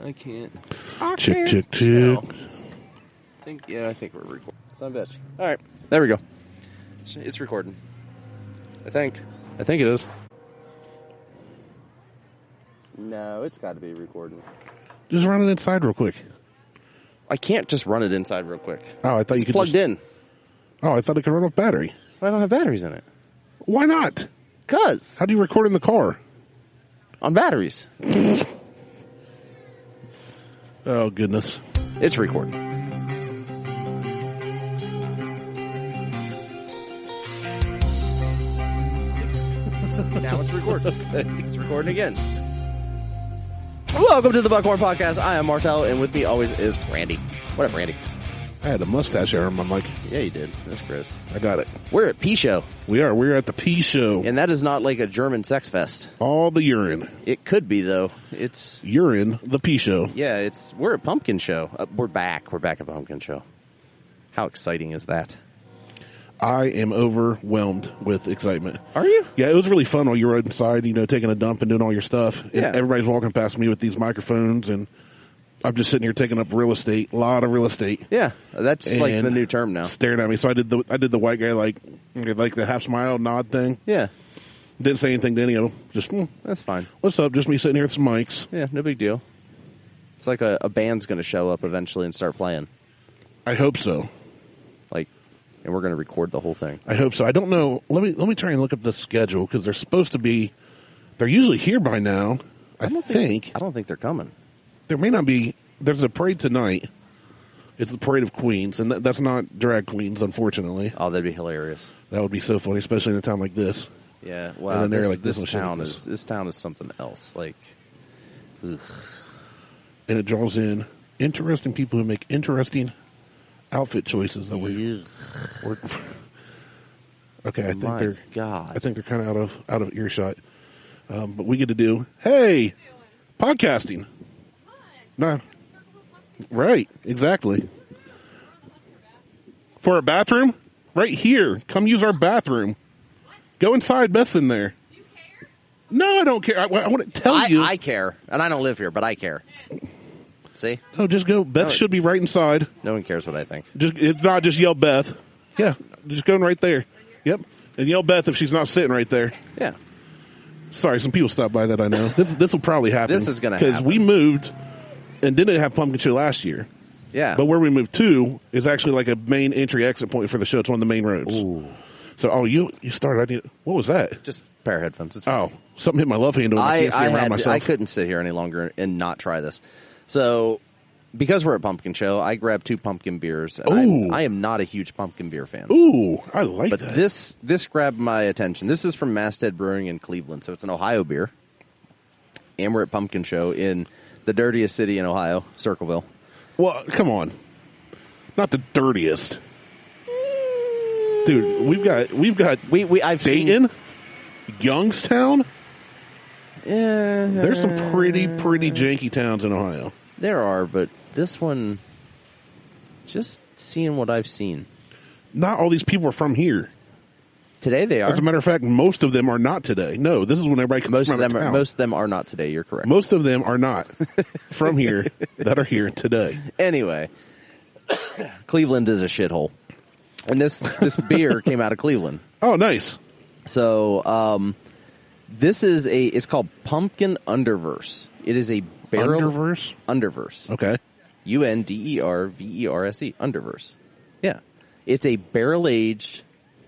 I can't. Chick. No. I think we're recording. Son of a bitch. All right. There we go. It's recording. I think it is. No, it's got to be recording. Just run it inside real quick. I can't just run it inside real quick. Oh, I thought you could plugged in. Oh, I thought it could run off battery. I don't have batteries in it. Why not? 'Cause. How do you record in the car? On batteries. Oh, goodness. It's recording. Now it's recording. It's recording again. Welcome to the Buckhorn Podcast. I am Martelle, and with me always is Randy. What up, Randy? I had a mustache hair on my mic. Yeah, you did. That's Chris. I got it. We're at P Show. We are. We're at the P Show. And that is not like a German sex fest. All the urine. It could be, though. It's... Urine, the P Show. Yeah, we're at Pumpkin Show. We're back. We're back at Pumpkin Show. How exciting is that? I am overwhelmed with excitement. Are you? Yeah, it was really fun while you were inside, taking a dump and doing all your stuff. Yeah. And everybody's walking past me with these microphones, and I'm just sitting here taking up real estate, a lot of real estate. Yeah, that's like the new term now. Staring at me. So I did the white guy like the half smile nod thing. Yeah. Didn't say anything to any of them. Just that's fine. What's up? Just me sitting here with some mics. Yeah, no big deal. It's like a band's going to show up eventually and start playing. I hope so. And we're going to record the whole thing. I hope so. I don't know. Let me try and look up the schedule because they're supposed to be. They're usually here by now. I don't think they're coming. There may not be. There's a parade tonight. It's the Parade of Queens, and that's not drag queens, unfortunately. Oh, that'd be hilarious. That would be so funny, especially in a town like this. Yeah, well, this town is something else. Ugh. And it draws in interesting people who make interesting outfit choices that we're okay. I think they're kind of out of earshot. But we get to do podcasting. No, right? Exactly. For a bathroom, right here. Come use our bathroom. Go inside. Beth's in there. Do you care? No, I don't care. I want to tell you. I care, and I don't live here, but I care. See? No, just go. Beth should be right inside. No one cares what I think. It's not just yell Beth. Yeah, just going right there. Yep, and yell Beth if she's not sitting right there. Yeah. Sorry, some people stopped by that I know. This will probably happen. This is going to happen. Because we moved and didn't have Pumpkin Show last year. Yeah. But where we moved to is actually like a main entry exit point for the show. It's one of the main roads. Ooh. So, you started. What was that? Just a pair of headphones. It's fine. Something hit my love handle. And I can't see around myself. I couldn't sit here any longer and not try this. So, because we're at Pumpkin Show, I grabbed 2 pumpkin beers. And I am not a huge pumpkin beer fan. Ooh, I like that. But this grabbed my attention. This is from Masthead Brewing in Cleveland, so it's an Ohio beer. And we're at Pumpkin Show in the dirtiest city in Ohio, Circleville. Well, come on. Not the dirtiest. Dude, we've got I've Dayton, Youngstown. Yeah. There's some pretty janky towns in Ohio. There are, but this one, just seeing what I've seen. Not all these people are from here. Today they are. As a matter of fact, most of them are not today. No, this is when everybody comes from town. Most of them are not today. You're correct. Most of them are not from here that are here today. Anyway, Cleveland is a shithole. And this beer came out of Cleveland. Oh, nice. So, it's called Pumpkin Underverse. It is a barrel... Underverse? Underverse. Okay. Underverse. Underverse. Yeah. It's a barrel-aged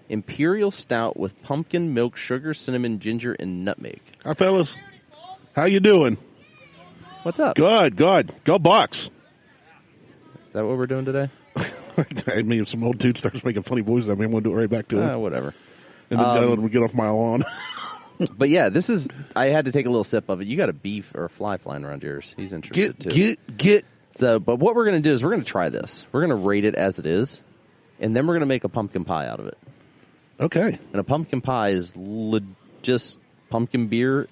imperial stout with pumpkin, milk, sugar, cinnamon, ginger, and nutmeg. Hi, fellas. How you doing? What's up? Good. Go Bucks. Is that what we're doing today? I mean, if some old dude starts making funny voices at me, I'm going to do it right back to him. Whatever. And then we get off my lawn. But yeah, I had to take a little sip of it. You got a beef or a fly flying around yours. He's interested too. So, but what we're going to do is we're going to try this. We're going to rate it as it is, and then we're going to make a pumpkin pie out of it. Okay. And a pumpkin pie is just pumpkin beer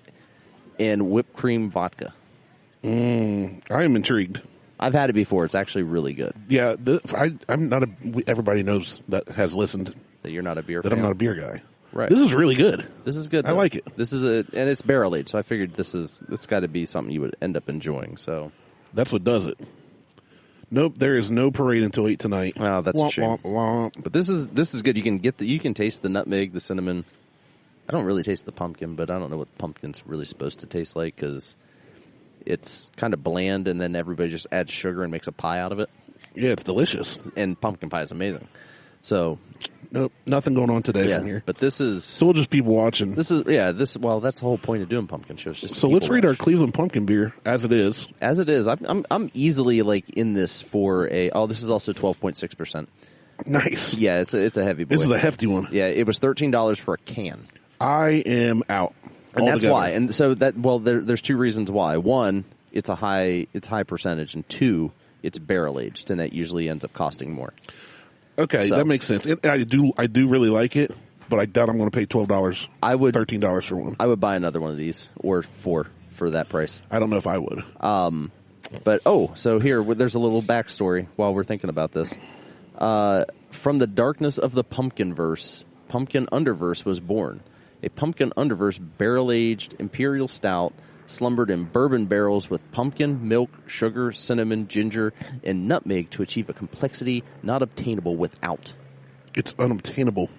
and whipped cream vodka. I am intrigued. I've had it before. It's actually really good. Yeah, I'm not everybody knows that has listened that you're not a beer fan. That I'm not a beer guy. Right. This is really good. This is good. I like it. This is and it's barrel aged, so I figured it's got to be something you would end up enjoying. So that's what does it. Nope, there is no parade until 8 tonight. Oh, that's a shame. Womp, womp. But this is good. You can taste the nutmeg, the cinnamon. I don't really taste the pumpkin, but I don't know what pumpkin's really supposed to taste like because it's kind of bland, and then everybody just adds sugar and makes a pie out of it. Yeah, it's delicious. And pumpkin pie is amazing. So, nope, nothing going on today from here. But this is so we'll just people watching. That's the whole point of doing pumpkin shows. Just so let's rate our Cleveland pumpkin beer as it is. As it is, I'm easily like in this for this is also 12.6%. Nice. Yeah, it's a heavy boy. This is a hefty one. Yeah, it was $13 for a can. I am out. And that's why. And so there's two reasons why. One, it's high percentage, and two, it's barrel aged, and that usually ends up costing more. Okay, that makes sense. I do really like it, but I doubt I'm going to pay $12. $13 for one. I would buy another one of these or 4 for that price. I don't know if I would. But so here there's a little backstory while we're thinking about this. From the darkness of the Pumpkinverse, Pumpkin Underverse was born. A Pumpkin Underverse barrel-aged imperial stout slumbered in bourbon barrels with pumpkin, milk, sugar, cinnamon, ginger, and nutmeg to achieve a complexity not obtainable without. It's unobtainable.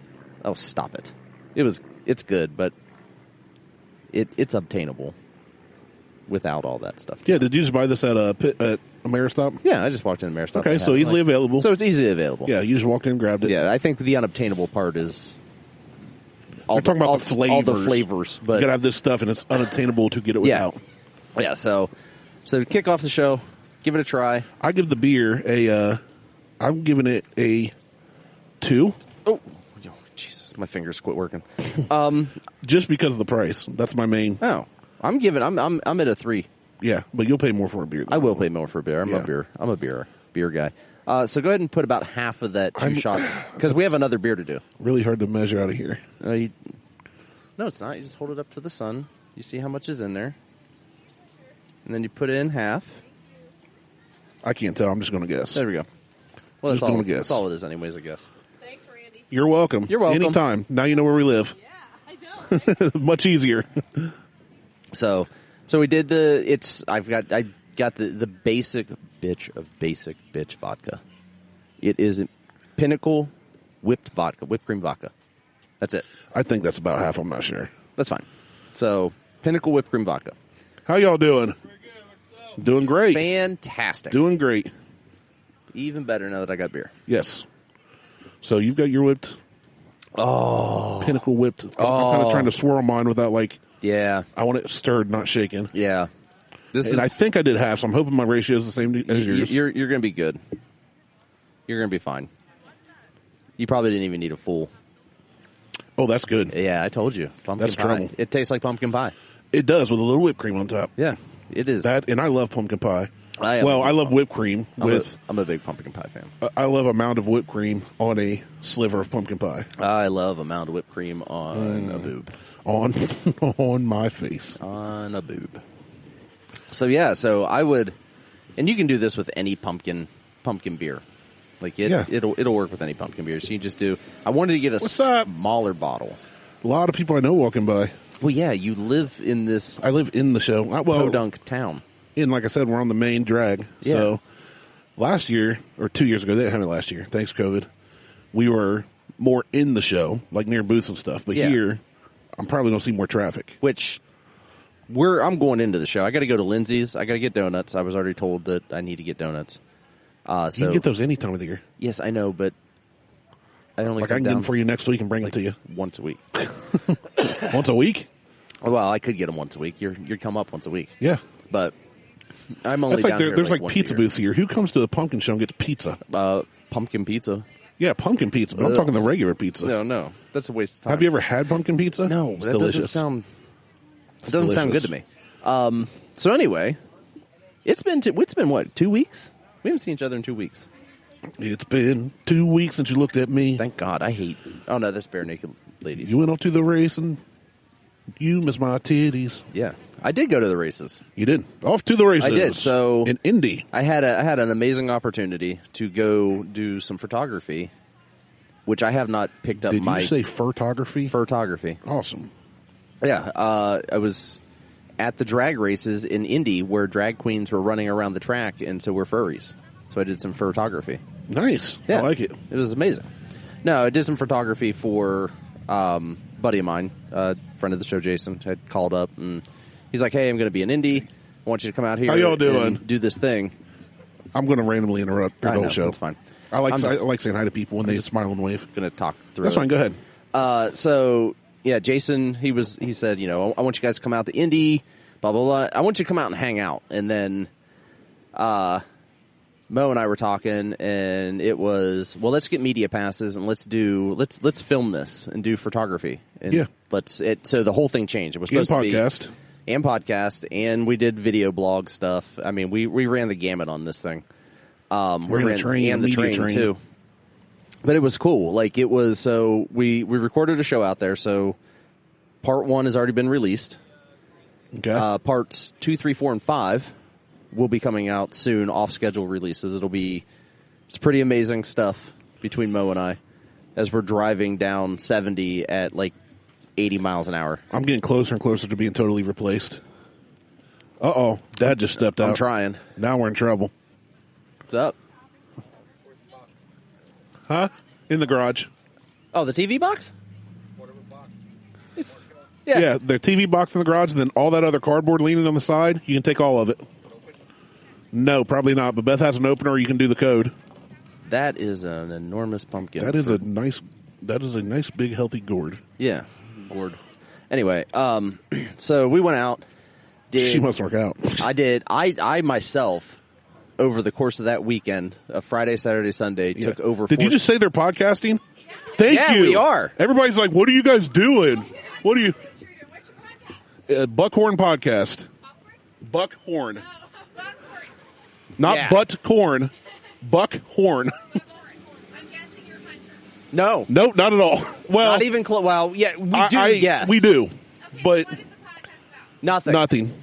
Oh, stop it. It's good, but it's obtainable without all that stuff. Yeah, did you just buy this at Ameristop? Yeah, I just walked in Ameristop. Okay, so easily available. So it's easily available. Yeah, you just walked in and grabbed it. Yeah, I think the unobtainable part is We're talking about the flavors. All the flavors. But you got to have this stuff, and it's unattainable to get it without. Yeah, so to kick off the show, give it a try. I give the beer I'm giving it a 2. Oh, Jesus, my fingers quit working. Just because of the price. That's my main. Oh, I'm at a 3. Yeah, but you'll pay more for a beer. I will pay more for a beer. I'm a beer guy. So go ahead and put about half of that 2 shots, because we have another beer to do. Really hard to measure out of here. No, it's not. You just hold it up to the sun. You see how much is in there. And then you put in half. I can't tell. I'm just going to guess. There we go. Well, that's all it is anyways, I guess. Thanks, Randy. You're welcome. You're welcome. Anytime. Now you know where we live. Yeah, I know. Much easier. So we did I got the basic bitch vodka. It is Pinnacle whipped cream vodka. That's it. I think that's about half. I'm not sure. That's fine. So Pinnacle whipped cream vodka. How y'all doing? Doing great. Fantastic. Doing great. Even better now that I got beer. Yes. So you've got your whipped. Oh. Pinnacle whipped. I'm kind of trying to swirl mine without Yeah. I want it stirred, not shaken. Yeah. I think I did half, so I'm hoping my ratio is the same as yours. You're going to be good. You're going to be fine. You probably didn't even need a full. Oh, that's good. Yeah, I told you. Pumpkin that's pie. trouble. It tastes like pumpkin pie. It does, with a little whipped cream on top. Yeah, it is. And I love pumpkin pie. I love whipped cream. I'm a big pumpkin pie fan. I love a mound of whipped cream on a sliver of pumpkin pie. I love a mound of whipped cream on a boob. On my face. On a boob. So I would, and you can do this with any pumpkin beer. It'll work with any pumpkin beer. So you just do. I wanted to get a smaller bottle. A lot of people I know walking by. Well, yeah, you live in this. I live in the show. Podunk town. And like I said, we're on the main drag. Yeah. So last year, or 2 years ago, they didn't have it last year. Thanks, COVID. We were more in the show, like near booths and stuff. But here, I'm probably going to see more traffic. I'm going into the show. I got to go to Lindsay's. I got to get donuts. I was already told that I need to get donuts. You can get those any time of the year. Yes, I know, but I only I can get them for you next week and bring them to you once a week. Once a week? Well, I could get them once a week. You'd come up once a week. Yeah, but I'm only. That's like down here there's like pizza booths here. Who comes to the pumpkin show and gets pizza? Pumpkin pizza. Yeah, pumpkin pizza. But I'm talking the regular pizza. No, that's a waste of time. Have you ever had pumpkin pizza? No, it's that delicious. doesn't sound good to me. So anyway, it's been what, 2 weeks? We haven't seen each other in 2 weeks. It's been 2 weeks since you looked at me. Thank God. I hate. Oh no, that's bare naked ladies. You went off to the race and you missed my titties. Yeah, I did go to the races. You did. Off to the races. I did. So in Indy, I had an amazing opportunity to go do some photography which I have not picked up. Did you say photography? Photography. Awesome. Yeah, I was at the drag races in Indy where drag queens were running around the track, and so we're furries. So I did some photography. Nice. Yeah, I like it. It was amazing. No, I did some photography for buddy of mine, friend of the show, Jason. I called up, and he's like, "Hey, I'm going to be in Indy. I want you to come out here. How y'all doing? And do this thing." I'm going to randomly interrupt your whole show. That's fine. I like saying hi to people when they smile and wave. Going to talk through. That's fine. Go ahead. So yeah, Jason, he said, you know, I want you guys to come out to Indy, blah blah blah. I want you to come out and hang out, and then, Mo and I were talking, and it was, well, let's get media passes and let's film this and do photography. And yeah. So the whole thing changed. It was supposed to be podcast, and we did video blog stuff. I mean, we ran the gamut on this thing. We ran the train too. But it was cool. Like it was, so we recorded a show out there. So part 1 has already been released. Okay. Parts 2, 3, 4, and 5 will be coming out soon, off-schedule releases. It's pretty amazing stuff between Mo and I as we're driving down 70 at like 80 miles an hour. I'm getting closer and closer to being totally replaced. Uh-oh. Dad just stepped out. I'm trying. Now we're in trouble. What's up? Huh? In the garage. Oh, the TV box? Yeah, the TV box in the garage, and then all that other cardboard leaning on the side, you can take all of it. No, probably not, but Beth has an opener, you can do the code. That is an enormous pumpkin. That is a nice big healthy gourd. Yeah, gourd. Anyway, so we went out. She must work out. I did. I myself, over the course of that weekend, Friday, Saturday, Sunday, took over. Did you just say they're podcasting? Thank you. Yeah, we are. Everybody's like, what are you guys doing? What are you? Buckhorn podcast. Buckhorn. Not butt corn. Buckhorn. I'm guessing you're Hunter. No. Nope, not at all. Well, not even close. Well, yeah, we do, yes. We do. Okay, But what is the podcast about? nothing.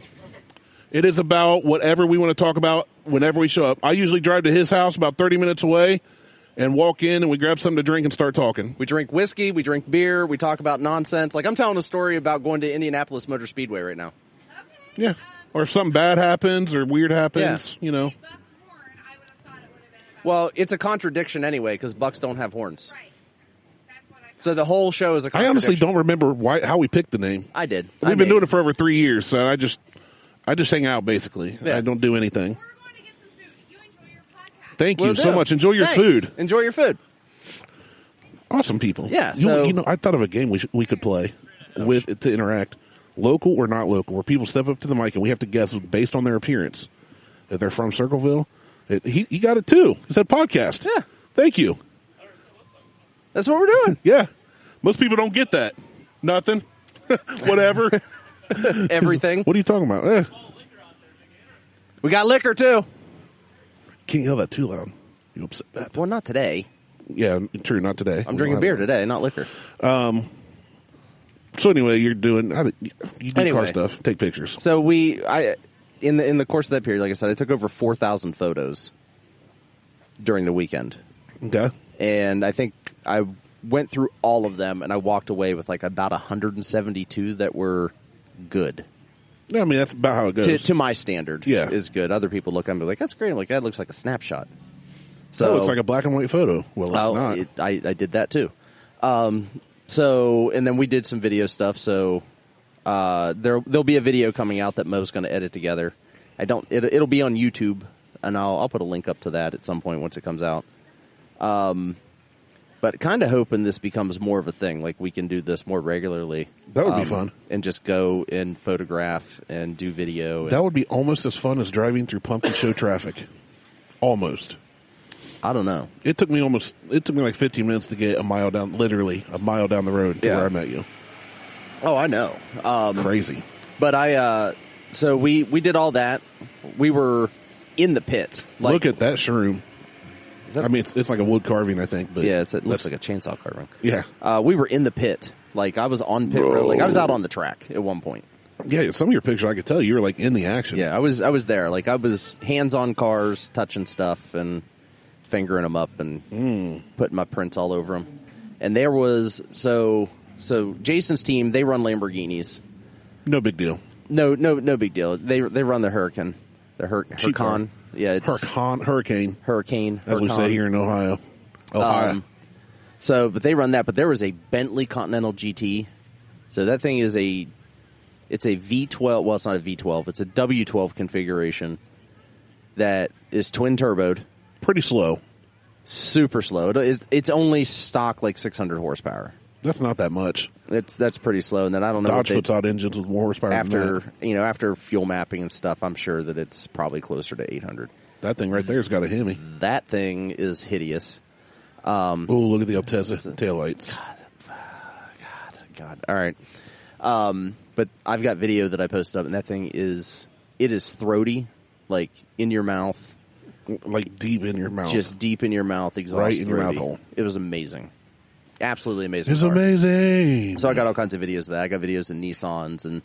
It is about whatever we want to talk about whenever we show up. I usually drive to his house about 30 minutes away and walk in and we grab something to drink and start talking. We drink whiskey, we drink beer, we talk about nonsense. Like I'm telling a story about going to Indianapolis Motor Speedway right now. Okay. Yeah. Or if something bad happens or weird happens, you know. Buckhorn, I would have thought it would have been about. Well, it's a contradiction anyway because bucks don't have horns. Right. That's what I thought. So the whole show is a I contradiction. honestly don't remember how we picked the name. I did. We've been doing it for over 3 years, so I just hang out basically. Yeah. I don't do anything. We're going to get some food. You enjoy your podcast. Thank you Will so do. much. Enjoy your Thanks. food. Enjoy your food. Awesome people. Yeah, You know, I thought of a game we could play to interact. Local or not local, where people step up to the mic and we have to guess based on their appearance. If they're from Circleville, he got it too. He said podcast. Yeah. Thank you. That's what we're doing. Yeah. Most people don't get that. Nothing. Whatever. Everything. What are you talking about? We got liquor too. Can't yell that too loud. You upset Beth. Well, not today. Yeah, true. Not today. I'm drinking beer today, not liquor. So anyway, you do car Anyway. stuff, take pictures. So in the course of that period, like I said, I took over 4,000 photos during the weekend. Okay. And I think I went through all of them and I walked away with like about 172 that were good. I mean, that's about how it goes. To my standard, Yeah. is good. Other people look at me like, that's great. I'm like, that looks like a snapshot. So So it looks like a black and white photo. Well, it's not. I did that too. So, and then we did some video stuff. So, there'll be a video coming out that Mo's going to edit together. It'll be on YouTube, and I'll put a link up to that at some point once it comes out. But kind of hoping this becomes more of a thing. Like we can do this more regularly. That would be fun. And just go and photograph and do video. That would be almost as fun as driving through pumpkin show traffic. Almost. I don't know. It took me like 15 minutes to get literally a mile down the road to where I met you. Oh, I know. Crazy. But so we did all that. We were in the pit. Like, Look at that shroom. I mean, it's like a wood carving, I think. But yeah, it looks like a chainsaw carving. Yeah. We were in the pit. Like I was on pit road. Like I was out on the track at one point. Yeah, some of your pictures, I could tell you were like in the action. Yeah, I was there. Like I was hands on cars, touching stuff and fingering them up and putting my prints all over them. And there was so Jason's team, they run Lamborghinis. No big deal. No big deal. They run the Huracan. The Huracan. Yeah, it's Hurricane, as we say here in Ohio. But they run that. But there was a Bentley Continental GT. So that thing is it's a V12. Well, it's not a V12. It's a W12 configuration that is twin turboed. Pretty slow. Super slow. It's only stock like 600 horsepower. That's not that much. That's pretty slow. And then I don't know. Dodge puts out engines with more horsepower after than that. After fuel mapping and stuff. I'm sure that it's probably closer to 800. That thing right there's got a Hemi. That thing is hideous. Oh, look at the Altezza taillights. God. All right. But I've got video that I posted up, and that thing is throaty, like in your mouth. Like deep in your mouth. Just deep in your mouth, exhaust right in your throaty. mouth hole. It was amazing. Absolutely amazing. It's amazing. So I got all kinds of videos of that. I got videos of Nissans and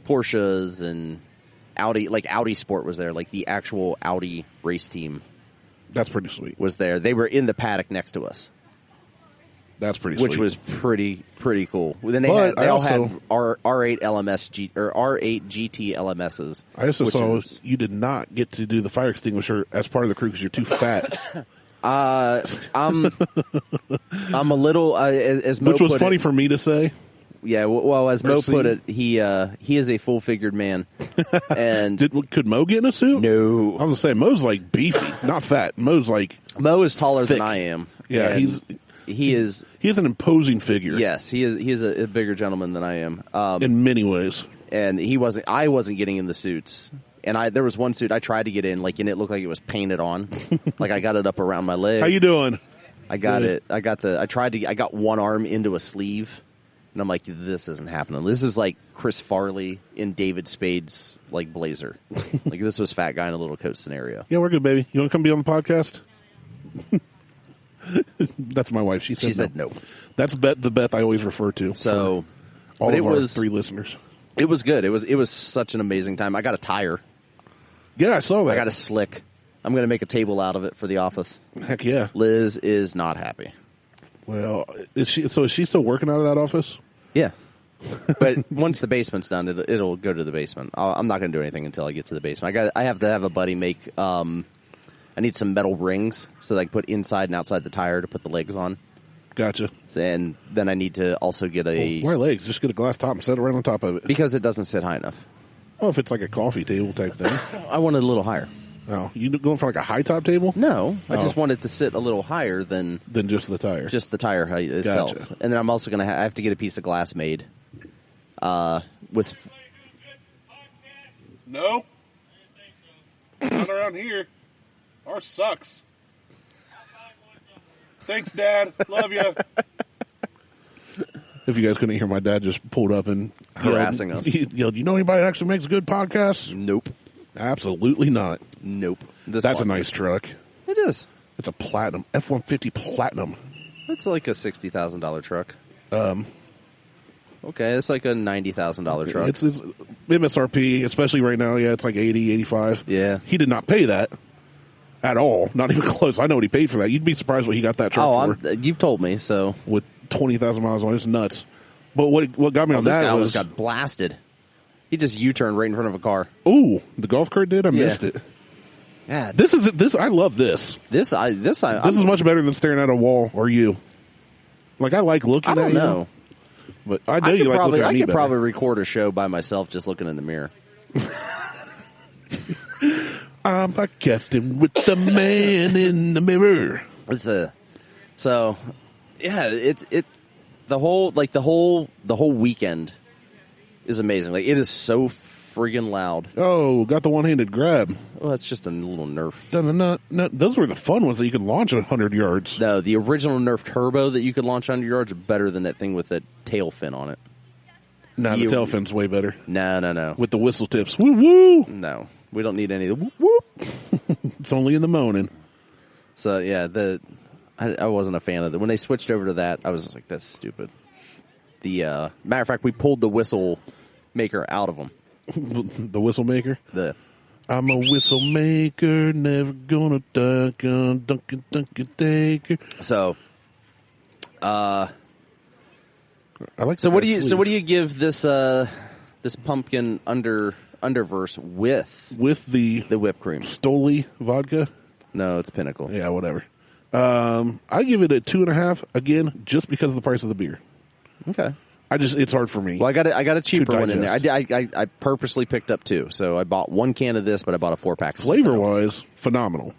Porsches and Audi. Like Audi Sport was there. Like the actual Audi race team. That's pretty sweet. Was there. They were in the paddock next to us. That's pretty sweet. Which was pretty cool. Then they all had R8 LMS or R8 GT LMSs. I also saw you did not get to do the fire extinguisher as part of the crew because you're too fat. I'm a little as Mo which was put funny it, for me to say. Yeah, well, as Mo put it, he is a full-figured man. And could Mo get in a suit? No, I was gonna say Mo's like beefy, not fat. Mo is taller thick. than I am. Yeah, he is an imposing figure. Yes, he is a bigger gentleman than I am. In many ways. And I wasn't getting in the suits. And there was one suit I tried to get in, and it looked like it was painted on. Like I got it up around my legs. How you doing? I got it. I got one arm into a sleeve, and I'm like, this isn't happening. This is like Chris Farley in David Spade's blazer. Like this was fat guy in a little coat scenario. Yeah, we're good, baby. You want to come be on the podcast? That's my wife. She said no. That's the Beth I always refer to. So all of our 3 listeners. It was good. It was such an amazing time. I got a tire. Yeah, I saw that. I got a slick. I'm going to make a table out of it for the office. Heck yeah. Liz is not happy. Well, is she still working out of that office? Yeah. But once the basement's done, it'll go to the basement. I'm not going to do anything until I get to the basement. I have to have a buddy make. I need some metal rings so that I can put inside and outside the tire to put the legs on. Gotcha. And then I need to also get why legs? Just get a glass top and set it right on top of it. Because it doesn't sit high enough. Oh, if it's like a coffee table type thing. I want it a little higher. Oh, you going for like a high top table? No, I just want it to sit a little higher than just the tire. Just the tire height itself. Gotcha. And then I'm also going to have to get a piece of glass made. With no, not around here. Ours sucks. Thanks, Dad. Love you. If you guys couldn't hear, my dad just pulled up and harassing us. He yelled, "You know anybody that actually makes a good podcast?" Nope. Absolutely not. Nope. That's a nice truck. It is. It's a platinum F-150 Platinum. It's like a $60,000 truck. Okay, it's like a $90,000 truck. It's MSRP, especially right now. Yeah, it's like 80, 85. Yeah. He did not pay that at all. Not even close. I know what he paid for that. You'd be surprised what he got that truck for. You've told me, so. With 20,000 miles on it. It's nuts. But what got me on that guy was... got blasted. He just U-turned right in front of a car. Ooh, the golf cart did? I missed it. Yeah. This I love this. This is much better than staring at a wall or you. Like, I like looking at you. I don't know. But I know you like looking at me I could probably record a show by myself just looking in the mirror. I'm podcasting with the man in the mirror. The whole weekend is amazing. Like, it is so friggin' loud. Oh, got the one-handed grab. Well, that's just a little Nerf. No, those were the fun ones that you could launch at 100 yards. No, the original Nerf Turbo that you could launch 100 yards are better than that thing with the tail fin on it. No, the tail fin's way better. No. With the whistle tips. Woo woo! No, we don't need any of the whoop whoop. It's only in the moaning. So, yeah, I wasn't a fan of it. When they switched over to that, I was just like, that's stupid. The matter of fact, we pulled the whistle maker out of them. The whistle maker? I'm a whistle maker, never gonna dunk, Dunkin' Taker. So, I like. So what do you give this this pumpkin Underverse with the whipped cream? Stoli vodka? No, it's Pinnacle. Yeah, whatever. I give it a 2.5 again, just because of the price of the beer. Okay. It's hard for me. Well, I got a cheaper one in there. I purposely picked up 2, so I bought 1 can of this, but I bought a 4-pack. Flavor wise, phenomenal.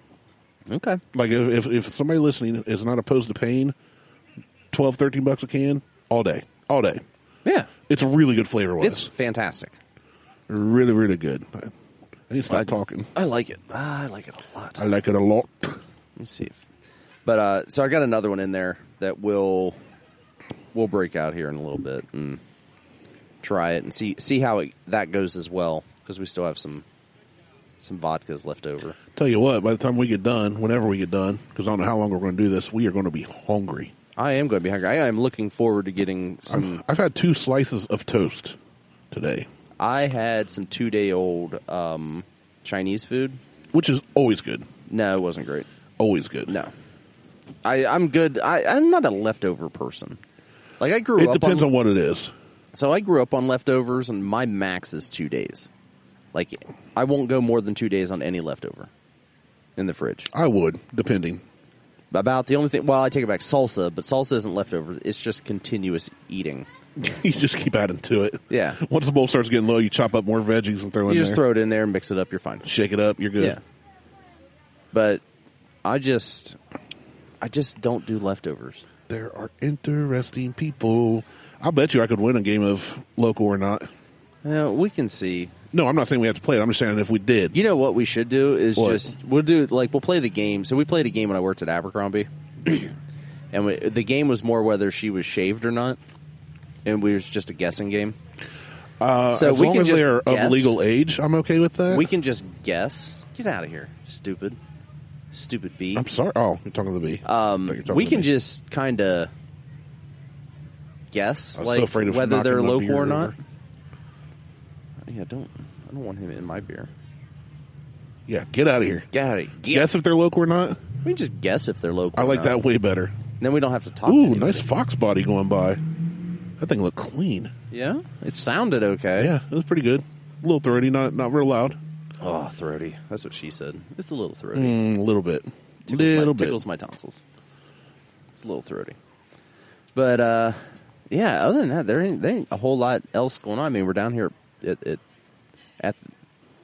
Okay. Like if somebody listening is not opposed to paying $12, $13 a can, all day. Yeah, it's a really good flavor wise. It's fantastic. Really, really good. I need to stop talking. I like it. I like it a lot. I like it a lot. Let me see. So I got another one in there that we'll break out here in a little bit and try it and see how that goes as well, because we still have some vodkas left over. Tell you what, by the time we get done, whenever we get done, because I don't know how long we're going to do this, we are going to be hungry. I am going to be hungry. I am looking forward to getting some. I've had 2 slices of toast today. I had some 2-day-old Chinese food, which is always good. No, it wasn't great. Always good. No, I'm good. I'm not a leftover person. Like I grew up. It depends on what it is. So I grew up on leftovers, and my max is 2 days. Like I won't go more than 2 days on any leftover in the fridge. I would, depending. About the only thing. Well, I take it back. Salsa, but salsa isn't leftover. It's just continuous eating. You just keep adding to it. Yeah. Once the bowl starts getting low, you chop up more veggies and throw in there. You just throw it in there and mix it up. You're fine. Shake it up. You're good. Yeah. But I just don't do leftovers. There are interesting people. I'll bet you I could win a game of local or not. Yeah, we can see. No, I'm not saying we have to play it. I'm just saying if we did. You know what we should do is we'll play the game. So we played a game when I worked at Abercrombie, and the game was more whether she was shaved or not, and we was just a guessing game. So as long as they are of legal age, I'm okay with that. We can just guess. Get out of here, stupid bee. I'm sorry. Oh, you're talking to the bee. We can just kind of guess, like so afraid of whether they're local or not. Yeah, I don't want him in my beer. Yeah, get out of here. Get out of here. Guess if they're local or not? We can just guess if they're local I like that way better. Then we don't have to talk. Ooh, nice fox body going by. That thing looked clean. Yeah? It sounded okay. Yeah, it was pretty good. A little throaty, not real loud. Oh, throaty. That's what she said. It's a little throaty. A little bit. Tickles my tonsils. It's a little throaty. But, yeah, other than that, there ain't a whole lot else going on. I mean, we're down here at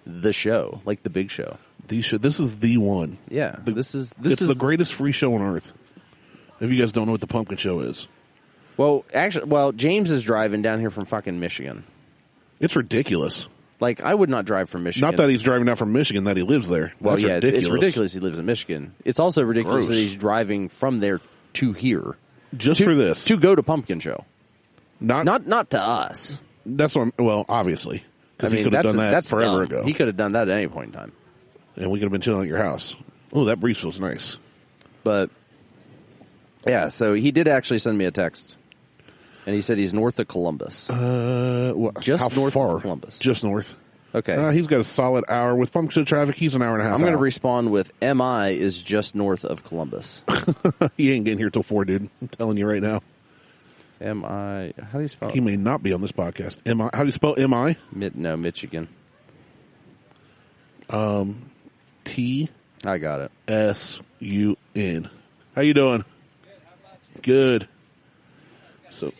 the show, like the big show. This is the one. Yeah, this is the greatest free show on earth. If you guys don't know what the pumpkin show is, well, James is driving down here from fucking Michigan. It's ridiculous. Like I would not drive from Michigan. Not that he's driving down from Michigan, that he lives there. Well, that's ridiculous. It's ridiculous. He lives in Michigan. It's also ridiculous that he's driving from there to here for this to go to pumpkin show. Not to us. That's what. Well, obviously. I mean, he could have done that forever ago. He could have done that at any point in time. And we could have been chilling at your house. Oh, that breeze feels nice. But, yeah, so he did actually send me a text. And he said he's north of Columbus. Just how north far? Of Columbus. Just north. Okay. He's got a solid hour. With pumpkin traffic, he's an hour and a half I'm going to respond with MI is just north of Columbus. He ain't getting here till 4, dude. I'm telling you right now. M-I, how do you spell it? He may not be on this podcast. M-I, how do you spell M-I? No, Michigan. T. I got it. S-U-N. How you doing? Good. So,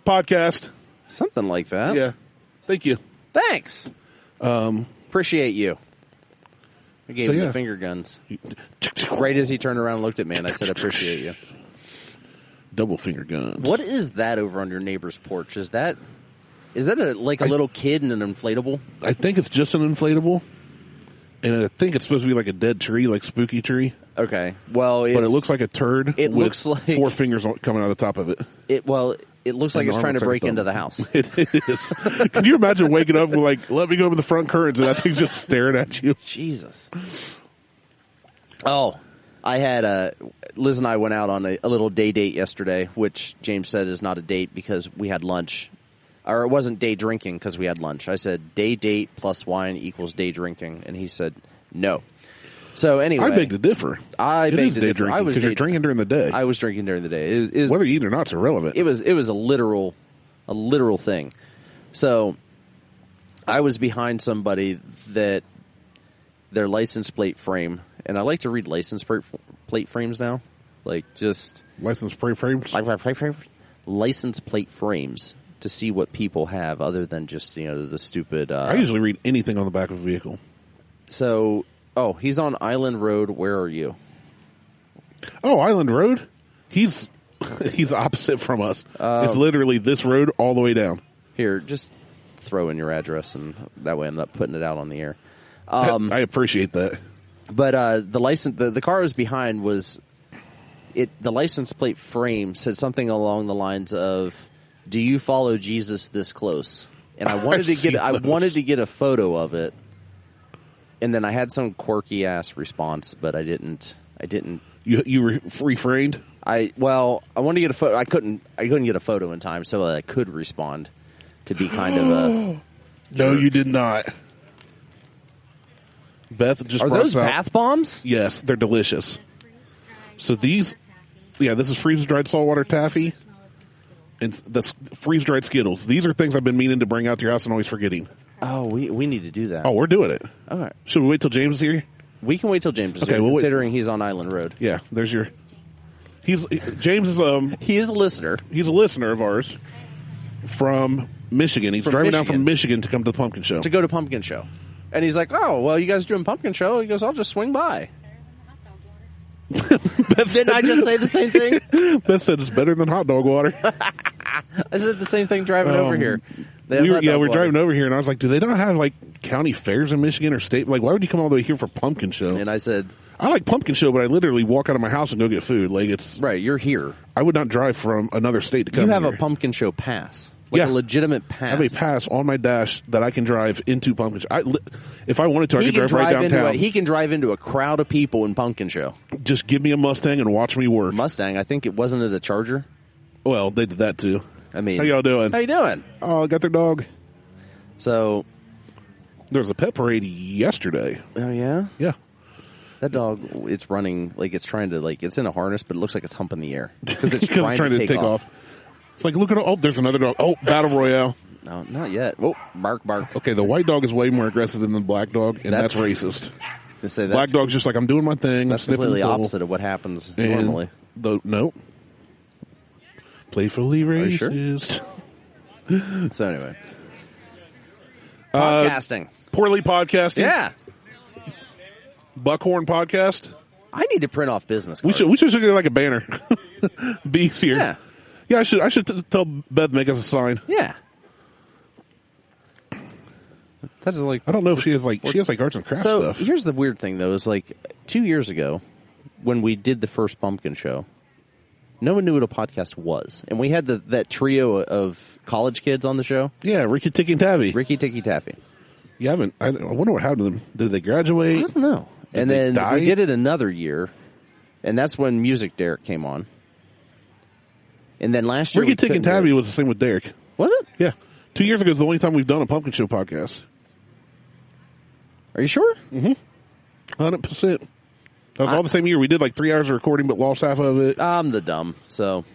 podcast. Something like that. Yeah. Thank you. Thanks. Appreciate you. I gave him the finger guns. Right as he turned around and looked at me, and I said, appreciate you. Double finger guns. What is that over on your neighbor's porch? Is that a little kid in an inflatable? I think it's just an inflatable. And I think it's supposed to be like a dead tree, like spooky tree. Okay. Well, but it looks like a turd. It looks like 4 fingers coming out of the top of it. It looks like it's trying to break into the house. It is. Can you imagine waking up and like, let me go over the front curtains, and that thing's just staring at you? Jesus. Oh, I had Liz and I went out on a little day date yesterday, which James said is not a date because we had lunch. Or it wasn't day drinking because we had lunch. I said day date plus wine equals day drinking, and he said no. So anyway, I beg to differ. It is day drinking because you're drinking during the day. I was drinking during the day. Whether you eat or not is irrelevant. It was a literal thing. So I was behind somebody that their license plate frame, and I like to read license plate frames now, like just license plate frames, license plate frames to see what people have other than just the stupid. I usually read anything on the back of a vehicle. So. Oh, he's on Island Road. Where are you? Oh, Island Road? He's opposite from us. It's literally this road all the way down. Here, just throw in your address, and that way I'm not putting it out on the air. I appreciate that. But the car I was behind the license plate frame said something along the lines of, "Do you follow Jesus this close?" And I wanted to get a photo of it. And then I had some quirky ass response, but I didn't. You refrained? I wanted to get a photo. I couldn't get a photo in time, so I could respond to be kind of a. No, you did not. Beth just are those bath bombs? Yes, they're delicious. So this is freeze dried saltwater taffy, and that's freeze dried Skittles. These are things I've been meaning to bring out to your house and always forgetting. Oh, we need to do that. Oh, we're doing it. All right. Should we wait till James is here? We can wait till James is here, considering he's on Island Road. Yeah, there's your... James is... he is a listener. He's a listener of ours from Michigan. He's driving down from Michigan to come to the Pumpkin Show. To go to Pumpkin Show. And he's like, oh, well, you guys doing Pumpkin Show? He goes, I'll just swing by. Didn't I just say the same thing? Beth said it's better than hot dog water. I said the same thing driving over here. We're driving over here, and I was like, do they not have, county fairs in Michigan or state? Like, why would you come all the way here for Pumpkin Show? And I said... I like Pumpkin Show, but I literally walk out of my house and go get food. It's... Right, you're here. I would not drive from another state to come here. You have a Pumpkin Show pass. A legitimate pass. I have a pass on my dash that I can drive into Pumpkin Show. If I wanted to, I could drive right downtown. He can drive into a crowd of people in Pumpkin Show. Just give me a Mustang and watch me work. Mustang, I think wasn't it a Charger? Well, they did that too. I mean... How y'all doing? How you doing? Oh, I got their dog. So... There was a pet parade yesterday. Oh, yeah? Yeah. That dog, it's running, it's trying to, it's in a harness, but it looks like it's humping the air. Because it's trying to take off. It's like, look at there's another dog. Oh, Battle Royale. No, not yet. Oh, bark, bark. Okay, the white dog is way more aggressive than the black dog, and that's racist. Black dog's just like, I'm doing my thing. That's completely opposite of what happens normally. No. Playfully racist. Are you sure? So anyway. Podcasting. Poorly podcasting. Yeah. Buckhorn podcast. I need to print off business cards. We should get a banner. B's here. Yeah. Yeah, I should tell Beth make us a sign. Yeah. That's I don't know if she has arts and crafts stuff. So here's the weird thing though, is 2 years ago when we did the first Pumpkin Show, no one knew what a podcast was. And we had that trio of college kids on the show. Yeah, Ricky Tikki Taffy. Ricky Tikki Taffy. You haven't. I wonder what happened to them. Did they graduate? I don't know. And then we did it another year, and that's when Music Derek came on. And then last year, Ricky Tikki Taffy was the same with Derek. Was it? Yeah. 2 years ago is the only time we've done a Pumpkin Show podcast. Are you sure? 100%. That was all the same year. We did 3 hours of recording, but lost half of it. I'm the dumb, so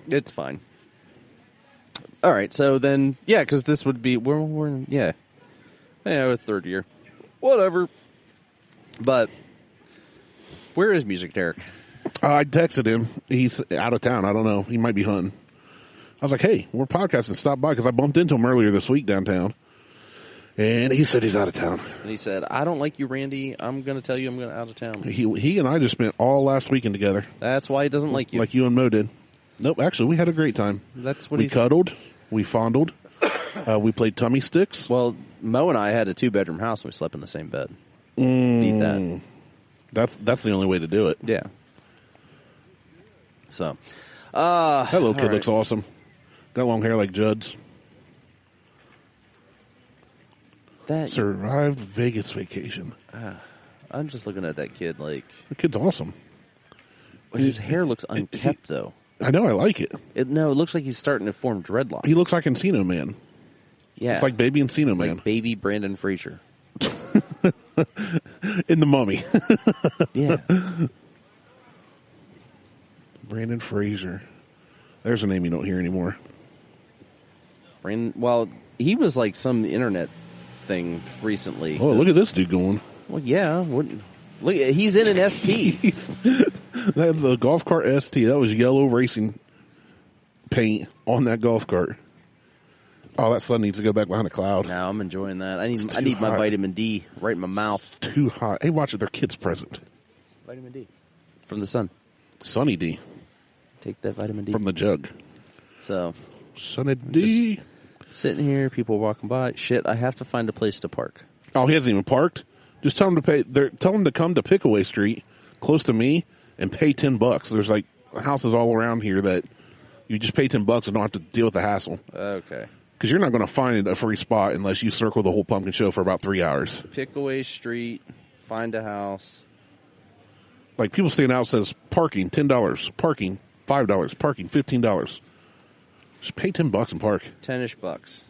it's fine. All right, so then, yeah, because this would be we're in, yeah, third year, whatever. But where is Music Derek? I texted him. He's out of town. I don't know. He might be hunting. I was like, hey, we're podcasting. Stop by, because I bumped into him earlier this week downtown. And he said he's out of town. And he said, I don't like you, Randy. I'm going to tell you I'm going out of town. He and I just spent all last weekend together. That's why he doesn't like you. Like you and Mo did. Nope, actually, we had a great time. That's what we cuddled. We fondled. We played tummy sticks. Well, Mo and I had a 2-bedroom house, and we slept in the same bed. Beat that. That's the only way to do it. Yeah. So. That little kid looks awesome. Got long hair like Judd's. That survived Vegas vacation. I'm just looking at that kid like... The kid's awesome. His hair looks unkept, though. I know, I like it. It looks like he's starting to form dreadlocks. He looks like Encino Man. Yeah. It's like baby Encino Man. Like baby Brandon Fraser. In The Mummy. Yeah. Brandon Fraser. There's a name you don't hear anymore. Well, he was like some internet thing recently. Oh, look at this dude going. Well, yeah. Look, he's in an ST. That's a golf cart ST. That was yellow racing paint on that golf cart. Oh, that sun needs to go back behind a cloud. No, I'm enjoying that. I need my vitamin D right in my mouth. Too hot. Hey, watch it. Their kid's present. Vitamin D from the sun. Sunny D. Take that vitamin D from the jug. So, Sunny D. Sitting here, people walking by. Shit, I have to find a place to park. Oh, he hasn't even parked. Just tell him to pay. Tell him to come to Pickaway Street, close to me, and pay $10. There's like houses all around here that you just pay $10 and don't have to deal with the hassle. Okay. Because you're not going to find a free spot unless you circle the whole pumpkin show for about 3 hours. Pickaway Street, find a house. Like people stand out says parking $10, parking $5, parking $15. Just pay $10 and park. 10-ish bucks.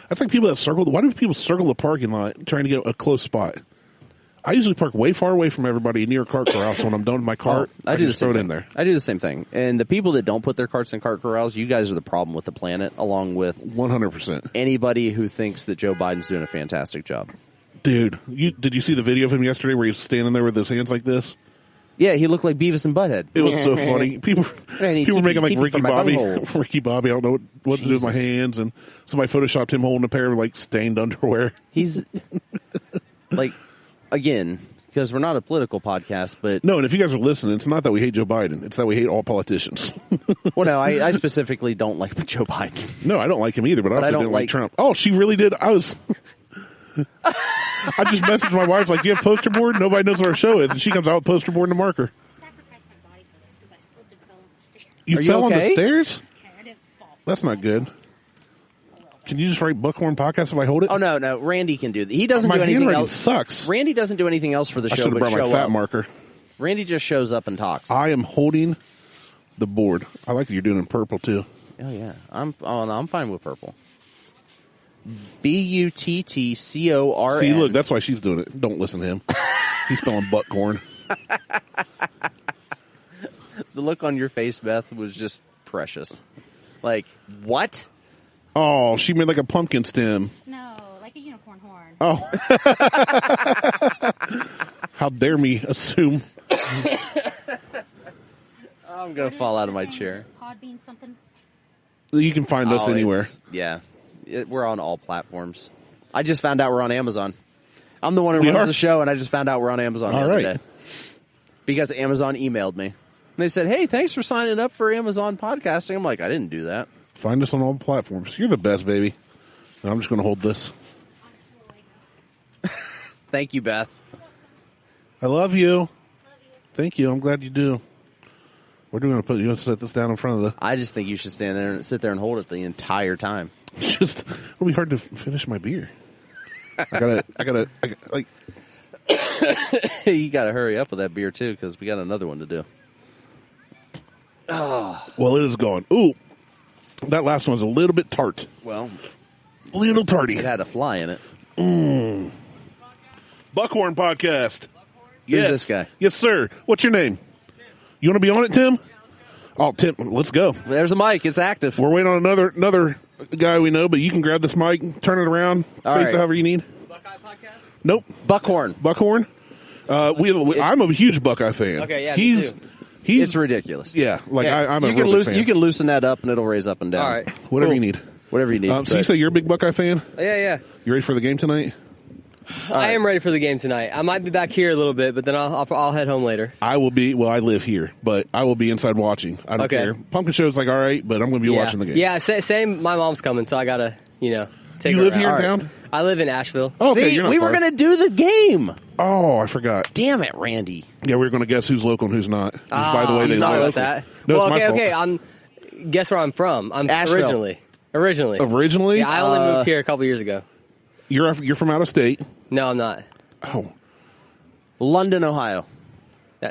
That's like people that circle. Why do people circle the parking lot trying to get a close spot? I usually park way far away from everybody near a cart corral, so when I'm done with my cart, I do just throw it in there. I do the same thing. And the people that don't put their carts in cart corrals, you guys are the problem with the planet, along with 100%. Anybody who thinks that Joe Biden's doing a fantastic job. Dude, did you see the video of him yesterday where he was standing there with his hands like this? Yeah, he looked like Beavis and Butthead. It was so funny. People were making like Ricky Bobby. Ricky Bobby, I don't know what to do with my hands. And somebody photoshopped him holding a pair of like stained underwear. He's like, again, because we're not a political podcast, but... No, and if you guys are listening, it's not that we hate Joe Biden. It's that we hate all politicians. Well, no, I specifically don't like Joe Biden. No, I don't like him either, but I also didn't like Trump. Oh, she really did. I just messaged my wife like, do you have poster board? Nobody knows what our show is. And she comes out with poster board and a marker. I sacrificed my body for this because I slipped and fell on the stairs. You fell on the stairs? Okay, I didn't fall. That's not good. Can you just write Buckhorn Podcast if I hold it? Oh, no. Randy can do that. He doesn't do anything else. Sucks. Randy doesn't do anything else for the show. I should have brought my fat marker. Randy just shows up and talks. I am holding the board. I like that you're doing it in purple, too. Oh, yeah. I'm fine with purple. Buttcorn. See, look, that's why she's doing it. Don't listen to him. He's spelling buttcorn. The look on your face, Beth, was just precious. Like, what? Oh, she made like a pumpkin stem. No, like a unicorn horn. Oh. How dare me assume. I'm going to fall out of my chair. Podbean something? You can find us anywhere. Yeah. We're on all platforms. I just found out we're on Amazon. I'm the one who runs the show, and I just found out we're on Amazon the other day. Because Amazon emailed me. And they said, hey, thanks for signing up for Amazon podcasting. I'm like, I didn't do that. Find us on all platforms. You're the best, baby. And I'm just going to hold this. Thank you, Beth. I love you. Thank you. I'm glad you do. What are we going to put? You want to set this down in front of the... I just think you should stand there and sit there and hold it the entire time. It'll be hard to finish my beer. I gotta, like... You gotta hurry up with that beer, too, because we got another one to do. Oh. Well, it is gone. Ooh. That last one's a little bit tart. Well... A little tarty. It had a fly in it. Buckhorn Podcast. Who's this guy? Yes, sir. What's your name? You want to be on it, Tim? Oh, Tim, let's go. There's a mic. It's active. We're waiting on another guy we know, but you can grab this mic, turn it around, face it however you need. Buckeye Podcast? Nope. Buckhorn. I'm a huge Buckeye fan. Okay, yeah, he's it's ridiculous. Yeah, like yeah. I'm a real big fan. You can loosen that up and it'll raise up and down. All right. Whatever you need. Whatever you need. So you say you're a big Buckeye fan? Yeah. You ready for the game tonight? I am ready for the game tonight. I might be back here a little bit, but then I'll head home later. I will be. Well, I live here, but I will be inside watching. I don't care. Pumpkin show's like all right, but I'm going to be watching the game. Yeah, same. My mom's coming, so I gotta take You her live around. here in town? I live in Asheville. Oh, okay, See, you're not we far. were going to do the game. Oh, I forgot. Damn it, Randy. Yeah, we were going to guess who's local and who's not. Just by the way, they sorry live. about that. No, well, it's my okay. fault. Guess where I'm from? I'm Asheville. originally. Originally? Yeah, I only moved here a couple years ago. You're from out of state. No, I'm not. Oh. London, Ohio.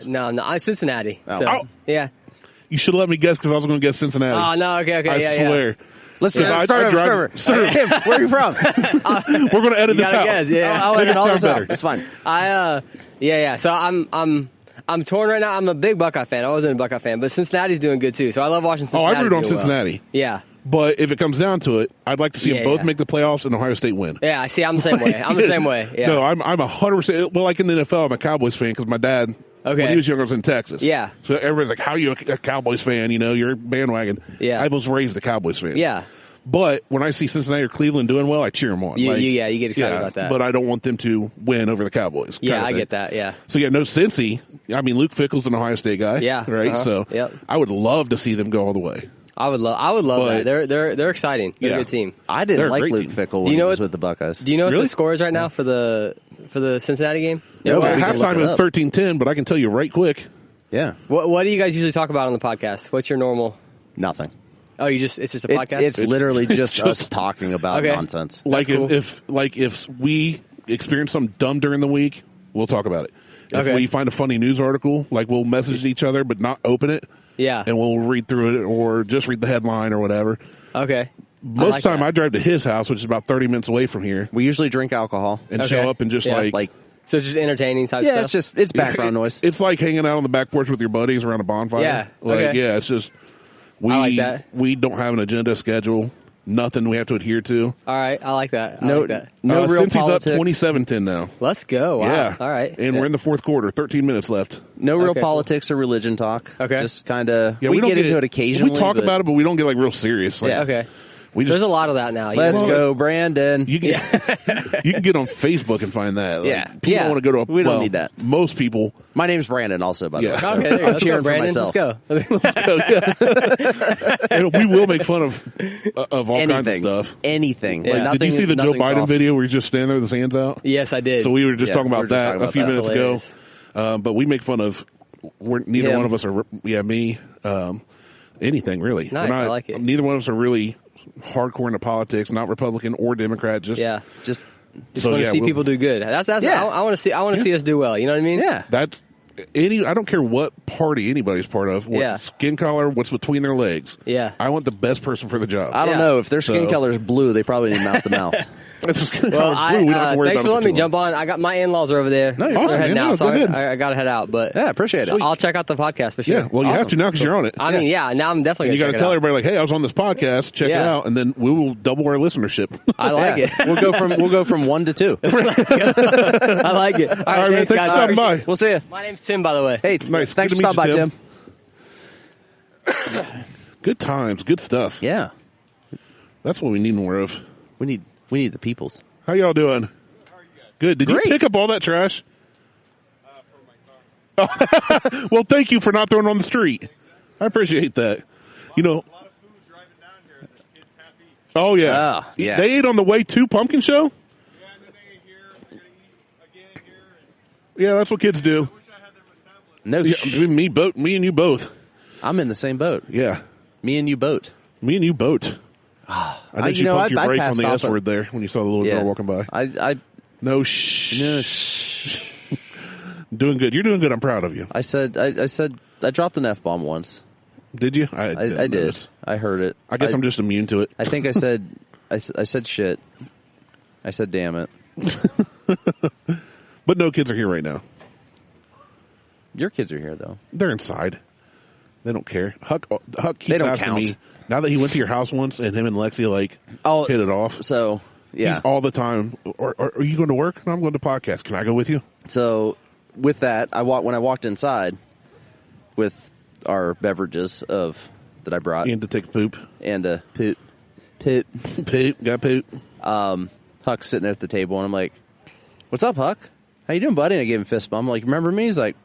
No, I'm not. I'm Cincinnati. Oh. So, Oh. yeah. You should have let me guess because I was going to guess Cincinnati. Oh, no, okay, I swear. Listen, Yeah, start over. Tim, where are you from? We're going to edit this out. Guess, yeah. I'll edit all this better. out. It's fine. So I'm torn right now. I'm a big Buckeye fan. I wasn't a Buckeye fan, but Cincinnati's doing good too. So I love watching Cincinnati. I root on do Cincinnati. Well. Yeah. But if it comes down to it, I'd like to see them both Yeah. make the playoffs and Ohio State win. Yeah, I see. I'm the same way. I'm the same way. Yeah. No, I'm 100%. Well, like in the NFL, I'm a Cowboys fan because my dad, when he was younger, was in Texas. Yeah. So everybody's like, how are you a Cowboys fan? You know, you're a bandwagon. Yeah. I was raised a Cowboys fan. Yeah. But when I see Cincinnati or Cleveland doing well, I cheer them on. You get excited about that. But I don't want them to win over the Cowboys. Yeah, I get that. Yeah. So no Cincy. I mean, Luke Fickell's an Ohio State guy. Yeah. Right. So I would love to see them go all the way. I would love that. They're exciting. They're a good team. I didn't They're a like great Luke team. Fickell when he was with the Buckeyes. Do you know what Really? the score is right now for the Cincinnati game? No, Well, we can look halftime it is up. 13-10, but I can tell you right quick. Yeah. What do you guys usually talk about on the podcast? What's your normal? Nothing. Oh, it's just a podcast. It's literally just just- us talking about Okay. nonsense. Like cool. if we experience something dumb during the week, we'll talk about it. If Okay. we find a funny news article, like we'll message each other but not open it, Yeah. and we'll read through it or just read the headline or whatever. Okay. Most like time that. I drive to his house, which is about 30 minutes away from here, We usually drink alcohol. and Okay. show up and just Yeah. Like, So it's just entertaining type yeah, stuff. it's background noise. It's like hanging out on the back porch with your buddies around a bonfire. Yeah, Like, okay. yeah, it's just we I like that. we don't have an agenda schedule, nothing we have to adhere to. All right. I like that. I No, like that. no real Since he's up politics. 27-10 now. Let's go. Wow. Yeah. All right. And we're in the fourth quarter, 13 minutes left. No real Okay, cool. politics or religion talk. Okay. Just kind of, Yeah, we don't get into it occasionally. We talk but about it, but we don't get like real serious. Like, Yeah. Okay. We just, There's a lot of that now. Let's Well, go, Brandon. You can you can get on Facebook and find that. Like, Yeah. people Yeah. want to go to. We don't need that. Most people. My name's Brandon also, by the Yeah. way. Okay, there you go. Let's cheering go, for Brandon. myself. Let's go. And we will make fun of all kinds of Anything. stuff. Anything. Yeah. Like, Did you see the Joe nothing's Biden off. video where he's just standing there with his hands out? Yes, I did. So we were just Yeah, talking we about were just that talking a about few that. minutes ago. Hilarious. But we make fun of. Neither Him. one of us are. Yeah, me. Anything really. Nice, I like it. Neither one of us are really hardcore into politics. Not Republican or Democrat. Just yeah. Just, Just So, want to yeah, see we'll- people do good. That's Yeah. I want to see us do well. You know what I mean? yeah. That's I don't care what party anybody's part of. What Yeah. skin color, what's between their legs. Yeah. I want the best person for the job. I don't Yeah. know. If their skin So- color is blue, they probably need mouth to mouth. That's just skin Well, color's blue. We don't have to worry thanks about for it letting me too jump long. on. I got my in-laws are over there. No, you're They're awesome, heading man. out, No, so go ahead. I got to head out. But Yeah, appreciate it. I'll check out the podcast for sure. Yeah, well, you have to now because you're on it. I mean, yeah. Now I'm definitely. And you got gonna to tell check it everybody like, "Hey, I was on this podcast. Check it Yeah. out," and then we will double our listenership. out. I like Yeah. it. We'll go from 1 to 2. I like it. All All right, man. Thanks for guys. stopping by. We'll see you. My name's Tim, by the way. Hey, Nice. thanks Good for to stopping by, meet you, Tim. Good times, good stuff. Yeah, That's what we need more of. we need the peoples. How y'all doing? Good. Did Great. you pick up all that trash? Well, thank you for not throwing it on the street. I appreciate that. You know. Oh yeah. Oh, yeah. They ate on the way to Pumpkin Show. Yeah, that's what kids do. No, Yeah, me and you both. I'm in the same boat. Yeah, Me and you boat. me and you both. I think you pumped your brakes on the S word there when you saw the little Yeah. girl walking by. I No shh. Doing good. You're doing good. I'm proud of you. I said I dropped an F-bomb once. Did you? I did. notice. I heard it. I guess I'm just immune to it. I think I said I said shit. I said damn it. But no kids are here right now. Your kids are here though. They're inside. They don't care. Huck They keeps don't asking count. me, now that he went to your house once and him and Lexi hit it off. So yeah. He's all the time. Are you going to work? No, I'm going to podcast. Can I go with you? So with that, when I walked inside with our beverages that I brought And to take a poop. and a poop. Poop. Got poop. Huck's sitting at the table and I'm like, "What's up, Huck? How you doing, buddy?" And I gave him a fist bump. I'm like, "Remember me?" He's like,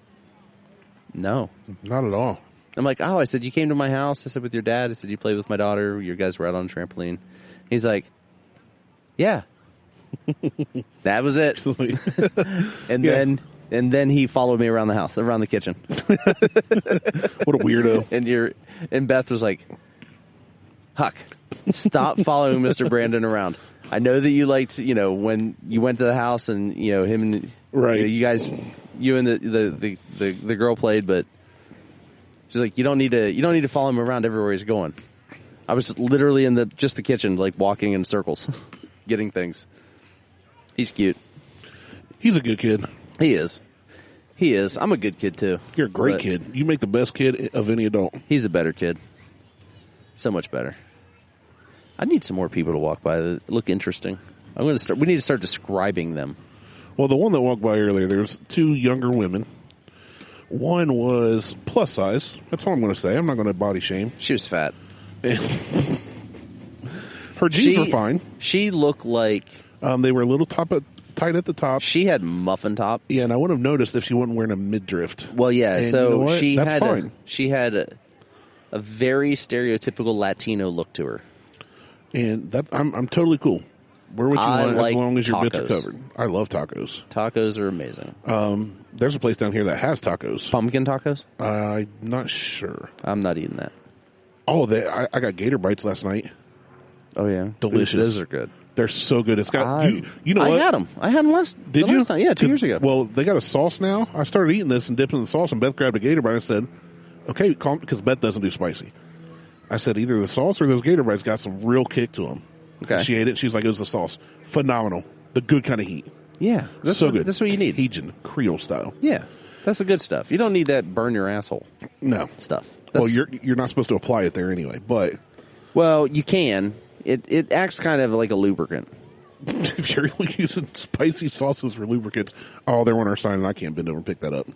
"No." Not at all. I'm like, "Oh," I said, "You came to my house." I said, "With your dad." I said, "You played with my daughter. You guys were out on a trampoline." He's like, "Yeah." That was it. And Yeah. then he followed me around the house, around the kitchen. What a weirdo. And Beth was like, "Huck, stop following Mr. Brandon around. I know that you liked, when you went to the house and, him and Right. you guys, you and the girl played, but She's like, you don't need to follow him around everywhere he's going. I was just literally in the kitchen, like walking in circles, getting things. He's cute. He's a good kid. He is. I'm a good kid too. You're a great kid. You make the best kid of any adult. He's a better kid. So much better. I need some more people to walk by that look interesting. We need to start describing them. Well, the one that walked by earlier, there's 2 younger women. One was plus size. That's all I'm going to say. I'm not going to body shame. She was fat. Her jeans were fine. She looked like they were a little tight at the top. She had muffin top. Yeah, and I wouldn't have noticed if she wasn't wearing a midriff. Well, yeah. And So you know what? she That's had fine. she had a very stereotypical Latino look to her. And that I'm totally cool. Wear what you want like as long as your bits are tacos. covered. I love tacos. Tacos are amazing. There's a place down here that has tacos. Pumpkin tacos? I'm not sure. I'm not eating that. Oh, I got gator bites last night. Oh yeah, Delicious. Those are good. They're so good. It's got you know what? I had them. I had them last. Did you? Last time. Yeah, 2 years ago. Well, they got a sauce now. I started eating this and dipped in the sauce, and Beth grabbed a gator bite and said, "Okay, because Beth doesn't do spicy." I said either the sauce or those gator bites got some real kick to them. Okay. She ate it. She's like, "It was the sauce. Phenomenal. The good kind of heat. Yeah, that's so good. That's what you need. Cajun Creole style. Yeah, that's the good stuff. You don't need that burn your asshole No stuff. Well, you're not supposed to apply it there anyway, but well, you can. It acts kind of like a lubricant. if you're using spicy sauces for lubricants, oh, they're on our sign, and I can't bend over and pick that up.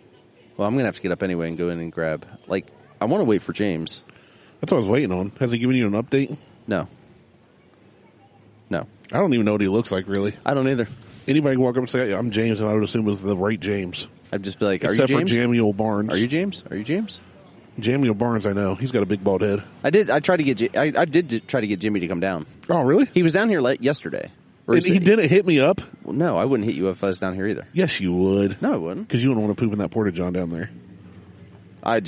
Well, I'm gonna have to get up anyway and go in and grab. Like, I want to wait for James. That's what I was waiting on. Has he given you an update? No. I don't even know what he looks like, really. I don't either. Anybody can walk up and say, I'm James, and I would assume it was the right James. I'd just be like, are Except you for James? Jamie Barnes. Are you James? Are you James? Jamie Barnes, I know. He's got a big bald head. I tried to get. I did try to get Jimmy to come down. Oh, really? He was down here yesterday. And he didn't hit me up? Well, no, I wouldn't hit you if I was down here either. Yes, you would. No, I wouldn't. Because you wouldn't want to poop in that porta-john down there. I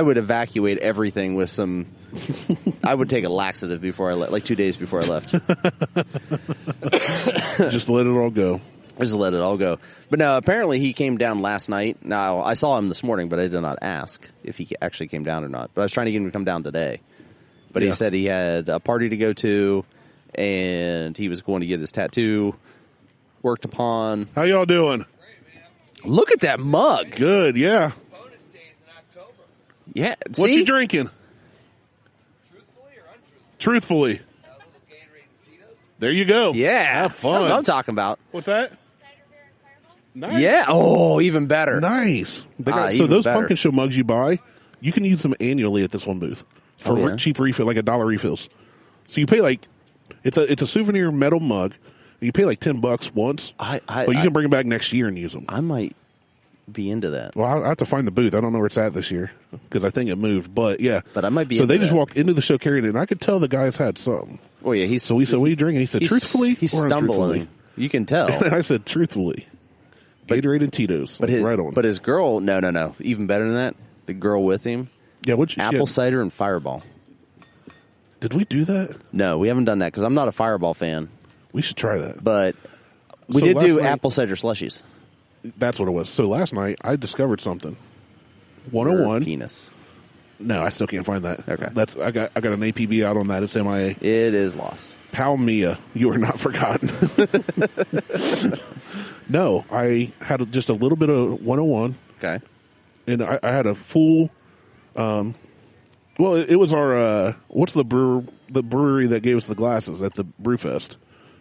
would evacuate everything with some. I would take a laxative before I left, like 2 days before I left. Just let it all go. Just let it all go. But no, apparently he came down last night. Now, I saw him this morning, but I did not ask if he actually came down or not. But I was trying to get him to come down today. But he said he had a party to go to, and he was going to get his tattoo worked upon. How y'all doing? Look at that mug. Good, yeah. Yeah. What see? you drinking? Truthfully. There you go. Yeah. Have fun. That's what I'm talking about. What's that? Nice. Yeah. Oh, even better. Nice. So even those better. Pumpkin Show mugs you buy, you can use them annually at this one booth for Oh, yeah? cheap refill, like $1 refills. So you pay it's a souvenir metal mug. And you pay like $10 once, but you can bring it back next year and use them. I might be into that. Well, I have to find the booth. I don't know where it's at this year because I think it moved. But yeah, But I might be So into they just that. walked into the show carrying it, and I could tell the guys had something. Oh yeah. So we said, "What are you drinking?" He said, "Truthfully." He's or stumbling. untruthfully?" You can tell. And I said, "Truthfully." Gatorade and Tito's. But right on. But his girl, no. Even better than that, the girl with him, yeah, which apple cider and Fireball. Did we do that? No, we haven't done that because I'm not a Fireball fan. We should try that. But we So did last do night- apple cider slushies. That's what it was. So last night I discovered something. Your 101. penis. No, I still can't find that. Okay. I got an APB out on that. It's MIA. It is lost. Palmia, you are not forgotten. No, I had just a little bit of 101, Okay. and I had a full. Well, it was our what's the brewery that gave us the glasses at the Brewfest,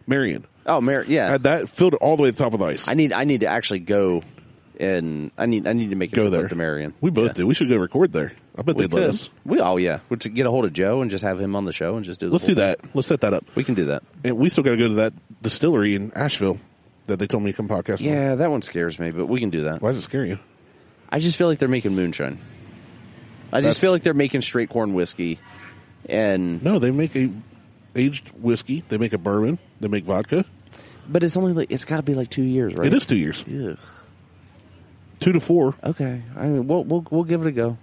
Marion. Oh, yeah. I had that filled all the way to the top of the ice. I need to actually go, and I need to make a Go trip there up to Marion. We both do. We should go record there. I bet We they'd let could. us. We'll get a hold of Joe and just have him on the show and just do. Let's do that. Let's set that up. We can do that. And we still got to go to that distillery in Asheville that they told me to come podcast. on. Yeah, that one scares me, but we can do that. Why does it scare you? I just feel like they're making moonshine. I just feel like they're making straight corn whiskey, and No, they make a aged whiskey. They make a bourbon. They make vodka. but it's only it's got to be like 2 years, right? It is 2 years. Ugh. 2 to 4. Okay, I mean, we'll give it a go.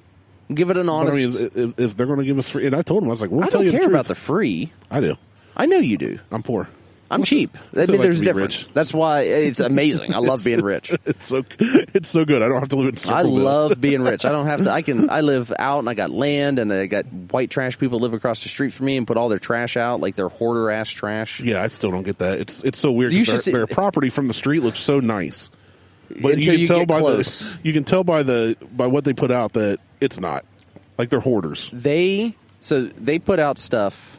We'll give it an But honest. I mean, if they're going to give us free, and I told them, I was like, we'll I tell don't you care the truth. about the free. I do. I know you do. I'm poor. I'm cheap. I mean, there's a difference. Rich. That's why it's amazing. I love being rich. It's so good. I don't have to live in I Circleville. love being rich. I don't have to. I live out and I got land and I got white trash people live across the street from me and put all their trash out, like their hoarder ass trash. Yeah, I still don't get that. It's so weird. You should Their property from the street looks so nice, but Until you can tell get by close. you can tell by what they put out that it's not. Like they're hoarders. They put out stuff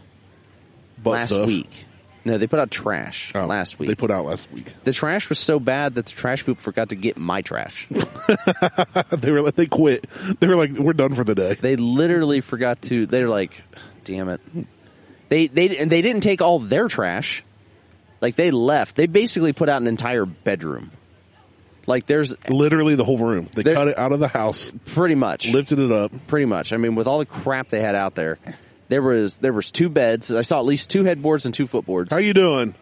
last week. No, they put out trash last week. They put out last week. The trash was so bad that the trash people forgot to get my trash. They quit. They were like, we're done for the day. They literally forgot to. They're like, damn it. They didn't take all their trash. Like they left. They basically put out an entire bedroom. Like there's literally the whole room. They cut it out of the house. Pretty much. Lifted it up. Pretty much. I mean, with all the crap they had out there. There was 2 beds. I saw at least 2 headboards and 2 footboards. How you doing?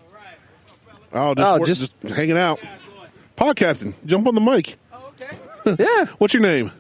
Just hanging out. Podcasting. Jump on the mic. Oh, okay. Yeah. What's your name?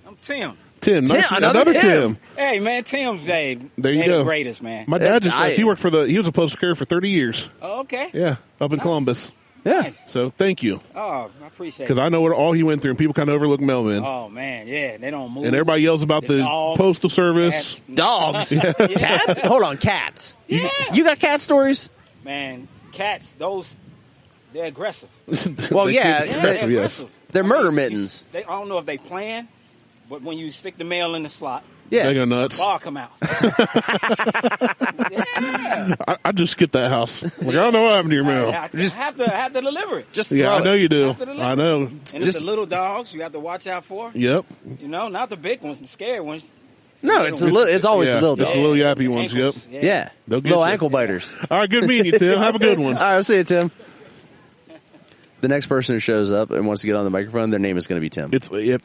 I'm Tim. Tim. Nice. Another Tim. Hey, man, Tim's There you go. the greatest, man. My dad he worked he was a postal carrier for 30 years. Oh, okay. Yeah, up in Columbus. Yeah. Nice. So thank you. Oh, I appreciate it. Because I know what all he went through, and people kind of overlook Melvin. Oh, man, yeah, they don't move. And everybody yells about the dogs, postal service. Dogs. Yeah. Cats? Hold on, cats. Yeah. You got cat stories? Man, cats, they're aggressive. Well, They yeah. can be Yeah, aggressive, they're yes. aggressive. They're I murder mean, mittens. I don't know if they plan, but when you stick the mail in the slot, Yeah. They go nuts. ball come out. Yeah. I just skipped that house. Like, I don't know what happened to your mail. I have to deliver it. Just Yeah, throw I know it. you do. Have to deliver. I know. And it's Just- the little dogs you have to watch out for. Yep. You know, not the big ones, the scary ones. No, it's always Yeah, the little it's dogs. the little yappy ones. Ankles. Yep. Yeah. They'll get Little you. ankle biters. All right, good meeting you, Tim. Have a good one. All right, I'll see you, Tim. The next person who shows up and wants to get on the microphone, their name is going to be Tim.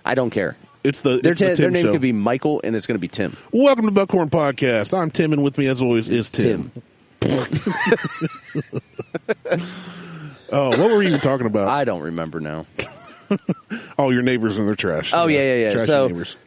I don't care. It's the Their Tim name show. could be Michael, and it's going to be Tim. Welcome to Buckhorn Podcast. I'm Tim, and with me, as always, is Tim. Oh, what were we even talking about? I don't remember now. Oh, your neighbors and their trash. Oh yeah. Trashy So neighbors.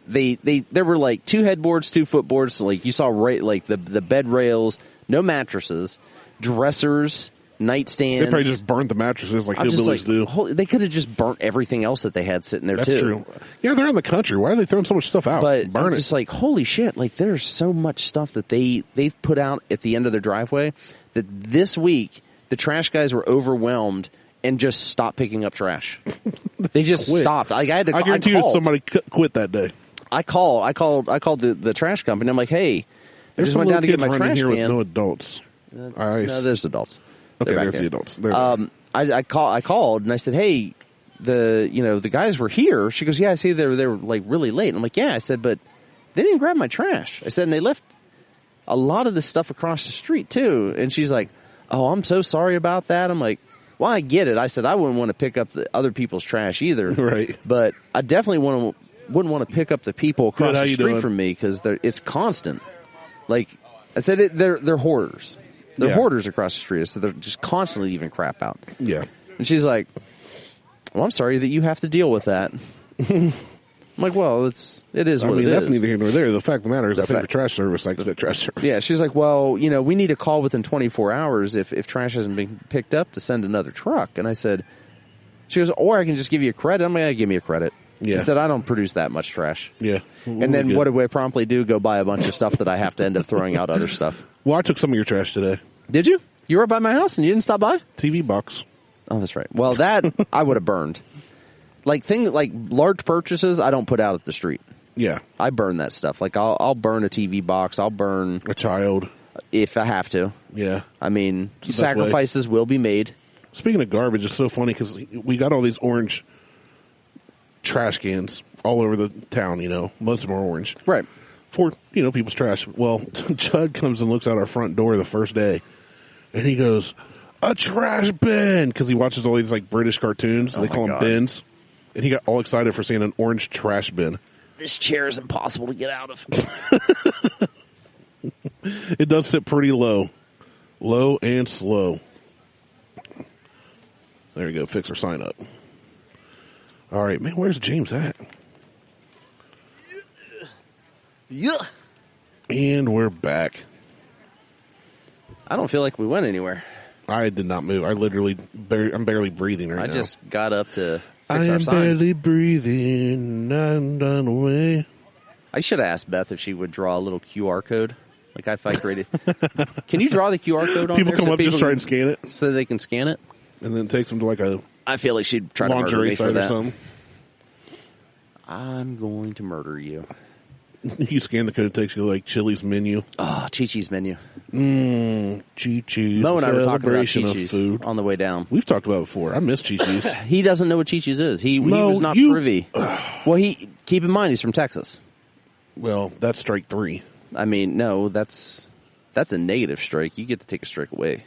there were like 2 headboards, 2 footboards. So like you saw like the bed rails, no mattresses, dressers, nightstands. They probably just burned the mattresses like I'm just hillbillies do. They could have just burnt everything else that they had sitting there That's too. true. Yeah, they're in the country. Why are they throwing so much stuff out? But Burn I'm it. just like, holy shit! Like there's so much stuff that they've put out at the end of their driveway that this week the trash guys were overwhelmed and just stopped picking up trash. They just Quit. stopped. Like I guarantee you called. somebody quit that day. I called the trash company. I'm like, hey, I There's just some went down little to get kids my running trash here with can. no adults. No, there's adults. Okay, They're back there's there. the adults. There. I called and I said, hey, the guys were here. She goes, yeah, I see they were like really late. And I'm like, yeah. I said, but they didn't grab my trash. I said, and they left a lot of this stuff across the street too. And she's like, oh, I'm so sorry about that. I'm like, well, I get it. I said, I wouldn't want to pick up the other people's trash either. Right. But I definitely wouldn't want to pick up the people across Good, how the you street doing? from me because it's constant. Like I said, they're hoarders. They're Yeah. hoarders across the street. So they're just constantly leaving crap out. Yeah. And she's like, well, I'm sorry that you have to deal with that. I'm like, well, it is what it is. I mean, that's neither here nor there. The fact of the matter is I think the trash service likes that trash service. Yeah, she's like, well, we need a call within 24 hours if trash hasn't been picked up to send another truck. And I said, she goes, or I can just give you a credit. I'm like, yeah, give me a credit. Yeah. I said, I don't produce that much trash. Yeah. And then what do I promptly do? Go buy a bunch of stuff that I have to end up throwing out other stuff. Well, I took some of your trash today. Did you? You were by my house and you didn't stop by? TV box. Oh, that's right. Well, that I would have burned. Like large purchases, I don't put out at the street. Yeah. I burn that stuff. Like I'll burn a TV box. I'll burn A child. if I have to. Yeah. I mean, It's the best way. sacrifices will be made. Speaking of garbage, it's so funny because we got all these orange trash cans all over the town, Most of them are orange. Right. For, people's trash. Well, Judd comes and looks out our front door the first day, and he goes, a trash bin! Because he watches all these, British cartoons. They call them bins. And he got all excited for seeing an orange trash bin. This chair is impossible to get out of. It does sit pretty low. Low and slow. There you go. Fix our sign up. All right, man, where's James at? Yeah. And we're back. I don't feel like we went anywhere. I did not move. I literally, I'm barely breathing right now. I just got up to I fix our am sign. barely breathing. I'm done away. I should have asked Beth if she would draw a little QR code. Like if I created. Can you draw the QR code on People there? come up, just try and scan it, so they can scan it? and then it takes them to like a I feel like she'd try to murder lingerie me for site or that. something. I'm going to murder you. You scan the code, it takes you to like Chili's menu. Oh, Chi-Chi's menu. Chi-Chi's. Mo and I were talking about celebration of Chi-Chi's food. on the way down. We've talked about it before. I miss Chi-Chi's. He doesn't know what Chi-Chi's is. He No, was not privy. Well, keep in mind he's from Texas. Well, that's strike 3. I mean, no, that's a negative strike. You get to take a strike away.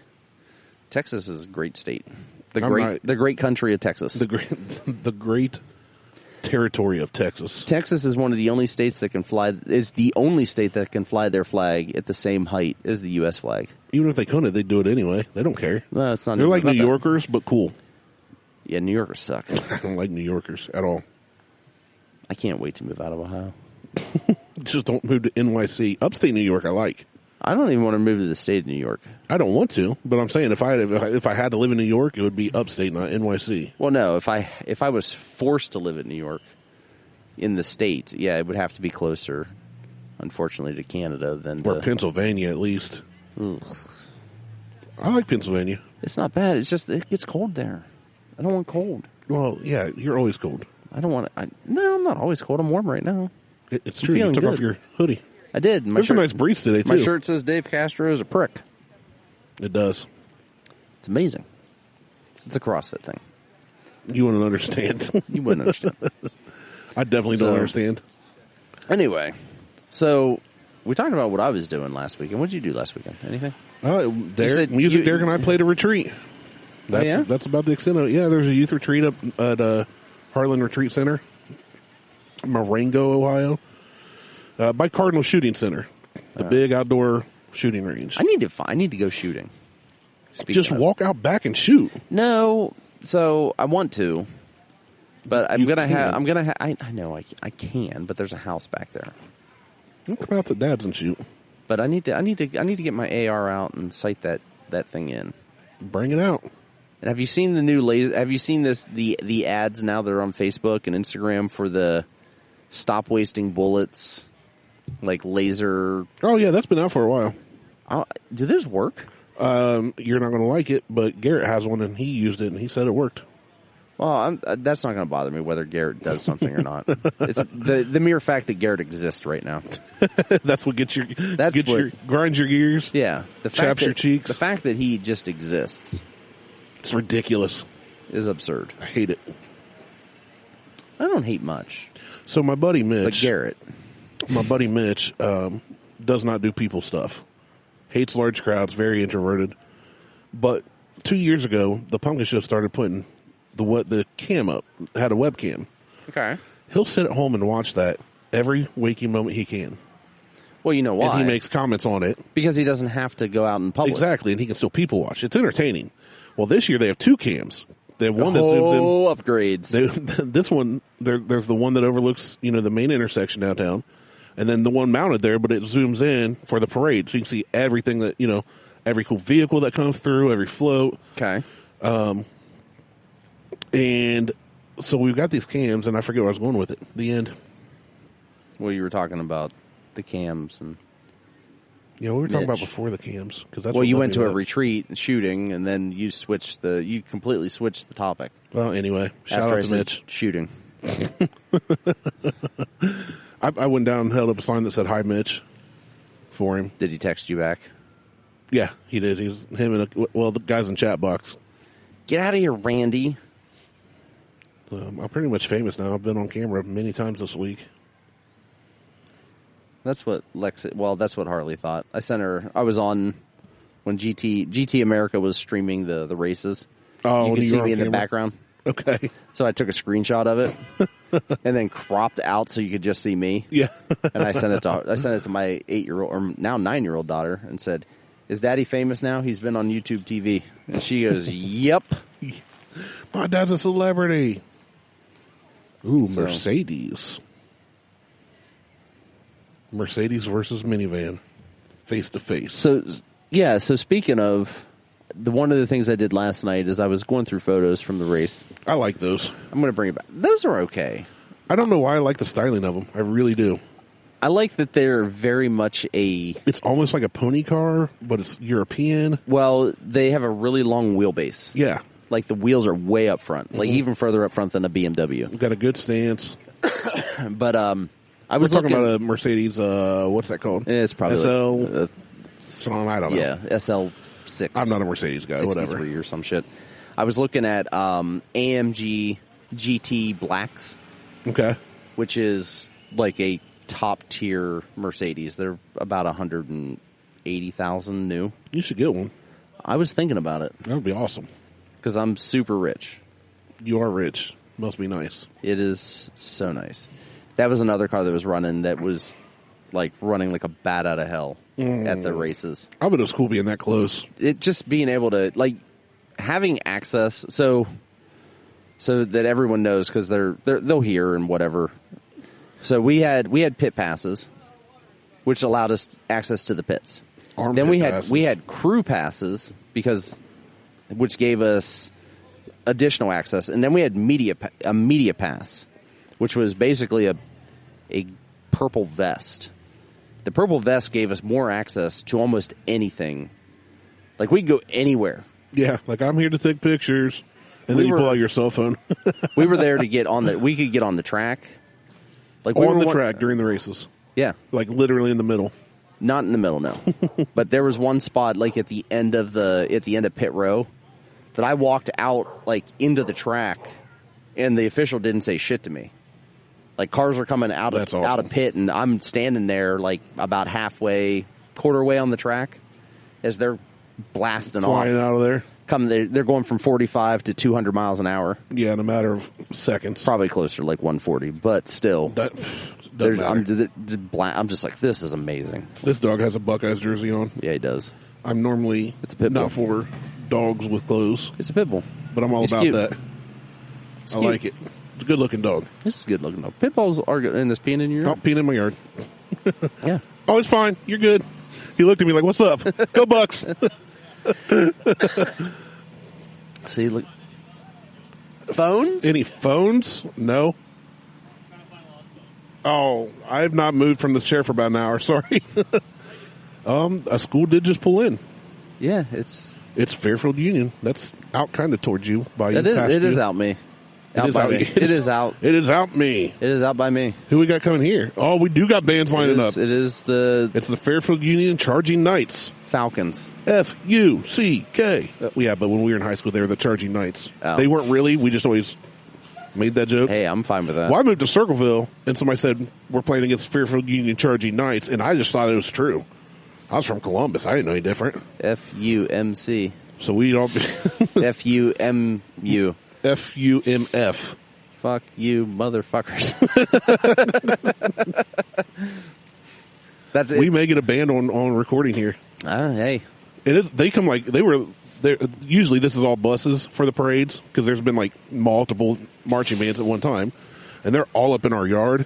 Texas is a great state. The great country of Texas. The great territory of Texas. Texas is one of the only states that can fly. Is the only state that can fly their flag at the same height as the U.S. flag. Even if they couldn't, they'd do it anyway. They don't care. No, it's not. They're like New about that. Yorkers, but cool. Yeah, New Yorkers suck. I don't like New Yorkers at all. I can't wait to move out of Ohio. Just don't move to NYC. Upstate New York, I like. I don't even want to move to the state of New York. I don't want to, but I'm saying if I had to live in New York, it would be upstate, not NYC. Well, no, if I was forced to live in New York, in the state, yeah, it would have to be closer, unfortunately, to Canada than Or to, Pennsylvania, at least. Ugh. I like Pennsylvania. It's not bad. It's just it gets cold there. I don't want cold. Well, yeah, you're always cold. I don't want. No, I'm not always cold. I'm warm right now. It's I'm true. You feeling took good. off your hoodie. I did. There's a nice breeze today, too. My shirt says Dave Castro is a prick. It does. It's amazing. It's a CrossFit thing. You wouldn't understand. You wouldn't understand. I definitely don't understand. Anyway, so we talked about what I was doing last weekend. What did you do last weekend? Anything? Derek and I played a retreat. That's about the extent of it. Yeah, there's a youth retreat up at Harlan Retreat Center, Marengo, Ohio, by Cardinal Shooting Center, the big outdoor shooting range. I need to go shooting. Just walk out back and shoot. No, so I want to, but I know I can, but there's a house back there. Well, come out to Dad's and shoot. But I need to get my AR out and sight that thing in. Bring it out. And have you seen the new laser? Have you seen the ads now that are on Facebook and Instagram for the stop wasting bullets, like laser? Oh yeah, that's been out for a while. Do those work? You're not going to like it, but Garrett has one and he used it and he said it worked. Well, that's not going to bother me whether Garrett does something or not. It's the mere fact that Garrett exists right now. That's what gets Grinds your gears. Yeah, chaps your cheeks. The fact that he just exists, it's ridiculous. Is absurd. I hate it. I don't hate much. So my buddy Mitch, But Garrett, does not do people stuff. Hates large crowds. Very introverted. But 2 years ago, the Pumpkin Show started putting the cam up. Had a webcam. okay. He'll sit at home and watch that every waking moment he can. Well, you know why? And he makes comments on it. Because he doesn't have to go out in public. Exactly, and he can still people watch. It's entertaining. Well, this year they have 2 cams. They have one that zooms in. Upgrades. This one, there's the one that overlooks, the main intersection downtown, and then the one mounted there, but it zooms in for the parade, so you can see everything that every cool vehicle that comes through, every float. Okay. And so we've got these cams, and I forget where I was going with it. The end. Well, you were talking about the cams and. Yeah, we were talking about Mitch. before the cams because that's. Well, what you led went me to a that. retreat shooting, and then you completely switched the topic. Well, anyway, shout After out I to said Mitch. shooting. I went down and held up a sign that said "Hi, Mitch" for him. Did he text you back? Yeah, he did. He was him and the guys in chat box. Get out of here, Randy. I'm pretty much famous now. I've been on camera many times this week. That's what that's what Harley thought. I sent her. I was on when GT America was streaming the races. Oh, you can see were me on in the camera? background. Okay. So I took a screenshot of it and then cropped out so you could just see me. Yeah. And I sent it to my 8-year-old or now 9-year-old daughter and said, "Is Daddy famous now? He's been on YouTube TV." And she goes, "Yep." My dad's a celebrity. Ooh, So- Mercedes. Mercedes versus minivan. Face to face. So Yeah, so speaking of, one of the things I did last night is I was going through photos from the race. I like those. I'm going to bring it back. Those are okay. I don't know why I like the styling of them. I really do. I like that they're very much It's almost like a pony car, but it's European. well, they have a really long wheelbase. Yeah. Like the wheels are way up front, like even further up front than a BMW. Got a good stance. But I We're was talking looking, about a Mercedes, what's that called? It's probably SL. I don't know. yeah, SL6. I'm not a Mercedes guy, whatever. 63 or some shit. I was looking at AMG GT Blacks, Okay. which is like a top tier Mercedes. They're about 180,000 new. You should get one. I was thinking about it That would be awesome. because I'm super rich. You are rich. Must be nice. It is so nice. That was another car that was running that was like running like a bat out of hell at the races. I bet it was cool being that close. It just being able to like having access so that everyone knows because they'll hear and whatever. So we had pit passes, which allowed us access to the pits. Then we had crew passes which gave us additional access, and then we had a media pass, which was basically a purple vest. The purple vest gave us more access to almost anything. Like we could go anywhere. Yeah, like I'm here to take pictures, and then you pull out your cell phone. We were there to get we could get on the track. Like on the track during the races. Yeah. Like literally in the middle. Not in the middle, no. But there was one spot like at the end of pit row that I walked out like into the track and the official didn't say shit to me. Like cars are coming out of pit and I'm standing there like about quarter way on the track as they're blasting flying out of there. They're going from 45 to 200 miles an hour. Yeah, in a matter of seconds. Probably closer, like 140, but still. I'm just like, this is amazing. This dog has a Buckeyes jersey on. Yeah, he does. I'm normally not for dogs with clothes. It's a pit bull. But I'm all about cute. that. I like it. It's a good looking dog. It's a good looking dog. Pit bulls are good. And there's peeing in your yard? Oh, peeing in my yard. Yeah. Oh, it's fine. You're good. He looked at me like, what's up? Go Bucks. See, look. Phones? Any phones? No. Oh, I have not moved from this chair for about an hour. Sorry. A school did just pull in. Yeah, it's Fairfield Union. That's out kind of towards you. It is out me. It is out me. It is out. It is out me. It is out by me. Who we got coming here? Oh, we do got bands lining up. It's the Fairfield Union Charging Knights. Falcons. F-U-C-K. Yeah, but when we were in high school, they were the Charging Knights. Oh. They weren't really. We just always made that joke. Hey, I'm fine with that. Well, I moved to Circleville, and somebody said, we're playing against Fairfield Union Charging Knights, and I just thought it was true. I was from Columbus. I didn't know any different. F-U-M-C. So we don't... F-U-M-U. F-U-M-F. Fuck you, motherfuckers. That's it. We may get a band on recording here. Hey. It is. They come like they were. Usually, this is all buses for the parades because there's been like multiple marching bands at one time, and they're all up in our yard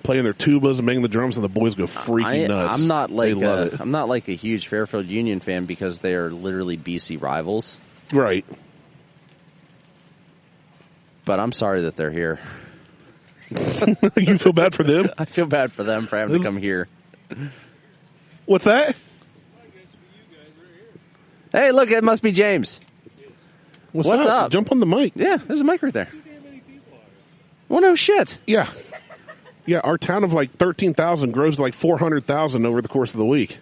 playing their tubas and banging the drums, and the boys go freaking nuts. I'm not like a huge Fairfield Union fan because they are literally BC rivals, right? But I'm sorry that they're here. You feel bad for them? I feel bad for them for having to come here. What's that? Hey, look, it must be James. What's up? Jump on the mic. Yeah, there's a mic right there. Well, no shit. Yeah. Yeah, our town of like 13,000 grows to like 400,000 over the course of the week.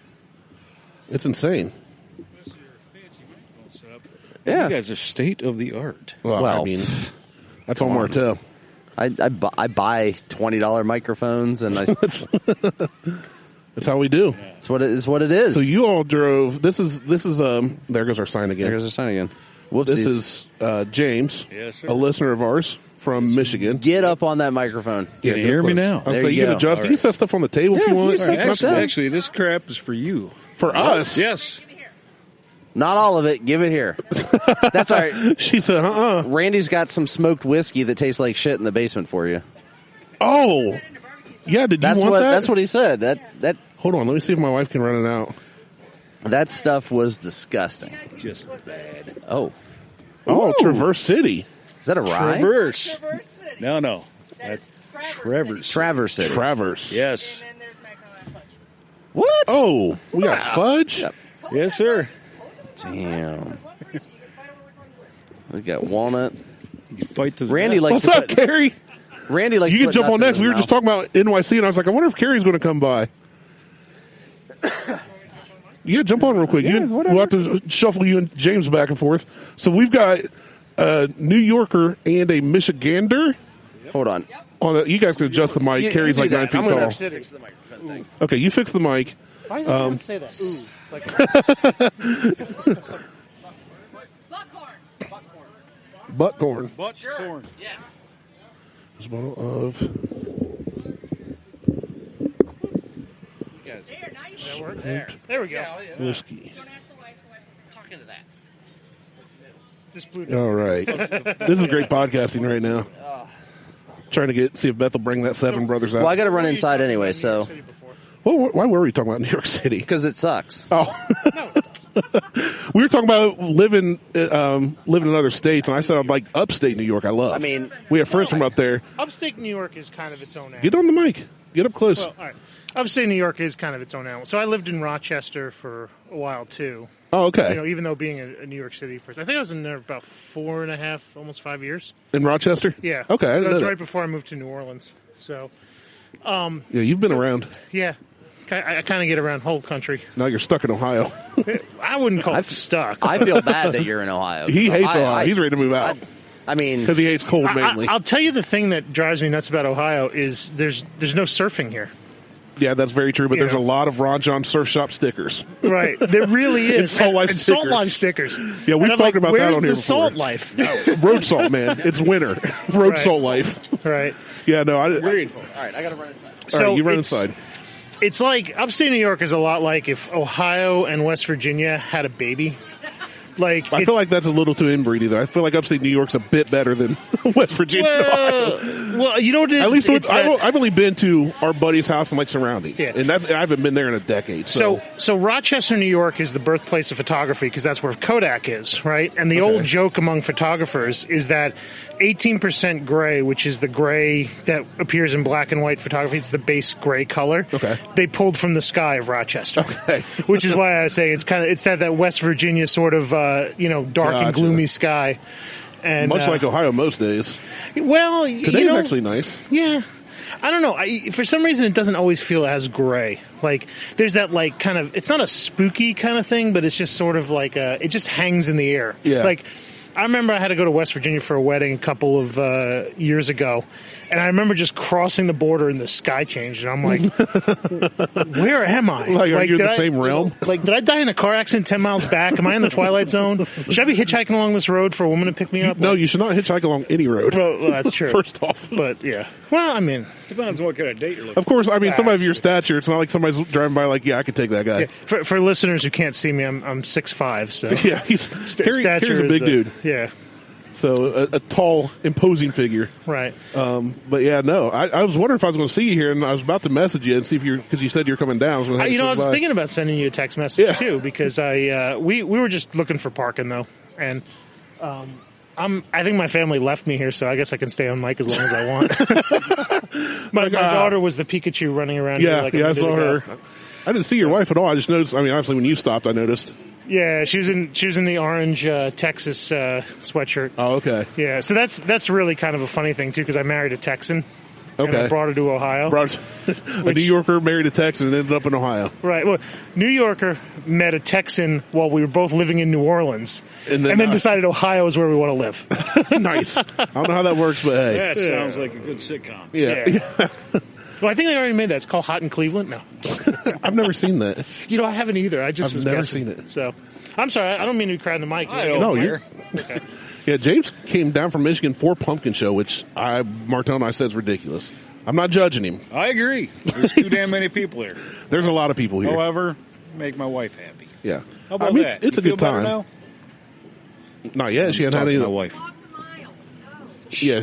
It's insane. Yeah. You guys are state of the art. Well, I mean, that's all Martelle. I buy $20 microphones and I. That's how we do. It's what it is. So you all drove. This is there goes our sign again. There goes our sign again. Whoopsies. This is James, yes, sir. A listener of ours from Michigan. Get up on that microphone. Can you hear me now? I'll say you can adjust. You can set stuff on the table if you want. Actually, this crap is for you. For us? Yes. Not all of it. Give it here. That's all right. She said, Randy's got some smoked whiskey that tastes like shit in the basement for you. Oh. Yeah, you want that? That's what he said. That. Hold on, let me see if my wife can run it out. That stuff was disgusting. Just bad. Oh. Oh, Traverse City. Is that a rye? Traverse. No. That's Traverse. Traverse City. Traverse. Yes. And then there's Macmillan Fudge. What? Oh, we got fudge? Yep. Yes, sir. Damn. We got walnut. You can fight to the Randy death. likes What's to up, put- Carrie? Randy likes You to can put jump on nuts in next. his We were just mouth. talking about NYC, and I was like, I wonder if Carrie's going to come by. Yeah, jump on real quick. Yeah, We'll have to shuffle you and James back and forth. So we've got a New Yorker and a Michigander. Hold on. You guys can adjust the mic. Carrie's You like do 9 that. feet I'm gonna tall. fix the microphone thing. Okay, you fix the mic. Why does everyone say that? Ooh. Like, Buttcorn. Butt corn. There's a bottle of there we go. whiskey. Talking to that. All right. This is great podcasting right now. Trying to see if Beth will bring that Seven Brothers out. Well, I got to run inside anyway, so Well, why were we talking about New York City? because it sucks. Oh. We were talking about living in other states, and I said I'd like upstate New York. I love. I mean, we have friends from up there. Upstate New York is kind of its own animal. Get on the mic. Get up close. Well, all right. Upstate New York is kind of its own animal. So I lived in Rochester for a while too. Oh, okay. You know, even though being a New York City person, I think I was in there about 4.5, almost 5 years. In Rochester? Yeah. Okay, I didn't that know was that. right before I moved to New Orleans. So, Yeah, you've been around. yeah, I kind of get around whole country. Now you're stuck in Ohio. I wouldn't call it stuck. I feel bad that you're in Ohio. He hates Ohio. He's ready to move out I mean, because he hates cold mainly. I'll tell you the thing that drives me nuts about Ohio is there's no surfing here. Yeah, that's very true. But You there's know. a lot of Ron John Surf Shop stickers. Right, there really is. And Salt Life and Salt stickers. Life stickers. Yeah, we've And I'm talked about that where's on here the Salt before. Life? Road salt, man. It's winter. Road Right. salt life. Right. Yeah, no. all right, I got to run inside. All right, you run it's- inside. It's like upstate New York is a lot like if Ohio and West Virginia had a baby. Like I feel like that's a little too inbreedy, though. I feel like upstate New York's a bit better than West Virginia. and Ohio. well, you know what it is? At least It's that- I've only been to our buddy's house and like surrounding, Yeah. and I haven't been there in a decade. So Rochester, New York is the birthplace of photography because that's where Kodak is, right? And the old joke among photographers is that 18% gray, which is the gray that appears in black and white photography, it's the base gray color. Okay. They pulled from the sky of Rochester. Okay. Which is why I say it's that West Virginia sort of dark and Gotcha. gloomy sky. And much like Ohio most days. well, Today's actually nice. Yeah. I don't know. For some reason, it doesn't always feel as gray. Like, there's that, like, kind of, it's not a spooky kind of thing, but it's just sort of like, it just hangs in the air. Yeah. Like, I remember I had to go to West Virginia for a wedding a couple of years ago, and I remember just crossing the border and the sky changed, and I'm like, where am I? Like, are you in did the same realm? Like, did I die in a car accident 10 miles back? Am I in the Twilight Zone? Should I be hitchhiking along this road for a woman to pick me up? No, you should not hitchhike along any road. Well, that's true. First off. But, yeah. Well, I mean... Depends on what kind of date you're looking Of course, I mean, somebody of That's your stature, it's not like somebody's driving by like, yeah, I could take that guy. Yeah, for listeners who can't see me, I'm 6'5", so Yeah, he's Harry's a big dude. Yeah, So a tall, imposing figure. right. But yeah, no, I was wondering if I was going to see you here, and I was about to message you and see if because you said you're coming down. I was gonna have I you was swing by. thinking about sending you a text message Yeah. too because we were just looking for parking though, and I think my family left me here, so I guess I can stay on mic as long as I want. my daughter was the Pikachu running around. Yeah, here like a yeah, I minute saw ago. her. I didn't see your wife at all. I just noticed. I mean, obviously, when you stopped, I noticed. Yeah, she was in the orange Texas sweatshirt. Oh, okay. Yeah, so that's really kind of a funny thing too because I married a Texan. And Okay. I brought her to Ohio. Brought a New Yorker married a Texan and ended up in Ohio. Right. Well, New Yorker met a Texan while we were both living in New Orleans, And then, decided Ohio is where we want to live. Nice. I don't know how that works, but hey. That sounds like a good sitcom. Yeah. Well, I think I already made that. It's called Hot in Cleveland. No, I've never seen that. I haven't either. I just I've was never guessing. seen it. So, I'm sorry. I don't mean to be crowding the mic. I don't No, care. you're. Yeah, James came down from Michigan for Pumpkin Show, which Martelle and I said is ridiculous. I'm not judging him. I agree. There's too damn many people here. There's a lot of people here. However, make my wife happy. Yeah. How about I mean, that? It's a You good feel better time. now? Not yet. She hadn't had Talking any. to my wife. Yeah,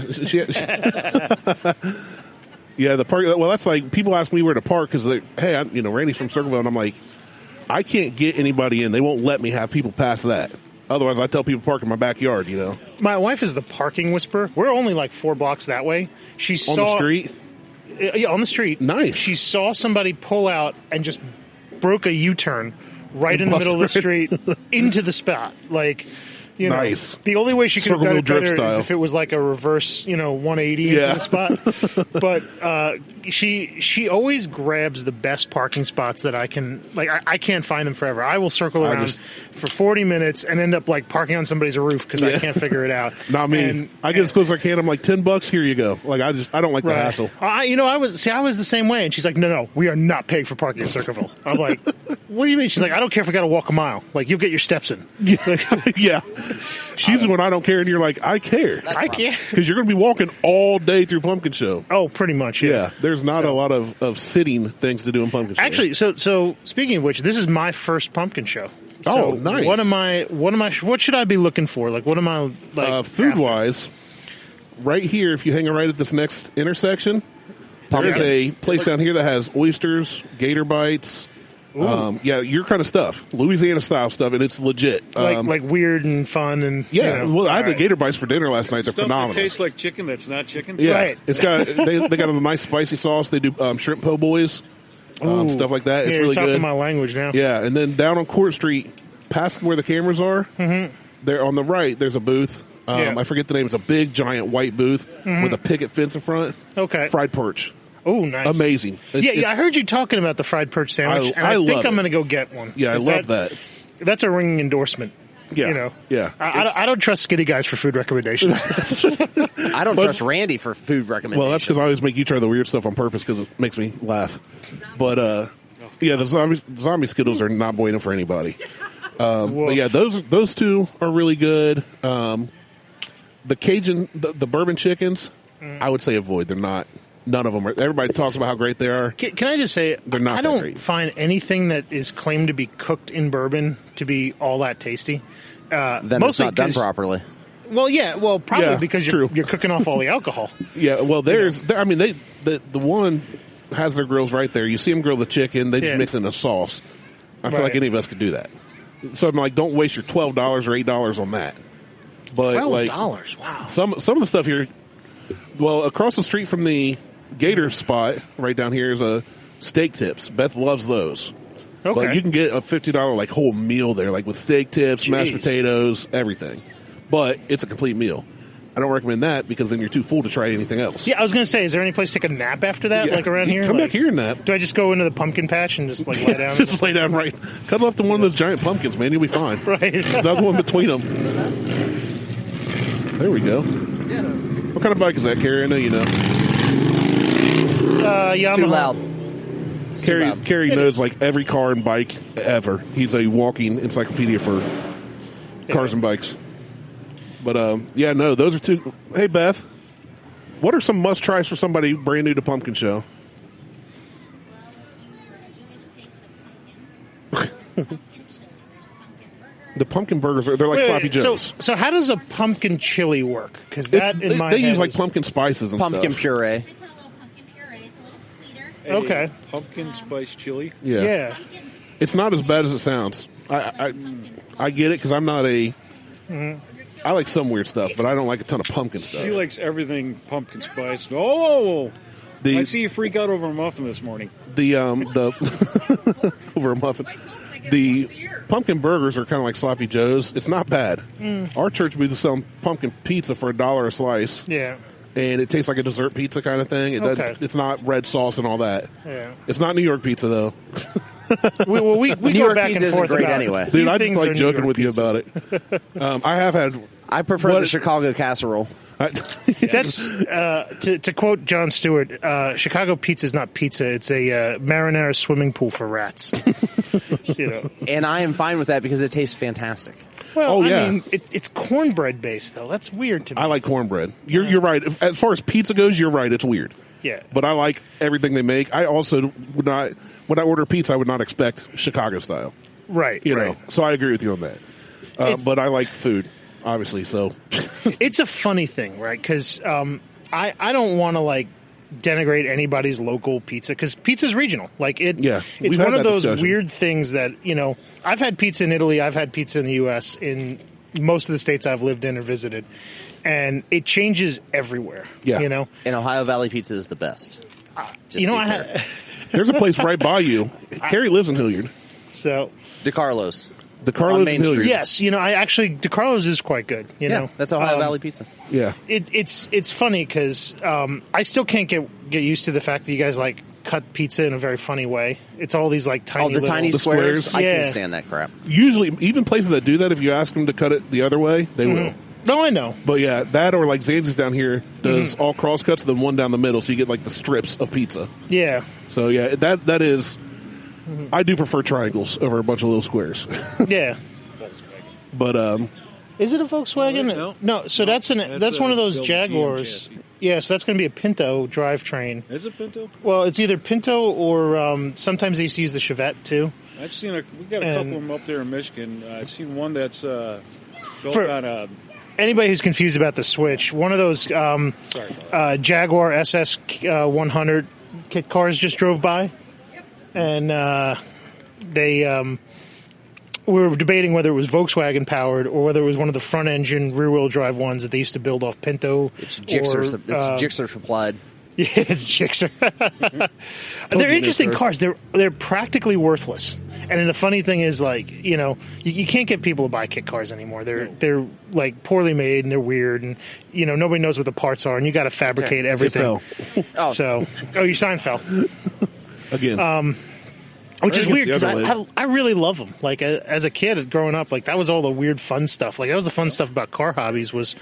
yeah. The park. Well, that's like people ask me where to park because hey, Randy's from Circleville, and I'm like, I can't get anybody in. They won't let me have people past that. Otherwise, I tell people to park in my backyard, you know. My wife is the parking whisperer. We're only like 4 blocks that way. She saw... On the street? Yeah, on the street. Nice. She saw somebody pull out and just broke a U-turn right in the middle of the street into the spot. Like... You know, nice. The only way she could have done it better style. is if it was like a reverse, 180 into the spot. But she always grabs the best parking spots that I can. Like I can't find them forever. I will circle around for 40 minutes and end up like parking on somebody's roof because I can't figure it out. Not me. And I get as close as I can. I'm like $10. Here you go. Like I don't like the hassle. I was the same way. And she's like, no, we are not paying for parking in Circleville. I'm like, what do you mean? She's like, I don't care if we got to walk a mile. Like you'll get your steps in. Yeah. She's the one I don't care, and you're like, I care. I can't. Because you're going to be walking all day through Pumpkin Show. Oh, pretty much, yeah. There's not a lot of sitting things to do in Pumpkin Show. Actually, so speaking of which, this is my first Pumpkin Show. So nice. What should I be looking for? Like, what am I, like... Food-wise, right here, if you hang right at this next intersection, there's a place down here that has oysters, gator bites... your kind of stuff, Louisiana style stuff, and it's legit. Like weird and fun and I had the gator bites for dinner last night. They're stuff phenomenal. That tastes like chicken. That's not chicken. Yeah, right. It's got they got a nice spicy sauce. They do shrimp po' boys, stuff like that. It's really you're talking good. my language now. Yeah, and then down on Court Street, past where the cameras are, there on the right, there's a booth. I forget the name. It's a big, giant white booth with a picket fence in front. Okay, fried perch. Oh, nice. Amazing. I heard you talking about the fried perch sandwich, and I think I'm going to go get one. Yeah, I love that. That's a ringing endorsement. Yeah. Yeah. I don't trust skinny guys for food recommendations. I don't trust Randy for food recommendations. Well, that's because I always make you try the weird stuff on purpose because it makes me laugh. But, the zombie Skittles are not bueno for anybody. But yeah, those two are really good. The Cajun, the bourbon chickens, I would say avoid. They're not. None of them are. Everybody talks about how great they are. Can I just say, they're not. I don't find anything that is claimed to be cooked in bourbon to be all that tasty. Then it's not done properly. Well, probably because you're cooking off all the alcohol. Yeah, well, the one has their grills right there. You see them grill the chicken. They just mix in a sauce. I feel like any of us could do that. So I'm like, don't waste your $12 or $8 on that. But $12, wow. Some of the stuff here. Well, across the street from the Gator spot, right down here, is a steak tips. Beth loves those. Okay. But you can get a $50 like whole meal there, like with steak tips, mashed potatoes, everything. But it's a complete meal. I don't recommend that because then you're too full to try anything else. Yeah, I was going to say, is there any place to take a nap after that, like around here? Come back here and nap. Do I just go into the pumpkin patch and just like lie down? Just lay down right. Cuddle up to one of those giant pumpkins, man. You'll be fine. Right. Snuggle in between them. There we go. Yeah. What kind of bike is that, Carrie? I know you know. Yamaha. Too loud. Carrie knows like every car and bike ever. He's a walking encyclopedia for cars and bikes. But those are two. Hey Beth, what are some must tries for somebody brand new to Pumpkin Show? The pumpkin burgers they're like sloppy joes. So how does a pumpkin chili work? Because they use like pumpkin spices and pumpkin stuff. Puree. They put a little pumpkin puree. It's a little sweeter. Okay. Pumpkin spice chili. Yeah. It's not as bad as it sounds. I get it because I'm not a. I like some weird stuff, but I don't like a ton of pumpkin stuff. She likes everything pumpkin spice. Oh, I see you freak out over a muffin this morning. The over a muffin. The pumpkin burgers are kind of like sloppy joes. It's not bad. Our church we sell pumpkin pizza for $1 a slice. Yeah. And it tastes like a dessert pizza kind of thing. It doesn't. It's not red sauce and all that. Yeah. It's not New York pizza though. we New go York back pizza and forth isn't great about anyway. Dude, I just like joking with you about it. I have had. I prefer the Chicago casserole. That's to quote Jon Stewart. Chicago pizza is not pizza; it's a marinara swimming pool for rats. And I am fine with that because it tastes fantastic. Well, I mean, it's cornbread based though. That's weird to me. I like cornbread. You're right. As far as pizza goes, you're right. It's weird. Yeah. But I like everything they make. I also would not, when I order pizza, I would not expect Chicago style. Right. You know. So I agree with you on that. But I like food, obviously. So it's a funny thing, right? Because I don't want to like denigrate anybody's local pizza because pizza's regional. Like it's we've one had of those discussion. weird things that I've had pizza in Italy, I've had pizza in the U.S. in most of the states I've lived in or visited, and it changes everywhere. Yeah. And Ohio Valley pizza is the best. There's a place right by you. Carrie lives in Hilliard. So DeCarlo's. DeCarlo's Main in Hilliard. Street. yes, DeCarlo's is quite good. That's Ohio Valley pizza. Yeah. It's funny because I still can't get used to the fact that you guys like cut pizza in a very funny way. It's all these like tiny the tiny The squares. squares. I Yeah. can't stand that crap. Usually, even places that do that, if you ask them to cut it the other way, they will. No, I know. But yeah, that or like Zanzi's down here does all cross cuts, then one down the middle, so you get like the strips of pizza. Yeah. So yeah, that is. I do prefer triangles over a bunch of little squares. Yeah. But Is it a Volkswagen? No. So that's one of those built Jaguars. GM chassis. Yeah, so that's going to be a Pinto drivetrain. Is it Pinto? Well, it's either Pinto or sometimes they used to use the Chevette too. I've seen we got a couple of them up there in Michigan. I've seen one that's built For- on a. Anybody who's confused about the Switch, one of those Jaguar SS 100 kit cars just drove by, and they we were debating whether it was Volkswagen powered or whether it was one of the front engine rear wheel drive ones that they used to build off Pinto. It's Gixxer supplied. Yeah, it's Gixxer. They're interesting cars. They're practically worthless. And then the funny thing is, like, you can't get people to buy kit cars anymore. They're like poorly made and they're weird, and nobody knows what the parts are, and you got to fabricate everything. So, your sign fell again, which is I think weird it's because the other I really love them. Like as a kid growing up, like that was all the weird fun stuff. Like that was the fun stuff about car hobbies was,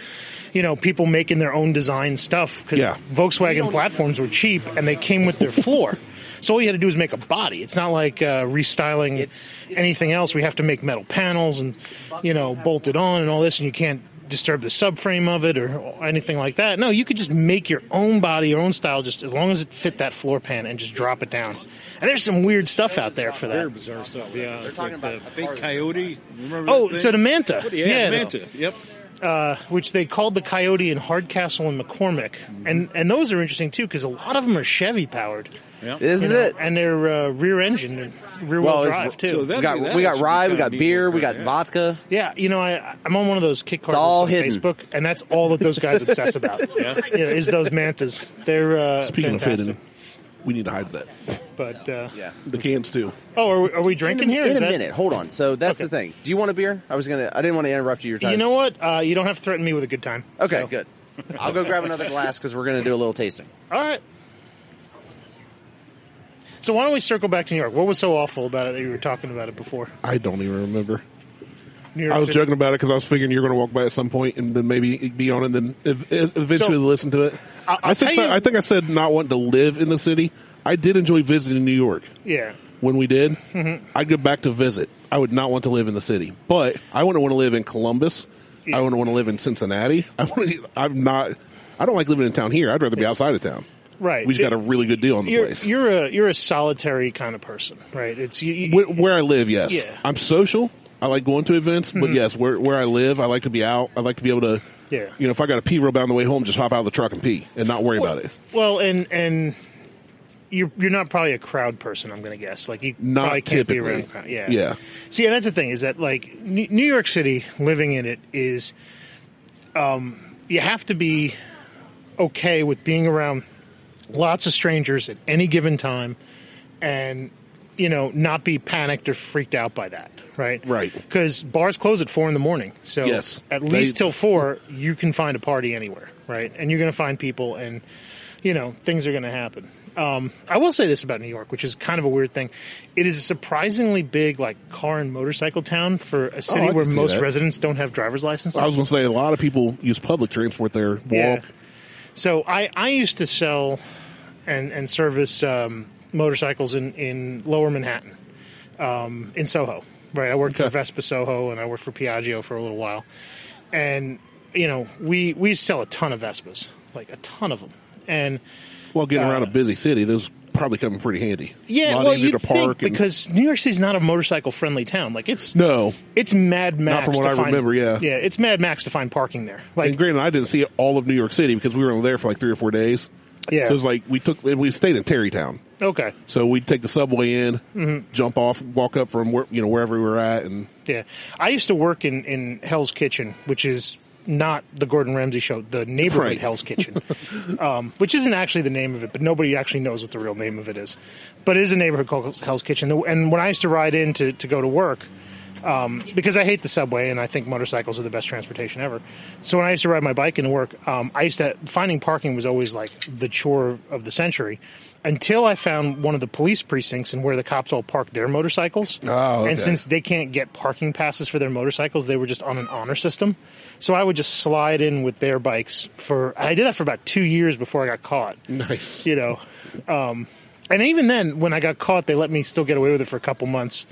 people making their own design stuff because Volkswagen platforms were cheap and they came with their floor. So all you had to do was make a body. It's not like restyling anything else. We have to make metal panels and, bolt it on and all this, and you can't disturb the subframe of it or anything like that. No, you could just make your own body, your own style, just as long as it fit that floor pan and just drop it down. And there's some weird stuff out there for that. Very bizarre stuff, yeah. They're talking about the fake Coyote. Remember Oh, that thing? so the Manta. Yeah, the Manta. Yep. Which they called the Coyote in Hardcastle and McCormick. And those are interesting, too, because a lot of them are Chevy powered. Yep. This is it. And they're rear engine and rear wheel drive, too. So We got rye, we got beer, we got vodka. Yeah, I'm on one of those kit cars all on hidden. Facebook, and that's all that those guys obsess about. Is those Mantas. They're speaking fantastic. of hidden, we need to hide that. But The cans too. oh, are we drinking here? In a minute. Hold on. So that's the thing. Do you want a beer? I didn't want to interrupt you. Your time. You know what? You don't have to threaten me with a good time. Okay, So- good. I'll go grab another glass because we're going to do a little tasting. All right. So why don't we circle back to New York? What was so awful about it that you were talking about it before? I don't even remember. New York I was City? joking about it because I was figuring you were going to walk by at some point and then maybe be on it and then eventually So, listen to it. I'll tell you- I think I said not wanting to live in the city. I did enjoy visiting New York. Yeah. When we did, I'd go back to visit. I would not want to live in the city, but I wouldn't want to live in Columbus. I wouldn't want to live in Cincinnati. I don't like living in town here. I'd rather be outside of town. Right. We just got a really good deal on the place. You're a solitary kind of person, right? It's Where I live, yes. Yeah. I'm social. I like going to events, but yes, where I live, I like to be out. I like to be able to, Yeah. if I got to pee real bad on the way home, just hop out of the truck and pee and not worry about it. Well, and you're not probably a crowd person, I'm going to guess. Like you Not probably can't typically. be around a crowd. Yeah. Yeah. See, and that's the thing is that like New York City, living in it is, you have to be okay with being around lots of strangers at any given time, and not be panicked or freaked out by that. Right. Right. Because bars close at 4 a.m. So Yes. at least till 4, you can find a party anywhere. Right. And you're going to find people and, things are going to happen. I will say this about New York, which is kind of a weird thing. It is a surprisingly big, like, car and motorcycle town for a city I where can see most that. residents don't have driver's licenses. I was going to say a lot of people use public transport there. Walk. Yeah. So I used to sell and service motorcycles in Lower Manhattan, in Soho. Right. I worked for Vespa Soho and I worked for Piaggio for a little while. And, we sell a ton of Vespas, like a ton of them. And Well, getting around a busy city, those probably come in pretty handy. yeah, a lot well, easier you to park think because New York City's not a motorcycle-friendly town. Like it's Mad Max. Not from what to I find, remember, yeah. Yeah, it's Mad Max to find parking there. Like, and granted, I didn't see all of New York City because we were only there for like 3 or 4 days. Yeah. So it's like we stayed in Terrytown. Okay. So we'd take the subway in, jump off, walk up from wherever we were at, and Yeah. I used to work in Hell's Kitchen, which is not the Gordon Ramsay show, the neighborhood Right. Hell's Kitchen, which isn't actually the name of it, but nobody actually knows what the real name of it is. But it is a neighborhood called Hell's Kitchen. And when I used to ride in to go to work, because I hate the subway and I think motorcycles are the best transportation ever. So when I used to ride my bike into work, finding parking was always like the chore of the century until I found one of the police precincts and where the cops all park their motorcycles. Oh, okay. And since they can't get parking passes for their motorcycles, they were just on an honor system. So I would just slide in with their bikes I did that for about 2 years before I got caught. nice. And even then, when I got caught, they let me still get away with it for a couple months.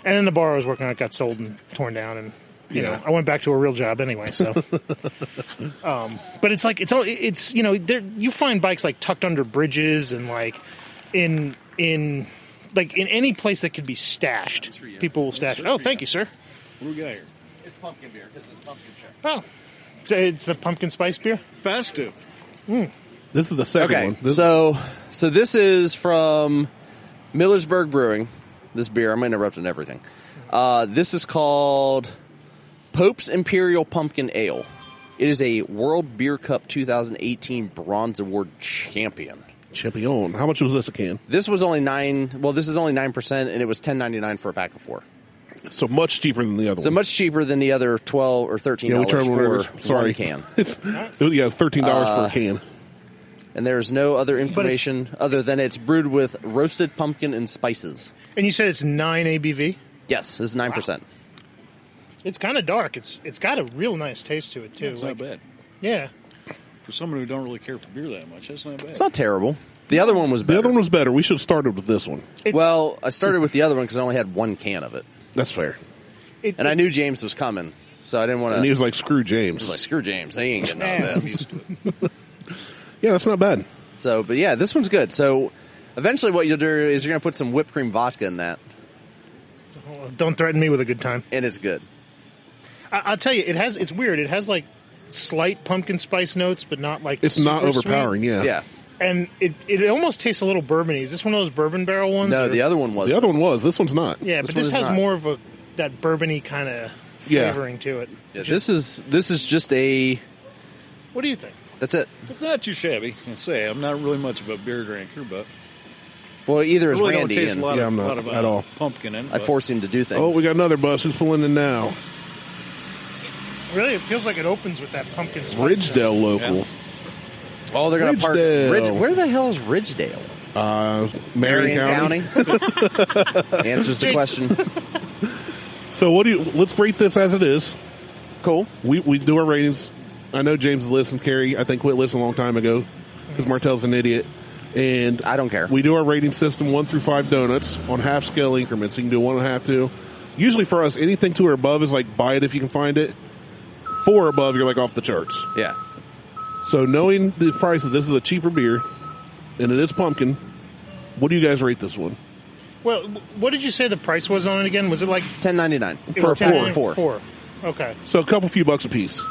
And then the bar I was working at got sold and torn down, and you know I went back to a real job anyway. So, but it's like you find bikes like tucked under bridges and like in any place that could be stashed, people will stash it. Oh, thank you, sir. What do we got here? It's pumpkin beer because it's pumpkin show. Oh, so it's the pumpkin spice beer. Festive. This is the second one. So this is from Millersburg Brewing. This beer, I'm interrupting everything. This is called Pope's Imperial Pumpkin Ale. It is a World Beer Cup 2018 Bronze Award champion. How much was this a can? This was only 9%, and it was $10.99 for a pack of 4. So much cheaper than the other So one. much cheaper than the other $12 or $13 for one can. It's $13 for a can. And there's no other information other than it's brewed with roasted pumpkin and spices. And you said it's 9 ABV? Yes, this is 9%. Wow. It's kind of dark. It's got a real nice taste to it, too. It's not bad. Yeah. For someone who don't really care for beer that much, that's not bad. It's not terrible. The other one was better. The other one was better. We should have started with this one. Well, I started with the other one because I only had one can of it. That's fair. And I knew James was coming, so I didn't want to... And he was like, screw James. I was like, screw James. He ain't getting none of this. Yeah, that's not bad. So, but yeah, this one's good. So, eventually what you'll do is you're going to put some whipped cream vodka in that. Don't threaten me with a good time. And it's good. I'll tell you, it's weird. It has like slight pumpkin spice notes, but not like It's not super overpowering, sweet. yeah. Yeah. And it almost tastes a little bourbony. Is this one of those bourbon barrel ones? No, or- the other one was. The other one was. This one's not. Yeah, this but one this is has not. more of that bourbony kind of flavoring to it. Yeah, this is just a... What do you think? That's it. It's not too shabby. I say I'm not really much of a beer drinker, but Well, either is really don't Randy, taste and a lot Yeah, of, I'm not lot of at all. pumpkin in. I but force him to do things. Oh, we got another bus. Who's pulling in now? Really, it feels like it opens with that pumpkin spice. Ridgedale local. Yeah. Oh, they're going to park... Ridgedale. Where the hell is Ridgedale? Marion County. Answers the question. So let's rate this as it is. Cool. We do our ratings. I know James has listened. Carrie, I think, quit listening a long time ago because Martelle's an idiot. And I don't care. We do our rating system 1 through 5 donuts on half scale increments. You can do 1.5, 2. Usually for us, anything 2 or above is like buy it if you can find it. 4 or above, you're like off the charts. Yeah. So knowing the price of this is a cheaper beer, and it is pumpkin, what do you guys rate this one? Well, what did you say the price was on it again? Was it like $10.99 it for was a 10 4. 4. Okay. So a few bucks a piece.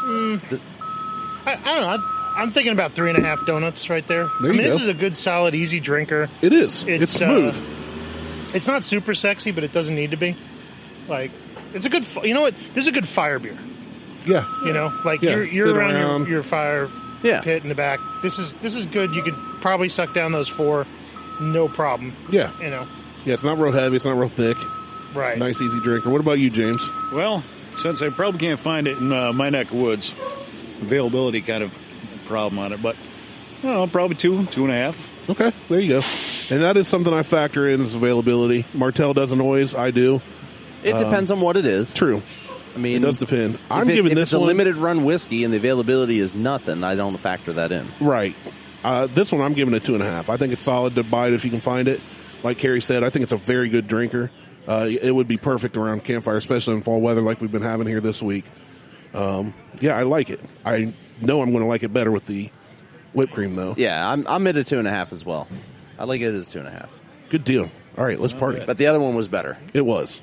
I don't know. I'm thinking about 3.5 donuts right there. There you This go. is a good, solid, easy drinker. It is. It's smooth. It's not super sexy, but it doesn't need to be. Like, it's a good. You know what? This is a good fire beer. Yeah. You know, like Yeah, you're sit around around. your fire pit in the back. This is good. You could probably suck down those 4, no problem. Yeah. You know. Yeah, it's not real heavy. It's not real thick. Right. Nice, easy drinker. What about you, James? Well, since I probably can't find it in my neck of woods, availability kind of a problem on it, but probably 2.5. Okay, there you go. And that is something I factor in is availability. Martelle doesn't always. I do. It depends on what it is. True. I mean, It does depend. I'm if giving if this it's a one limited run whiskey and the availability is nothing, I don't factor that in. right. This one I'm giving it 2.5. I think it's solid to buy it if you can find it. Like Carrie said, I think it's a very good drinker. It would be perfect around campfire, especially in fall weather like we've been having here this week. Yeah, I like it. I know I'm going to like it better with the whipped cream, though. Yeah, I'm at a 2.5 as well. I like it as 2.5. Good deal. All right, let's party. But the other one was better. It was.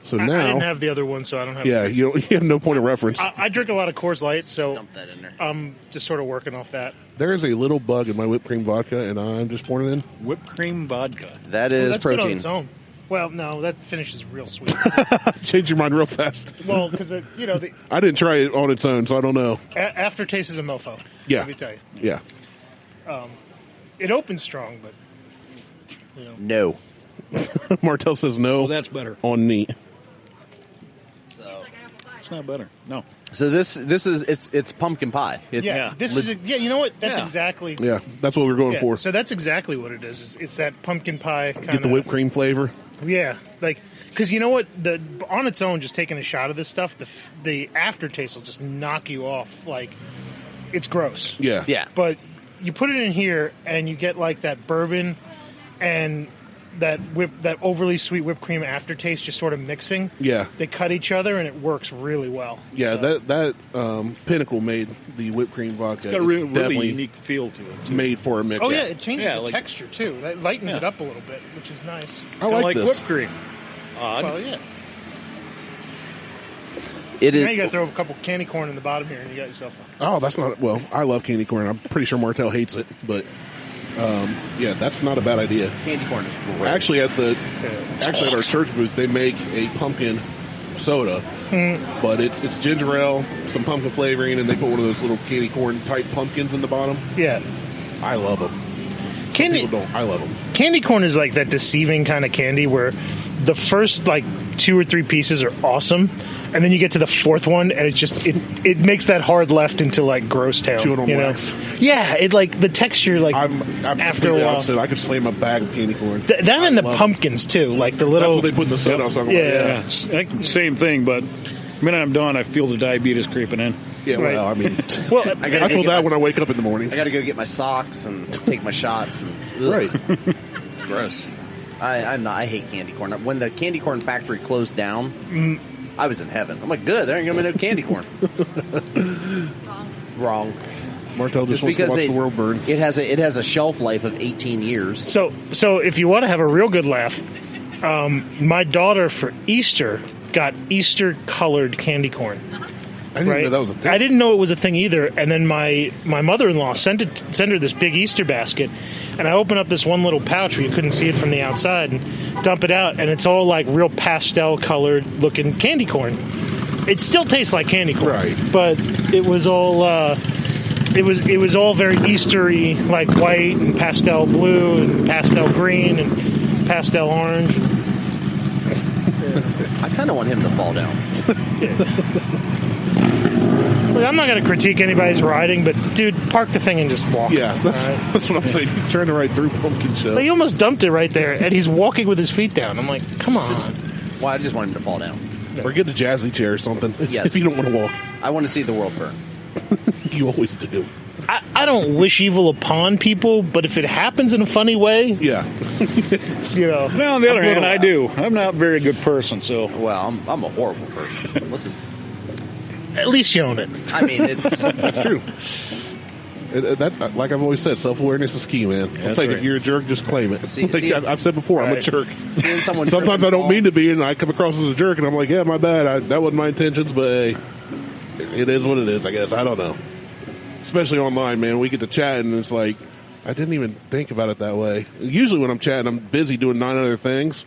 So I now, didn't have the other one, so I don't have. yeah, you have no point of reference. I drink a lot of Coors Light, so Dump that in there. I'm just sort of working off that. There is a little bug in my whipped cream vodka, and I'm just pouring it in. Whipped cream vodka. That Well, is that's good on protein. its own. Well, no, that finishes real sweet. Change your mind real fast. Well, because the I didn't try it on its own, so I don't know. aftertaste is a mofo. Yeah. Let me tell you. Yeah. It opens strong, but No. Martell says no. Oh, that's better. On neat. It's not better. No. So this is it's pumpkin pie. It's yeah, you know what? That's Yeah. exactly. Yeah, that's what we're going Yeah, for. so that's exactly what it is. It's that pumpkin pie kind of. Get the whipped cream flavor. Yeah, like because you know what, on its own, just taking a shot of this stuff, the aftertaste will just knock you off. Like it's gross. Yeah. Yeah. But you put it in here, and you get like that bourbon and that overly sweet whipped cream aftertaste, just sort of mixing. Yeah. They cut each other, and it works really well. Yeah, So- that Pinnacle made the whipped cream vodka. It's got a It's really definitely unique feel to it, too. made for a mix. Oh yeah, it changes Yeah, the like- texture too. That lightens Yeah. it up a little bit, which is nice. I Kinda like this. whipped cream. Odd. Well, yeah. It Now is. you got to throw a couple candy corn in the bottom here, and you got yourself a. Oh, that's not. Well, I love candy corn. I'm pretty sure Martell hates it, but yeah, that's not a bad idea. Candy corn is great. Actually, at our church booth, they make a pumpkin soda, but it's ginger ale, some pumpkin flavoring, and they put one of those little candy corn type pumpkins in the bottom. Yeah. I love them. Candy People don't. I love them. candy corn is like that deceiving kind of candy where the first like 2 or 3 pieces are awesome, and then you get to the fourth one, and it makes that hard left into like gross town. Chewing on you know? wax. Yeah, it like the texture like I'm after completely a while. opposite. I could slam a bag of candy corn. That and the love it. pumpkins too, like the That's little. what they put in the soda. I was talking Yeah. about. Yeah, same thing, but the minute I'm done, I feel the diabetes creeping in. Yeah, Right. well, I mean, Well, gotta I go feel get that my- when I wake up in the morning. I got to go get my socks and take my shots and ugh, Right. It's gross. I hate candy corn. When the candy corn factory closed down, I was in heaven. I'm like, good. There ain't gonna be no candy corn. Wrong. Martell just wants to watch the world burn. It has a shelf life of 18 years. So if you want to have a real good laugh, my daughter for Easter got Easter colored candy corn. I didn't Right? know that was a thing. I didn't know it was a thing either. And then my mother-in-law sent her this big Easter basket, and I opened up this one little pouch where you couldn't see it from the outside and dump it out, and it's all like real pastel colored looking candy corn. It still tastes like candy corn, Right. but it was all it was all very Eastery, like white and pastel blue and pastel green and pastel orange. I kind of want him to fall down. Look, I'm not going to critique anybody's riding, but dude, park the thing and just walk. Yeah, that's All right? that's what I'm saying. He's trying to ride through Pumpkin Show. Like, he almost dumped it right there, and he's walking with his feet down. I'm like, come on. Well, I just want him to fall down. Or get a jazzy chair or something. Yes. If you don't want to walk. I want to see the world burn. You always do. I don't wish evil upon people, but if it happens in a funny way, Yeah. you know. Now, on the other hand, I do. I'm not a very good person, so Well, I'm a horrible person. Listen, At least you own it. I mean, it's That's true. That's like I've always said, self-awareness is key, man. That's Like right. if you're a jerk, just claim it. See- Like see- I've said before, I'm a Right. jerk. seeing someone. Sometimes I don't mean to be, and I come across as a jerk, and I'm like, yeah, my bad. That wasn't my intentions, but hey, it is what it is, I guess. I don't know. Especially online, man. We get to chat, and it's like, I didn't even think about it that way. Usually when I'm chatting, I'm busy doing 9 other things.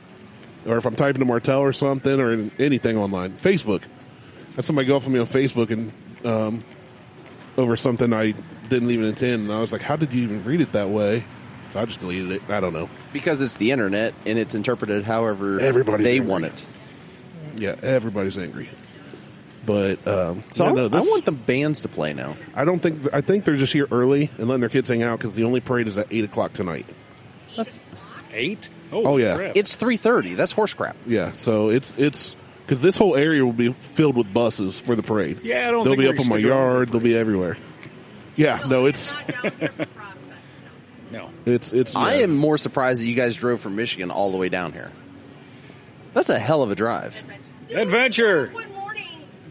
Or if I'm typing to Martell or something, or anything online. Facebook. Had somebody go off on me on Facebook and over something I didn't even intend, and I was like, how did you even read it that way? So I just deleted it. I don't know. Because it's the internet and it's interpreted however Everybody's they angry. want it. Yeah, everybody's angry. But So yeah, no, I this- want the bands to play now. I think they're just here early and letting their kids hang out because the only parade is at 8:00 tonight. 8? Oh, yeah. crap. It's 3:30. That's horse crap. Yeah, so it's because this whole area will be filled with buses for the parade. Yeah, I don't They'll think be we're up on my sticking around yard. for They'll be everywhere. Yeah, no, it's No. I yeah. am more surprised that you guys drove from Michigan all the way down here. That's a hell of a drive. Adventure. One morning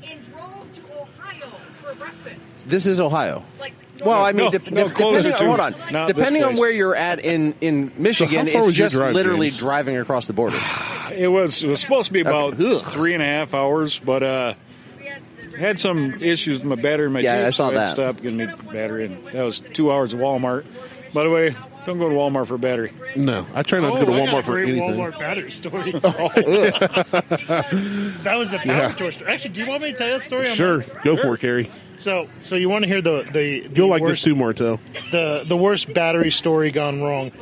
and drove to Ohio for breakfast. This is Ohio. Like, Well, I mean, No, depending closer to- hold on. not this Depending on place. where you're at in Michigan, So how far it's would you just drive, literally James? driving across the border. It was supposed to be about 3.5 hours, but had some issues with my battery in my Jeep. I saw so I had that. to stop getting the battery in. That was 2 hours of Walmart. By the way, don't go to Walmart for a battery. No, I try not to go to I got Walmart a for great anything. Walmart battery story. That was the power tour story. Actually, do you want me to tell you that story? Sure, go for it, Carrie. So you want to hear the You'll like worst, this too, Martell. the worst battery story gone wrong.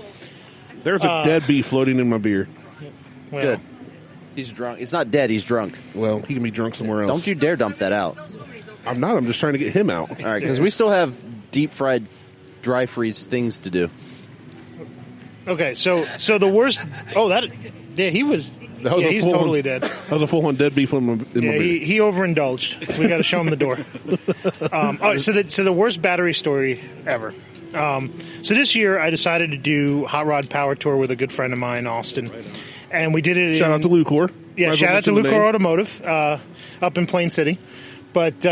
There's a dead bee floating in my beer. Well, Good. He's drunk. He's not dead. He's drunk. Well, he can be drunk somewhere else. Don't you dare dump that out. I'm not. I'm just trying to get him out. All right, because we still have deep fried, dry freeze things to do. Okay, so the worst. Oh, he was. He's totally dead. That was a full-on dead bee in my beer. He overindulged. We got to show him the door. All right, so the worst battery story ever. So this year I decided to do Hot Rod Power Tour with a good friend of mine, Austin, and we did it. Shout out to Lucor. Yeah, shout out to Lucor Automotive up in Plain City. But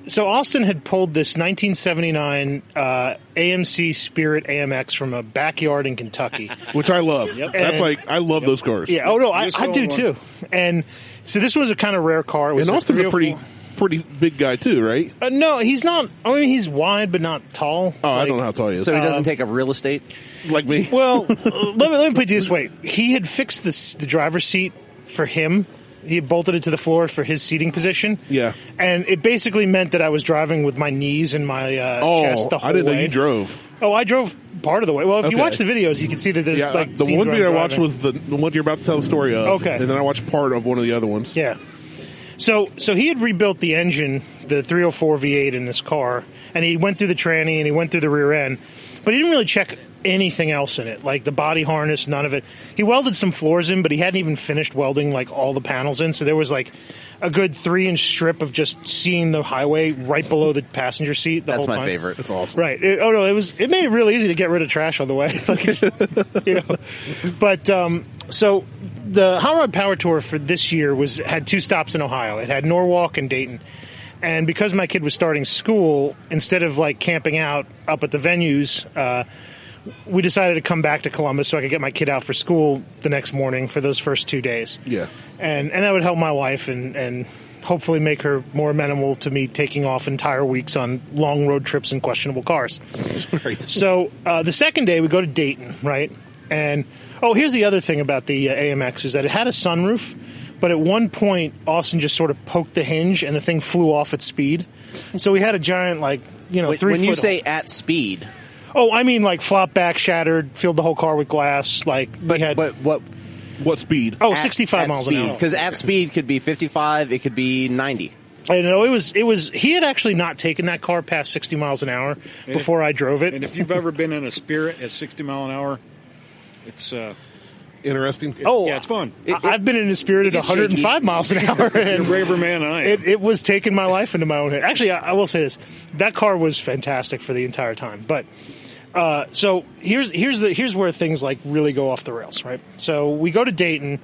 so Austin had pulled this 1979 AMC Spirit AMX from a backyard in Kentucky, which I love. Yep. That's I love those cars. Yeah. Oh no, I do one. too. And so this was a kind of rare car. It was And Austin's a 304. pretty big guy too, right? No, he's not. I mean, he's wide but not tall. Oh, I don't know how tall he is. So he doesn't take up real estate? Like me. Well, let me put it this way. He had fixed the driver's seat for him. He had bolted it to the floor for his seating position. Yeah. And it basically meant that I was driving with my knees and my chest the whole way. I didn't know you drove. Oh, I drove part of the way. Well, if you Okay. watch the videos, you can see that there's The scenes one where video I I'm watched driving. was the one you're about to tell the story of. Okay. And then I watched part of one of the other ones. Yeah. So he had rebuilt the engine, the 304 V8 in this car, and he went through the tranny and he went through the rear end, but he didn't really check anything else in it, like the body harness, none of it. He welded some floors in, but he hadn't even finished welding like all the panels in, so there was like a good 3-inch strip of just seeing the highway right below the passenger seat the That's whole time. my favorite. It's awesome. Right. It made it real easy to get rid of trash on the way. But so the Hot Rod Power Tour for this year had 2 stops in Ohio. It had Norwalk and Dayton. And because my kid was starting school, instead of like camping out up at the venues, we decided to come back to Columbus so I could get my kid out for school the next morning for those first 2 days. Yeah. And that would help my wife and hopefully make her more amenable to me taking off entire weeks on long road trips in questionable cars. Right. So the second day we go to Dayton, right? And here's the other thing about the AMX is that it had a sunroof, but at one point Austin just sort of poked the hinge and the thing flew off at speed. So we had a giant 3 When you foot say at speed, Oh, I mean, like flop back, shattered, filled the whole car with glass. Like, but what speed? Oh, 65 miles an hour. Because at speed could be 55, it could be 90. I know it was. He had actually not taken that car past 60 miles an hour before I drove it. And if you've ever been in a Spirit at 60 mile an hour, it's interesting. Yeah, it's fun. I've been in a Spirit at 105 miles an hour. You're a braver man than I am. It was taking my life into my own hands. Actually, I will say this: that car was fantastic for the entire time. But so here's where things like really go off the rails, right? So we go to Dayton,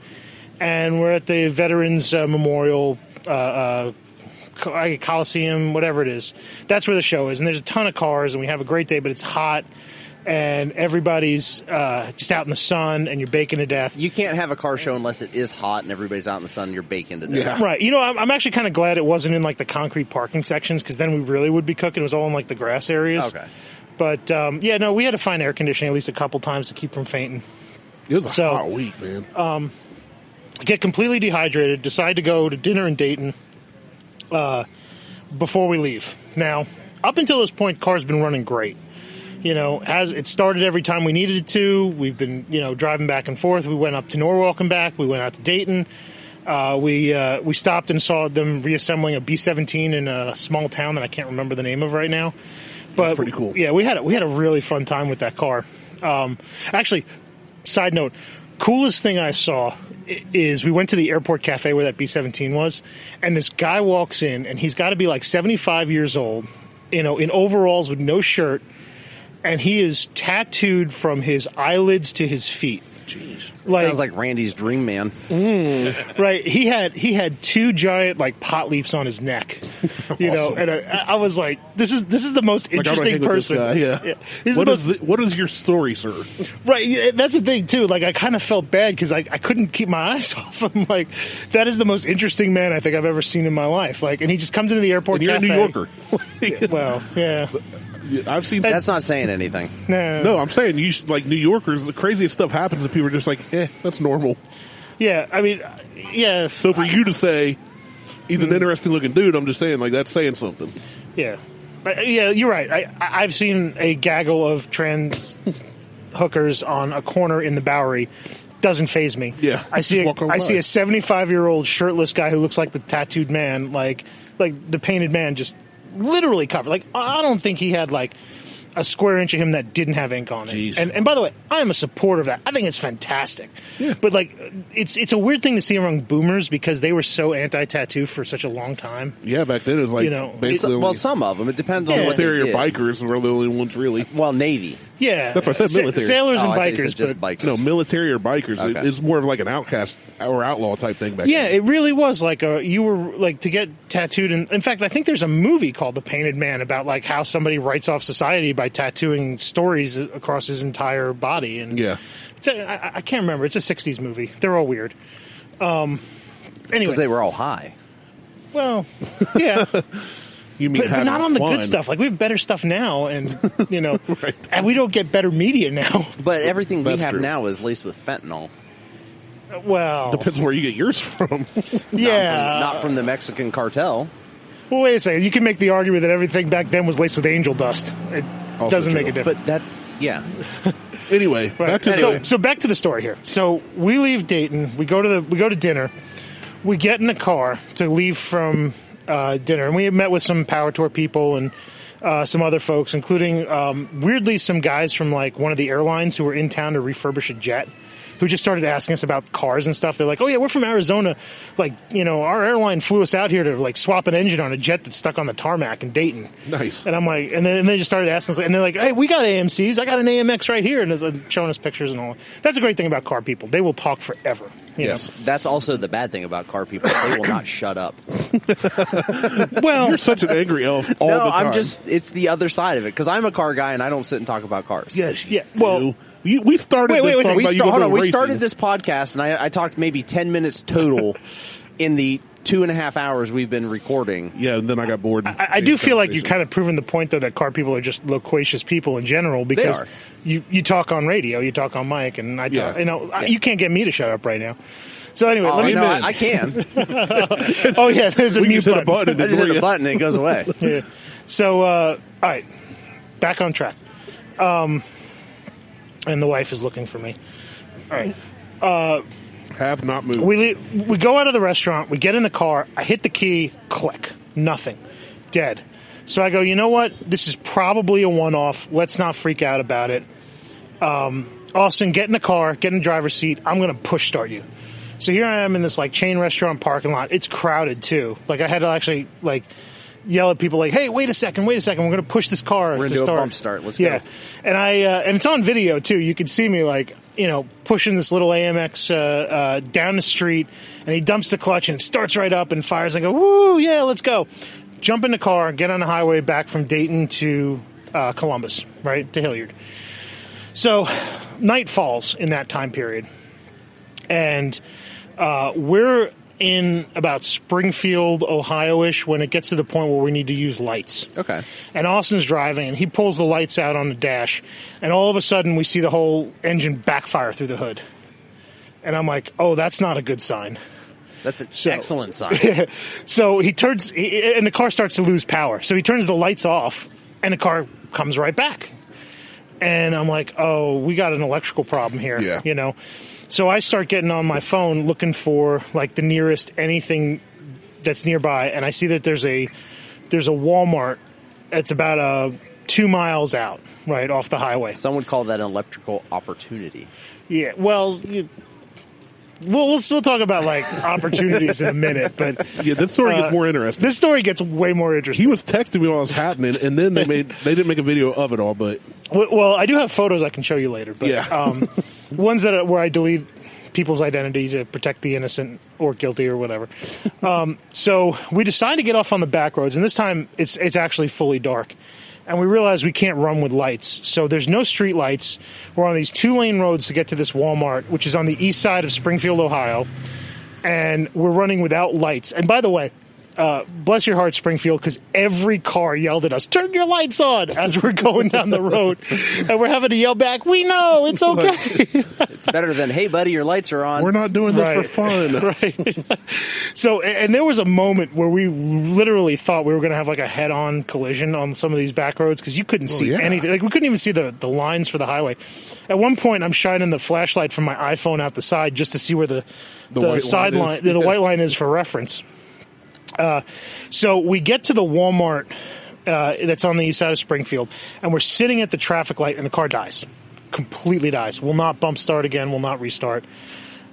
and we're at the Veterans Memorial. Coliseum, whatever it is. That's where the show is. And there's a ton of cars, and we have a great day, but it's hot, and everybody's just out in the sun, and you're baking to death. You can't have a car show unless it is hot and everybody's out in the sun and you're baking to death. Yeah. Right. You know, I'm actually kind of glad it wasn't in, like, the concrete parking sections, because then we really would be cooking. It was all in, like, the grass areas. Okay. But, yeah, no, we had to find air conditioning at least a couple times to keep from fainting. It was a hot week, man. Get completely dehydrated, decide to go to dinner in Dayton before we leave. Now, up until this point, car's been running great. You know, it started every time we needed it to. We've been, driving back and forth. We went up to Norwalk and back. We went out to Dayton. We stopped and saw them reassembling a B-17 in a small town that I can't remember the name of right now. But that's pretty cool. Yeah, we had a really fun time with that car. Actually, side note, coolest thing I saw is we went to the airport cafe where that B-17 was, and this guy walks in, and he's got to be like 75 years old, in overalls with no shirt, and he is tattooed from his eyelids to his feet. Jeez. Sounds like Randy's dream man. Right. He had 2 giant like pot leaves on his neck. You know, and I was like, this is the most interesting person. Yeah. What is your story, sir? Right. Yeah, that's the thing too. Like I kind of felt bad because I couldn't keep my eyes off him. Like that is the most interesting man I think I've ever seen in my life. Like, and he just comes into the airport. And you're cafe. a New Yorker. Well, yeah. I've seen. That's not saying anything. No, I'm saying like New Yorkers, the craziest stuff happens, and people are just like, that's normal. Yeah, I mean, yeah. So for you to say he's an interesting looking dude, I'm just saying like that's saying something. Yeah, yeah, you're right. I've seen a gaggle of trans hookers on a corner in the Bowery. Doesn't faze me. Yeah, I see a 75-year-old shirtless guy who looks like the tattooed man, like the painted man, just literally covered. Like I don't think he had like a square inch of him that didn't have ink on it. Jeez. And by the way, I am a supporter of that. I think it's fantastic. Yeah. But like it's a weird thing to see among boomers because they were so anti-tattoo for such a long time. Yeah, back then it was like basically well, some of them. It depends on what military they or did. bikers were the only ones really. Well, Navy. Yeah, that's what I said. Military, sailors and I thought you bikers, said just but bikers. No, military or bikers. Okay. It's more of like an outcast or outlaw type thing back yeah, then. it really was like you were like to get tattooed. And in fact, I think there's a movie called The Painted Man about like how somebody writes off society by tattooing stories across his entire body. And yeah, I can't remember. It's a '60s movie. They're all weird. Anyway, Because they were all high. well, yeah. you mean But not on the fun. good stuff. Like we have better stuff now, and Right. and we don't get better media now. But everything we That's have true. now is laced with fentanyl. Well, Depends where you get yours from. yeah. Not from the Mexican cartel. Well, wait a second. You can make the argument that everything back then was laced with angel dust. It Also doesn't make true. a difference. But that, yeah. Anyway, Right. back to So back to the story here. So we leave Dayton. We go to dinner. We get in a car to leave from dinner, and we had met with some Power Tour people and some other folks, including weirdly some guys from like one of the airlines who were in town to refurbish a jet, who just started asking us about cars and stuff. They're like, "Oh yeah, we're from Arizona. Like, our airline flew us out here to like swap an engine on a jet that's stuck on the tarmac in Dayton." Nice. And I'm like, and then they just started asking us, and they're like, "Hey, we got AMCs. I got an AMX right here," and they're showing us pictures and all. That's a great thing about car people. They will talk forever. You Yes. know? That's also the bad thing about car people. They will not shut up. Well, You're such an angry elf all No, the time. it's the other side of it. Because I'm a car guy and I don't sit and talk about cars. Yes, yeah. Well, we started Wait, this wait, talking wait, about you Hold going on, we racing. started this podcast and I talked maybe 10 minutes total in the 2.5 hours we've been recording. Yeah, and then I got bored. I do feel like you're kind of proving the point, though, that car people are just loquacious people in general because are. you talk on radio, you talk on mic, and I talk, Yeah. you can't get me to shut up right now. So anyway, Oh, let me. no, I can. Oh yeah, there's a We mute just hit a button. button I and just hit ignore a you. button and it goes away. Yeah. So all right, back on track. And the wife is looking for me. All right. Have not moved. We go out of the restaurant. We get in the car. I hit the key. Click. Nothing. Dead. So I go, you know what? This is probably a one-off. Let's not freak out about it. Austin, get in the car. Get in the driver's seat. I'm going to push start you. So here I am in this like chain restaurant parking lot. It's crowded too. Like I had to actually like yell at people like, "Hey, wait a second. We're going to push this car We're going to to do start." a bump start. Let's Yeah, go. and and it's on video too. You can see me like pushing this little AMX down the street, and he dumps the clutch and it starts right up and fires. I go, "Woo, yeah, let's go!" Jump in the car, get on the highway back from Dayton to Columbus, right to Hilliard. So night falls in that time period, and we're in about Springfield, Ohio-ish, when it gets to the point where we need to use lights. Okay. And Austin's driving, and he pulls the lights out on the dash, and all of a sudden we see the whole engine backfire through the hood. And I'm like, oh, that's not a good sign. That's an excellent sign. So he turns, and the car starts to lose power. So he turns the lights off, and the car comes right back. And I'm like, oh, we got an electrical problem here, Yeah. So I start getting on my phone looking for like the nearest anything that's nearby, and I see that there's a Walmart that's about 2 miles out, right off the highway. Some would call that an electrical opportunity. Yeah, well, we'll talk about like opportunities in a minute, but Yeah, this story gets more interesting. this story gets way more interesting. He was texting me while it was happening, and then they didn't make a video of it all, but Well, I do have photos I can show you later, but Yeah. ones where I delete. people's identity to protect the innocent or guilty or whatever. So we decide to get off on the back roads, and this time it's actually fully dark. And we realize we can't run with lights. So there's no street lights. We're on these 2-lane roads to get to this Walmart, which is on the east side of Springfield, Ohio. And we're running without lights. And by the way, bless your heart, Springfield, because every car yelled at us, "Turn your lights on," as we're going down the road. And we're having to yell back, "We know, it's okay." It's better than, "Hey, buddy, your lights are on." We're not doing this for fun. Right. So, and there was a moment where we literally thought we were going to have like a head-on collision on some of these back roads because you couldn't see anything. Like, we couldn't even see the lines for the highway. At one point, I'm shining the flashlight from my iPhone out the side just to see where the side line, the white line is for reference. So we get to the Walmart that's on the east side of Springfield, and we're sitting at the traffic light, and the car dies. Completely dies. Will not bump start again, will not restart.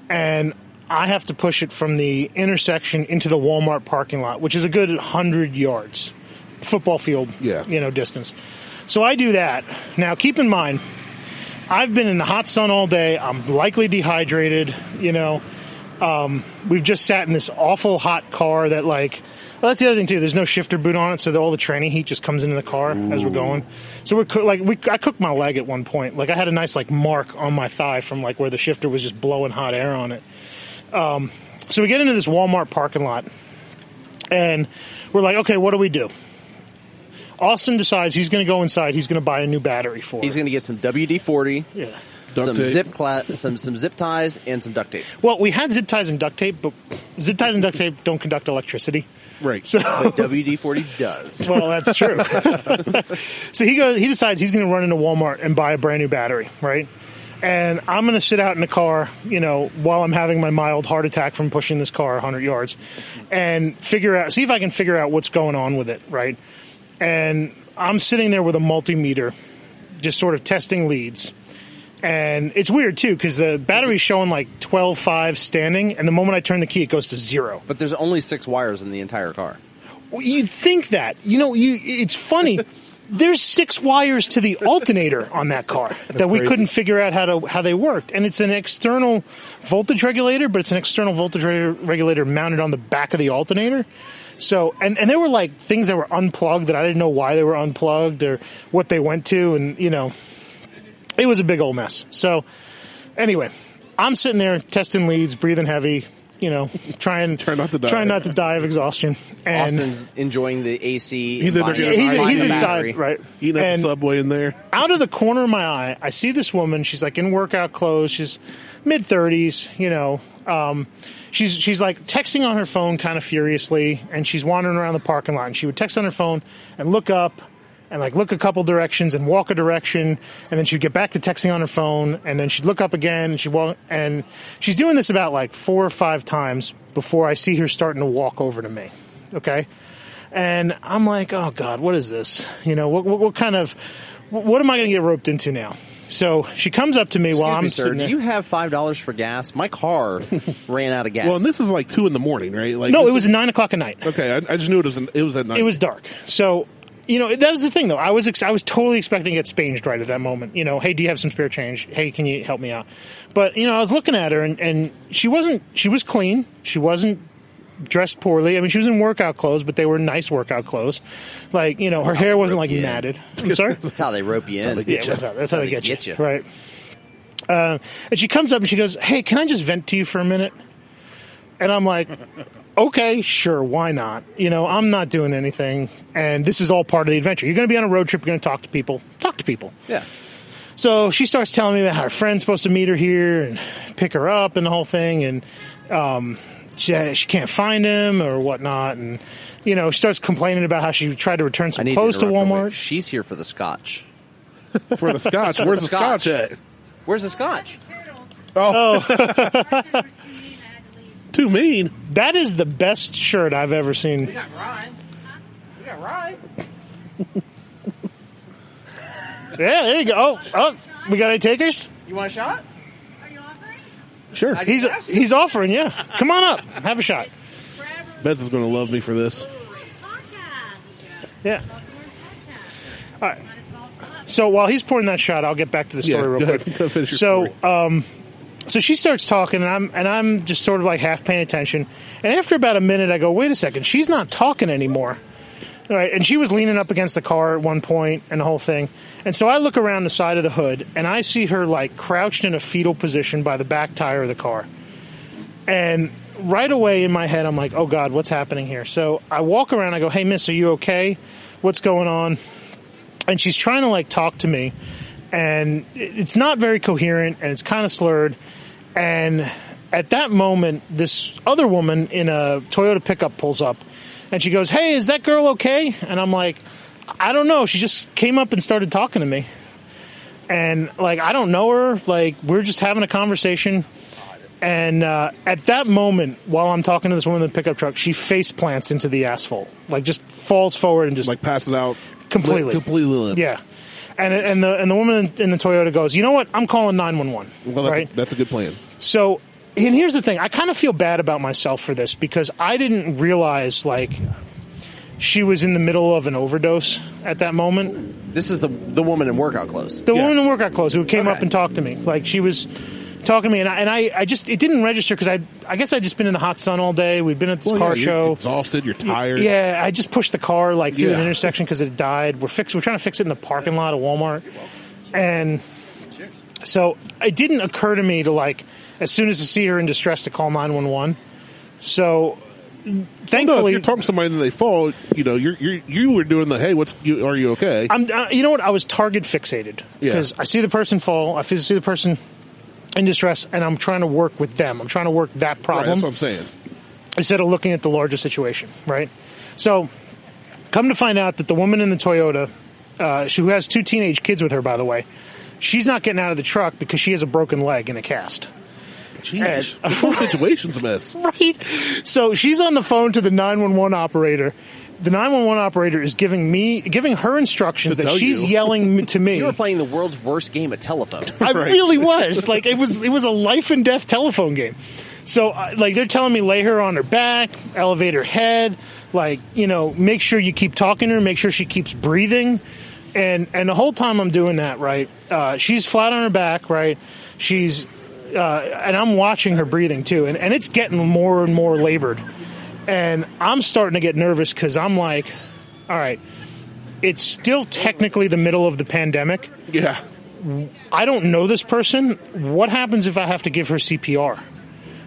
And I have to push it from the intersection into the Walmart parking lot, which is a good 100 yards. Football field, distance. So I do that. Now, keep in mind, I've been in the hot sun all day. I'm likely dehydrated, we've just sat in this awful hot car that that's the other thing too. There's no shifter boot on it, so all the training heat just comes into the car as we're going. So I cooked my leg at one point. Like, I had a nice mark on my thigh from where the shifter was just blowing hot air on it. So we get into this Walmart parking lot, and we're like, okay, what do we do? Austin decides he's going to go inside. He's going to buy a new battery for it. He's going to get some WD-40. Yeah. Some zip ties and some duct tape. Well, we had zip ties and duct tape, but zip ties and duct tape don't conduct electricity. Right. So, but WD-40 does. Well, that's true. So he decides he's going to run into Walmart and buy a brand new battery, right? And I'm going to sit out in the car, while I'm having my mild heart attack from pushing this car 100 yards and see if I can figure out what's going on with it, right? And I'm sitting there with a multimeter, just sort of testing leads. And it's weird, too, because the battery's showing 12.5 standing, and the moment I turn the key, it goes to 0. But there's only 6 wires in the entire car. Well, you'd think that. It's funny. There's 6 wires to the alternator on that car that we couldn't figure out how they worked. And it's an external voltage regulator, but it's an external voltage regulator mounted on the back of the alternator. So, and there were things that were unplugged that I didn't know why they were unplugged or what they went to, and it was a big old mess. So, anyway, I'm sitting there testing leads, breathing heavy, trying not to die of exhaustion. And Austin's enjoying the AC. He's inside, right? Eating at the Subway in there. Out of the corner of my eye, I see this woman. She's in workout clothes. She's mid-30s. She's texting on her phone kind of furiously, and she's wandering around the parking lot. And she would text on her phone and look up. And look a couple directions and walk a direction, and then she'd get back to texting on her phone, and then she'd look up again, and she'd walk, and she's doing this about 4 or 5 times before I see her starting to walk over to me. Okay, and I'm like, oh God, what is this? What am I going to get roped into now? So she comes up to me while I'm sitting there. Do you have $5 for gas? My car ran out of gas. Well, and this is 2 in the morning, right? No, it was 9 o'clock at night. Okay, I just knew it was at night. It was dark, so. That was the thing, though. I was totally expecting to get spanged right at that moment. Hey, do you have some spare change? Hey, can you help me out? But, I was looking at her, and she was clean. She wasn't dressed poorly. I mean, she was in workout clothes, but they were nice workout clothes. Her hair wasn't matted. I'm sorry? That's how they rope you in. That's how they get you. Right. And she comes up and she goes, hey, can I just vent to you for a minute? And I'm like, okay, sure, why not? I'm not doing anything, and this is all part of the adventure. You're going to be on a road trip, you're going to talk to people. Talk to people. Yeah. So she starts telling me about how her friend's supposed to meet her here and pick her up and the whole thing, and she can't find him or whatnot, and, she starts complaining about how she tried to return some clothes to Walmart. She's here for the scotch. For the scotch? Where's the scotch at? Where's the scotch? Oh. Too mean. That is the best shirt I've ever seen. We got Ryan. Yeah, there you go. Oh, we got any takers? You want a shot? Are you offering? Sure. He's offering, yeah. Come on up. Have a shot. Beth is going to love me for this. Yeah. All right. So while he's pouring that shot, I'll get back to the story real quick. Go finish your story. So she starts talking, and I'm just sort of like half paying attention. And after about a minute, I go, wait a second, she's not talking anymore. All right, and she was leaning up against the car at one point and the whole thing. And so I look around the side of the hood, and I see her like crouched in a fetal position by the back tire of the car. And right away in my head, I'm like, oh, God, what's happening here? So I walk around, I go, hey, miss, are you okay? What's going on? And she's trying to like talk to me, and it's not very coherent, and it's kind of slurred. And at that moment, this other woman in a Toyota pickup pulls up, and she goes, hey, is that girl okay? And I'm like, I don't know. She just came up and started talking to me. And, like, I don't know her. Like, we're just having a conversation. And at that moment, while I'm talking to this woman in the pickup truck, she face plants into the asphalt. Like, just falls forward and just... Like, passes out. Completely. Completely limp. Yeah. And the woman in the Toyota goes, you know what? I'm calling 911. Well, right? That's a good plan. So... And here's the thing. I kind of feel bad about myself for this because I didn't realize, like, she was in the middle of an overdose at that moment. This is the woman in workout clothes. The woman in workout clothes who came up and talked to me. Like, she was talking to me, and I just, it didn't register because I guess I'd just been in the hot sun all day. We'd been at this car show. You're exhausted. You're tired. Yeah, I just pushed the car, like, through an intersection because it died. We're trying to fix it in the parking lot of Walmart. And so it didn't occur to me to, like, as soon as I see her in distress, to call 911. So, thankfully, no, if you're talking to somebody and they fall, you know, you were doing the, hey, are you okay? You know what? I was target fixated because I see the person fall, I see the person in distress, and I'm trying to work with them. I'm trying to work that problem. Right, that's what I'm saying. Instead of looking at the larger situation, right? So, come to find out that the woman in the Toyota, who has 2 teenage kids with her, by the way, she's not getting out of the truck because she has a broken leg and a cast. Jeez, the whole situation's a mess. Right? So she's on the phone to the 911 operator. The 911 operator is giving her instructions that she's yelling to me. You were playing the world's worst game of telephone. I really was. Like, it was a life and death telephone game. So, like, they're telling me lay her on her back, elevate her head, like, you know, make sure you keep talking to her, make sure she keeps breathing. And the whole time I'm doing that, right, she's flat on her back, right? She's... and I'm watching her breathing too, and it's getting more and more labored. And I'm starting to get nervous because I'm like, all right, it's still technically the middle of the pandemic. Yeah. I don't know this person. What happens if I have to give her CPR?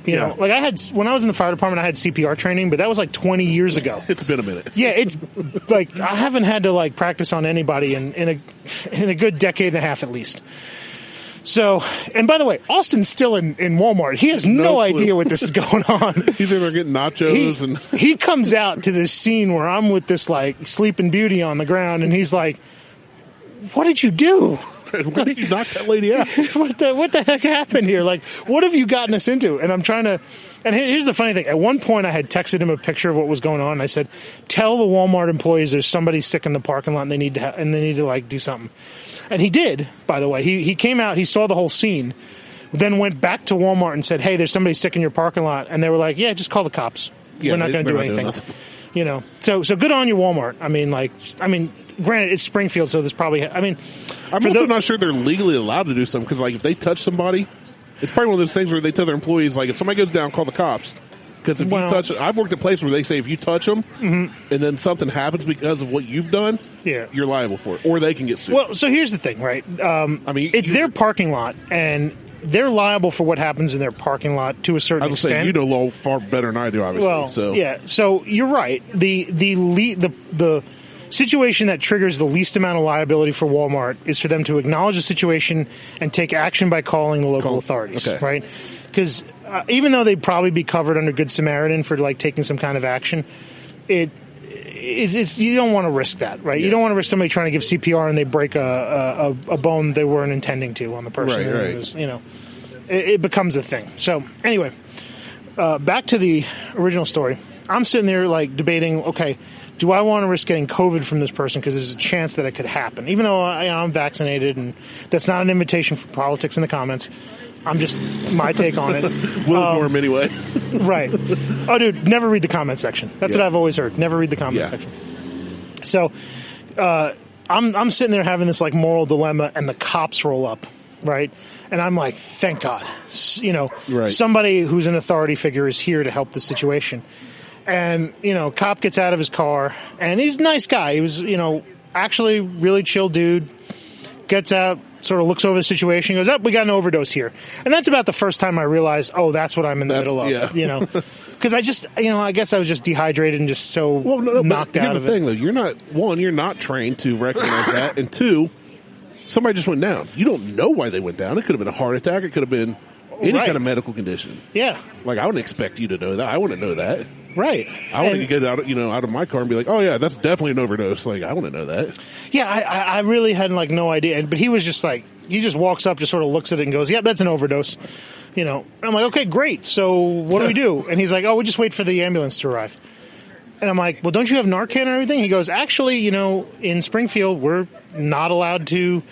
You know, like when I was in the fire department, I had CPR training, but that was like 20 years ago. It's been a minute. Yeah, it's like I haven't had to like practice on anybody in a good decade and a half at least. So, and by the way, Austin's still in Walmart. He has no idea what this is going on. He's either getting nachos he comes out to this scene where I'm with this like sleeping beauty on the ground, and he's like, "What did you do? Why did you knock that lady out? What the heck happened here? Like, what have you gotten us into?" And I'm trying to. And here's the funny thing. At one point, I had texted him a picture of what was going on. And I said, "Tell the Walmart employees there's somebody sick in the parking lot, and they need to like do something." And he did, by the way. He came out, he saw the whole scene, then went back to Walmart and said, "Hey, there's somebody sick in your parking lot." And they were like, "Yeah, just call the cops. We're not going to do anything." You know, so good on you, Walmart. I mean, granted, it's Springfield, so there's probably. I'm also not sure they're legally allowed to do something because, like, if they touch somebody, it's probably one of those things where they tell their employees, like, if somebody goes down, call the cops. Because if you touch it, I've worked at places where they say if you touch them and then something happens because of what you've done, you're liable for it, or they can get sued. Well, so here's the thing, right? It's their parking lot, and they're liable for what happens in their parking lot to a certain extent. I was saying, you know law far better than I do, obviously. Well, so. Yeah, so you're right. The situation that triggers the least amount of liability for Walmart is for them to acknowledge the situation and take action by calling the local authorities, right? Because even though they'd probably be covered under Good Samaritan for like taking some kind of action, it's you don't want to risk that, right? Yeah. You don't want to risk somebody trying to give CPR and they break a bone they weren't intending to on the person. Right. It was, it becomes a thing. So anyway, back to the original story. I'm sitting there like debating, okay, do I want to risk getting COVID from this person because there's a chance that it could happen, even though I'm vaccinated, and that's not an invitation for politics in the comments. I'm just my take on it. We'll ignore him anyway. Right. Oh, dude, never read the comment section. That's what I've always heard. Never read the comment section. So I'm sitting there having this like moral dilemma, and the cops roll up, right? And I'm like, thank God, Right. somebody who's an authority figure is here to help the situation. And, cop gets out of his car, and he's a nice guy. He was, actually really chill dude. Gets out, sort of looks over the situation, goes, we got an overdose here. And that's about the first time I realized, that's what I'm in the middle of, Because I just, I guess I was just dehydrated and just so knocked out of it. Here's the thing, though. You're not trained to recognize that. And two, somebody just went down. You don't know why they went down. It could have been a heart attack. It could have been any kind of medical condition. Yeah. Like, I wouldn't expect you to know that. I wouldn't know that. Right. I want to get out of my car and be like, oh yeah, that's definitely an overdose. Like, I want to know that. Yeah, I really had no idea. But he was just like, he just walks up, just sort of looks at it and goes, that's an overdose. And I'm like, okay, great. So what do we do? And he's like, we just wait for the ambulance to arrive. And I'm like, well, don't you have Narcan and everything? He goes, actually, in Springfield, we're not allowed to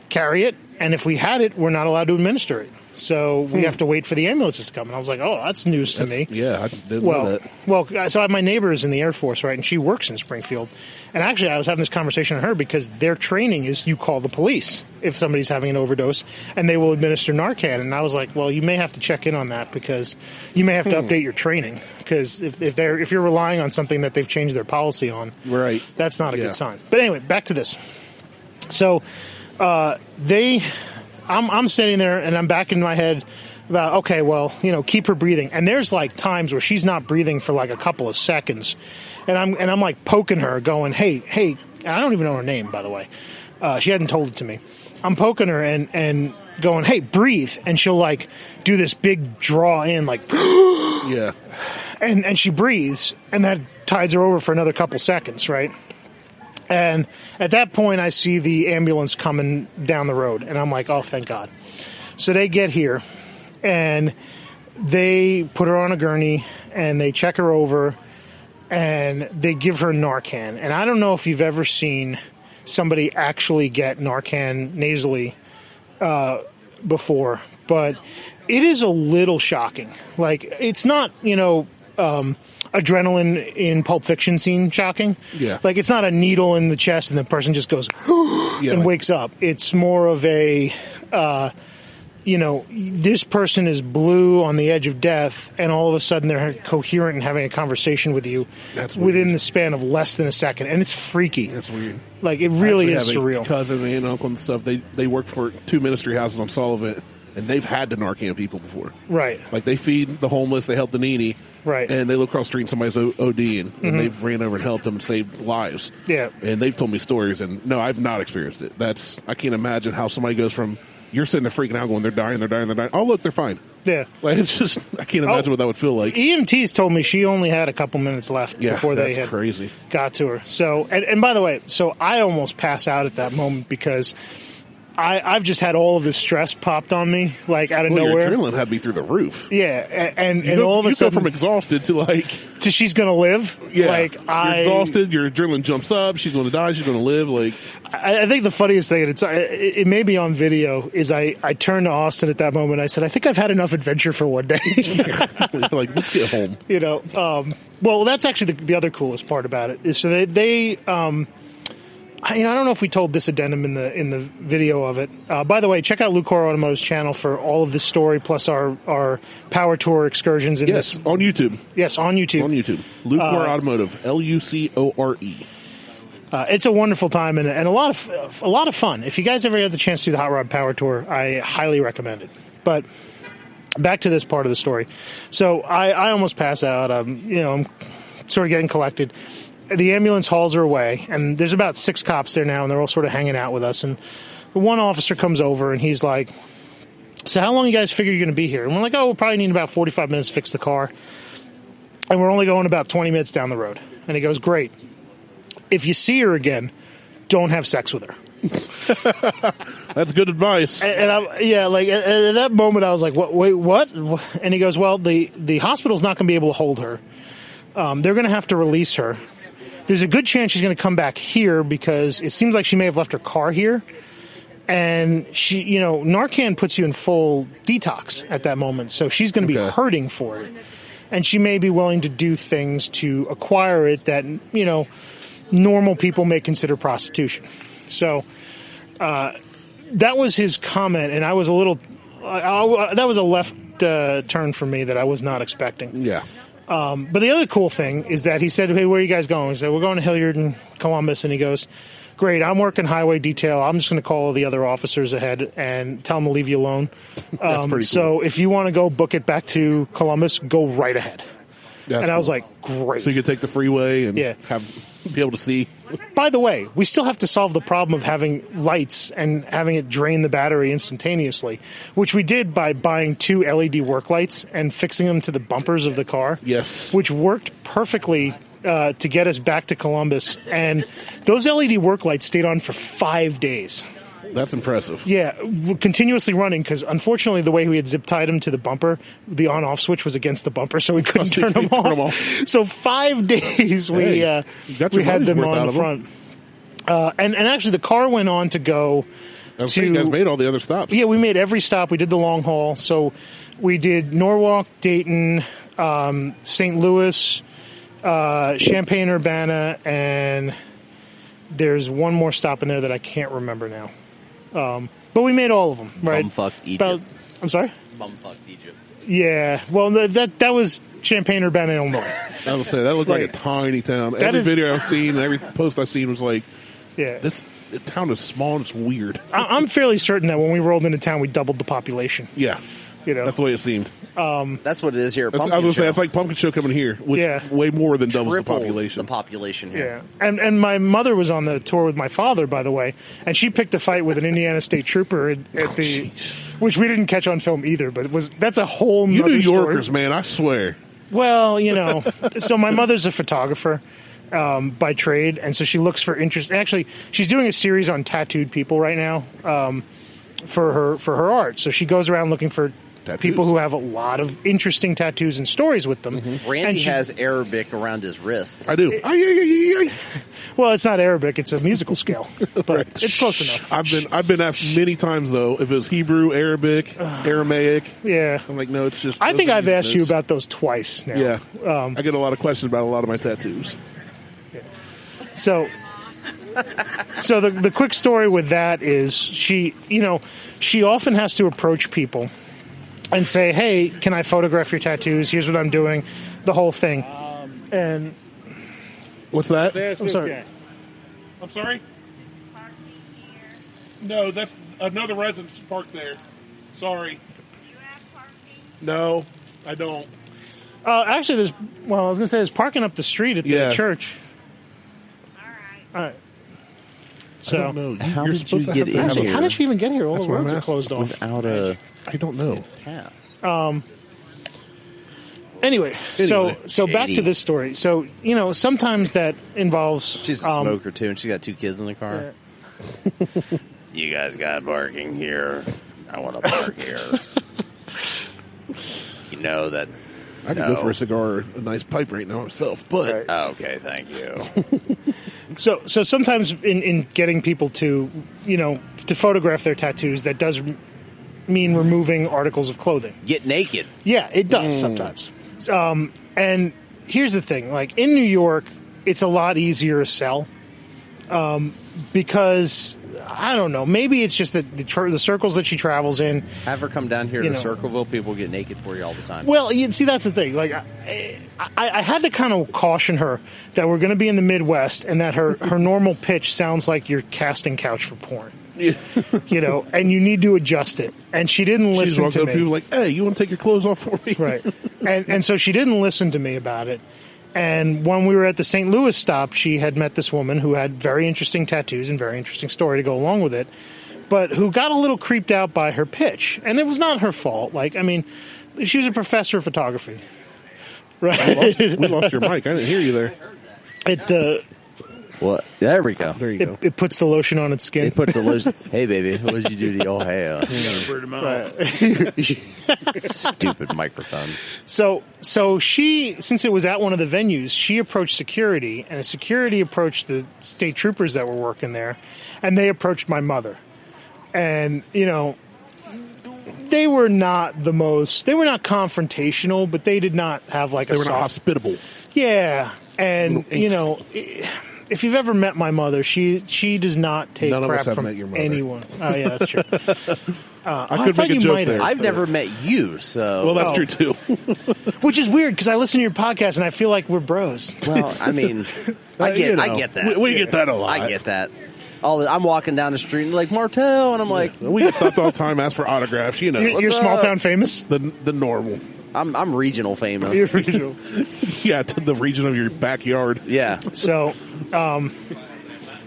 carry it. And if we had it, we're not allowed to administer it. So we have to wait for the ambulances to come. And I was like, that's news to me. Yeah, I didn't know that. Well, so my neighbor is in the Air Force, right? And she works in Springfield. And actually, I was having this conversation with her because their training is you call the police if somebody's having an overdose, and they will administer Narcan. And I was like, well, you may have to check in on that because you may have to update your training. Because if you're relying on something that they've changed their policy on, right, that's not a good sign. But anyway, back to this. So I'm sitting there and I'm back in my head about, okay, well, keep her breathing. And there's like times where she's not breathing for like a couple of seconds. And I'm like poking her going, hey, and I don't even know her name, by the way. She hadn't told it to me. I'm poking her and going, hey, breathe. And she'll like do this big draw in like, yeah. And she breathes and that tides her over for another couple seconds. Right. And at that point, I see the ambulance coming down the road, and I'm like, oh, thank God. So they get here, and they put her on a gurney, and they check her over, and they give her Narcan. And I don't know if you've ever seen somebody actually get Narcan nasally before, but it is a little shocking. Like, it's not, adrenaline in Pulp Fiction scene shocking. Yeah. Like, it's not a needle in the chest and the person just goes and wakes up. It's more of a, this person is blue on the edge of death and all of a sudden they're coherent and having a conversation with you within the span of less than a second. And it's freaky. That's weird. Like, it really is surreal. Cousin and uncle and stuff, they work for 2 ministry houses on Sullivan. And they've had to Narcan people before. Right. Like, they feed the homeless, they help the needy. Right. And they look across the street and somebody's ODing, and they've ran over and helped them and saved lives. Yeah. And they've told me stories, and no, I've not experienced it. I can't imagine how somebody goes from, you're sitting there freaking out going, they're dying. Oh, look, they're fine. Yeah. Like, it's just, I can't imagine what that would feel like. EMTs told me she only had a couple minutes left before they had crazy. Got to her. So, and by the way, so I almost pass out at that moment because I've just had all of this stress popped on me, like, out of nowhere. Your adrenaline had me through the roof. Yeah, and all of a sudden, go from exhausted to she's gonna live. Yeah, like, you're exhausted. Your adrenaline jumps up. She's going to die. She's going to live. Like, I think the funniest thing, and it may be on video, is I turned to Austin at that moment. I said, I think I've had enough adventure for one day. Like, let's get home. Well, that's actually the other coolest part about it is so they I don't know if we told this addendum in the video of it. By the way, check out Lucor Automotive's channel for all of this story plus our power tour excursions. On YouTube. Yes, on YouTube. On YouTube. Lucor Automotive, Lucore. It's a wonderful time and a lot of fun. If you guys ever had the chance to do the Hot Rod Power Tour, I highly recommend it. But back to this part of the story. So I almost pass out. I'm sort of getting collected. The ambulance hauls her away, and there's about 6 cops there now, and they're all sort of hanging out with us. And the one officer comes over, and he's like, so how long you guys figure you're going to be here? And we're like, we'll probably need about 45 minutes to fix the car. And we're only going about 20 minutes down the road. And he goes, great. If you see her again, don't have sex with her. That's good advice. And at that moment, I was like, wait, what? And he goes, well, the hospital's not going to be able to hold her. They're going to have to release her. There's a good chance she's going to come back here because it seems like she may have left her car here. And she, Narcan puts you in full detox at that moment. So she's going to be hurting for it. And she may be willing to do things to acquire it that, normal people may consider prostitution. So, that was his comment, and I was a little. That was a left turn for me that I was not expecting. Yeah. But the other cool thing is that he said, "Hey, where are you guys going?" He said, "We're going to Hilliard and Columbus," and he goes, "Great, I'm working highway detail. I'm just going to call the other officers ahead and tell them to leave you alone. That's pretty cool. So if you want to go book it back to Columbus, go right ahead." That's and I was cool. like, "Great." So you could take the freeway and be able to see. By the way, we still have to solve the problem of having lights and having it drain the battery instantaneously, which we did by buying 2 LED work lights and fixing them to the bumpers of the car. Yes. Which worked perfectly to get us back to Columbus. And those LED work lights stayed on for 5 days. That's impressive. Yeah, continuously running because unfortunately the way we had zip tied them to the bumper, the on-off switch was against the bumper, so we couldn't turn them off. So 5 days we had them on the front. And actually the car went on to go to... You guys made all the other stops. Yeah, we made every stop. We did the long haul. So we did Norwalk, Dayton, St. Louis, Champaign-Urbana, and there's one more stop in there that I can't remember now. But we made all of them, right? Bumfuck Egypt. I'm sorry? Bumfuck Egypt. Yeah. Well, that was Champaign-Urbana, Illinois. I would say that looked like a tiny town. Every video I've seen, every post I've seen was like, this town is small and it's weird. I'm fairly certain that when we rolled into town, we doubled the population. Yeah. You know, that's the way it seemed. That's what it is here at I was Pumpkin going to Show. say, it's like Pumpkin Show coming here, which way more than doubles the population. The population here. Yeah. And my mother was on the tour with my father, by the way, and she picked a fight with an Indiana State Trooper at the, which we didn't catch on film either, but that's a whole nother You New Yorkers, story. man, I swear. Well, you know, so my mother's a photographer by trade, and so she looks for interest. Actually, she's doing a series on tattooed people right now for her art. So she goes around looking for people who have a lot of interesting tattoos and stories with them. Randy has Arabic around his wrists. I do. Well, it's not Arabic; it's a musical scale, but it's close enough. I've been asked many times though if it was Hebrew, Arabic, Aramaic. Yeah, I'm like, no, it's just. I think I've asked you about those twice now. Yeah, I get a lot of questions about a lot of my tattoos. So the quick story with that is she often has to approach people and say, "Hey, can I photograph your tattoos? Here's what I'm doing," the whole thing. And what's that? I'm sorry. I'm sorry? No, that's another residence parked there. Sorry. Do you have parking? No, I don't. Actually, I was going to say there's parking up the street at the church. All right. So, I don't know. How did you get in here? How did she even get here? All That's the what roads I'm are closed off. Without a I don't know. pass. Anyway, so back to this story. So, sometimes that involves... She's a smoker, too, and she's got 2 kids in the car. You guys got parking here. I want to park here. You know that... I could go for a cigar or a nice pipe right now myself, but... Oh, okay, thank you. So sometimes in getting people to photograph their tattoos, that does mean removing articles of clothing. Get naked. Yeah, it does sometimes. And here's the thing, like in New York, it's a lot easier to sell because I don't know, maybe it's just that the circles that she travels in. Have her come down here to Circleville. People get naked for you all the time. Well, see, that's the thing. Like, I had to kind of caution her that we're going to be in the Midwest and that her normal pitch sounds like you're casting couch for porn. Yeah. And you need to adjust it. And she didn't listen to me. People like, hey, you want to take your clothes off for me? Right. And so she didn't listen to me about it. And when we were at the St. Louis stop, she had met this woman who had very interesting tattoos and very interesting story to go along with it, but who got a little creeped out by her pitch. And it was not her fault. Like, I mean, she was a professor of photography. Right. We lost your mic. I didn't hear you there. What? There we go. There you go. It puts the lotion on its skin. It puts the lotion. Hey, baby, what did you do to your hair? Stupid microphones. So she, since it was at one of the venues, she approached security, and security approached the state troopers that were working there, and they approached my mother. And, they were not confrontational, but they did not have like they were not hospitable. Yeah. And, if you've ever met my mother, she does not take None of us crap have from met your mother. anyone. Oh yeah, that's true. I could make a joke there. I've never met you, so Well, that's true too. Which is weird because I listen to your podcast and I feel like we're bros. Well, I mean, I get that. We get that a lot. I get that. I'm walking down the street and like Martelle, and I'm like, We get stopped all the time, ask for autographs. You know, You're small town famous. the normal. I'm regional famous. Yeah, to the region of your backyard. Yeah. So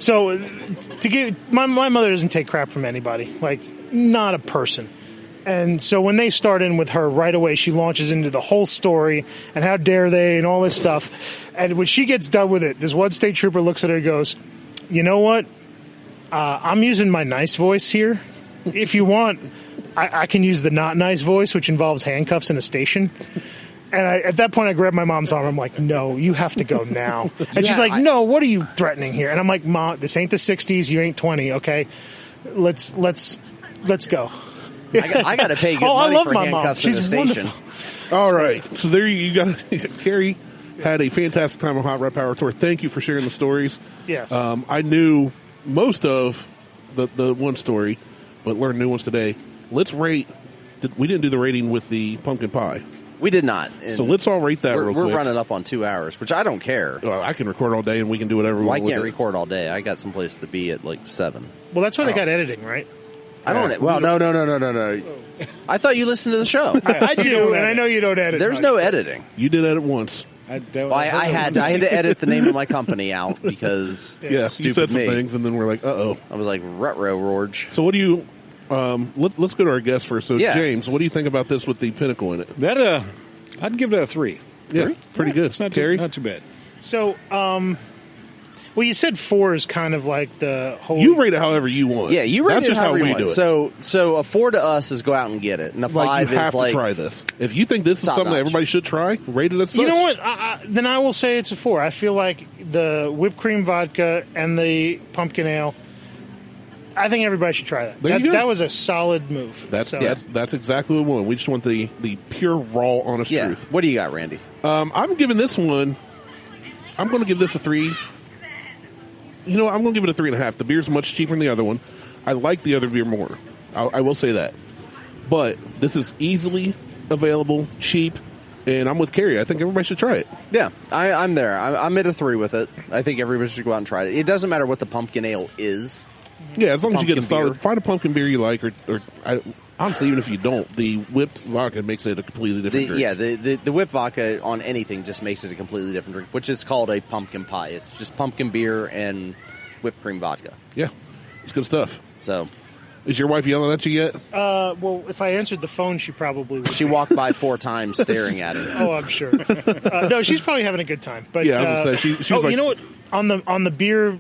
to give my mother doesn't take crap from anybody, like not a person. And so when they start in with her right away, she launches into the whole story and how dare they and all this stuff. And when she gets done with it, this one state trooper looks at her and goes, "You know what? I'm using my nice voice here. If you want, I can use the not nice voice, which involves handcuffs in a station." And at that point, I grabbed my mom's arm. I'm like, "No, you have to go now." And she's like, "No, what are you threatening here?" And I'm like, "Mom, this ain't the '60s. You ain't 20. Okay, let's go." I got to pay good money I love for my mom. handcuffs in the She's station. wonderful. All right, so there you got. Carrie had a fantastic time on Hot Rod Power Tour. Thank you for sharing the stories. Yes. I knew most of the one story, but learned new ones today. Let's rate. We didn't do the rating with the pumpkin pie. We did not. And So let's all rate that real quick. We're running up on 2 hours, which I don't care. Well, I can record all day and we can do whatever we Well, I want. can't with it. record all day. I got someplace to be at like 7. Well, that's why they got editing, right? I don't. Well, no. I thought you listened to the show. I do, and I know you don't edit. There's much. no editing. You did edit once. I had to edit the name of my company out because Yeah, you stupid said some me. things, and then we're like, "Uh-oh." I was like, "Retro Rorge." So, what do you? Let's go to our guest first. So, Yeah. James, what do you think about this with the pinnacle in it? That I'd give that a 3. Yeah, pretty good. It's not Terry? not too bad. So, well, you said 4 is kind of like the whole. You rate it however you want. Yeah, you rate That's it just how however you we want. do it. So a 4 to us is go out and get it, and a 5 like you have is like to try this. If you think this is top something that notch. everybody should try, rate it as such. You know what? Then I will say it's a 4. I feel like the whipped cream vodka and the pumpkin ale. I think everybody should try that. There you go. That was a solid move. That's exactly what we want. We just want the pure, raw, honest yeah. truth. What do you got, Randy? I'm giving this one. I'm going to give this a 3. You know, I'm going to give it a 3.5. The beer's much cheaper than the other one. I like the other beer more. I will say that. But this is easily available, cheap, and I'm with Carrie. I think everybody should try it. Yeah, I'm there. I'm at a 3 with it. I think everybody should go out and try it. It doesn't matter what the pumpkin ale is. Yeah, as long as you get a Pumpkin solid, beer. find a pumpkin beer you like, or honestly, even if you don't, the whipped vodka makes it a completely different drink. The whipped vodka on anything just makes it a completely different drink, which is called a pumpkin pie. It's just pumpkin beer and whipped cream vodka. Yeah, it's good stuff. So, Is your wife yelling at you yet? Well, if I answered the phone, she probably would. she walked by 4 times staring at it. Oh, I'm sure. No, she's probably having a good time. But Yeah, I was gonna say, she was like- you know what? On the beer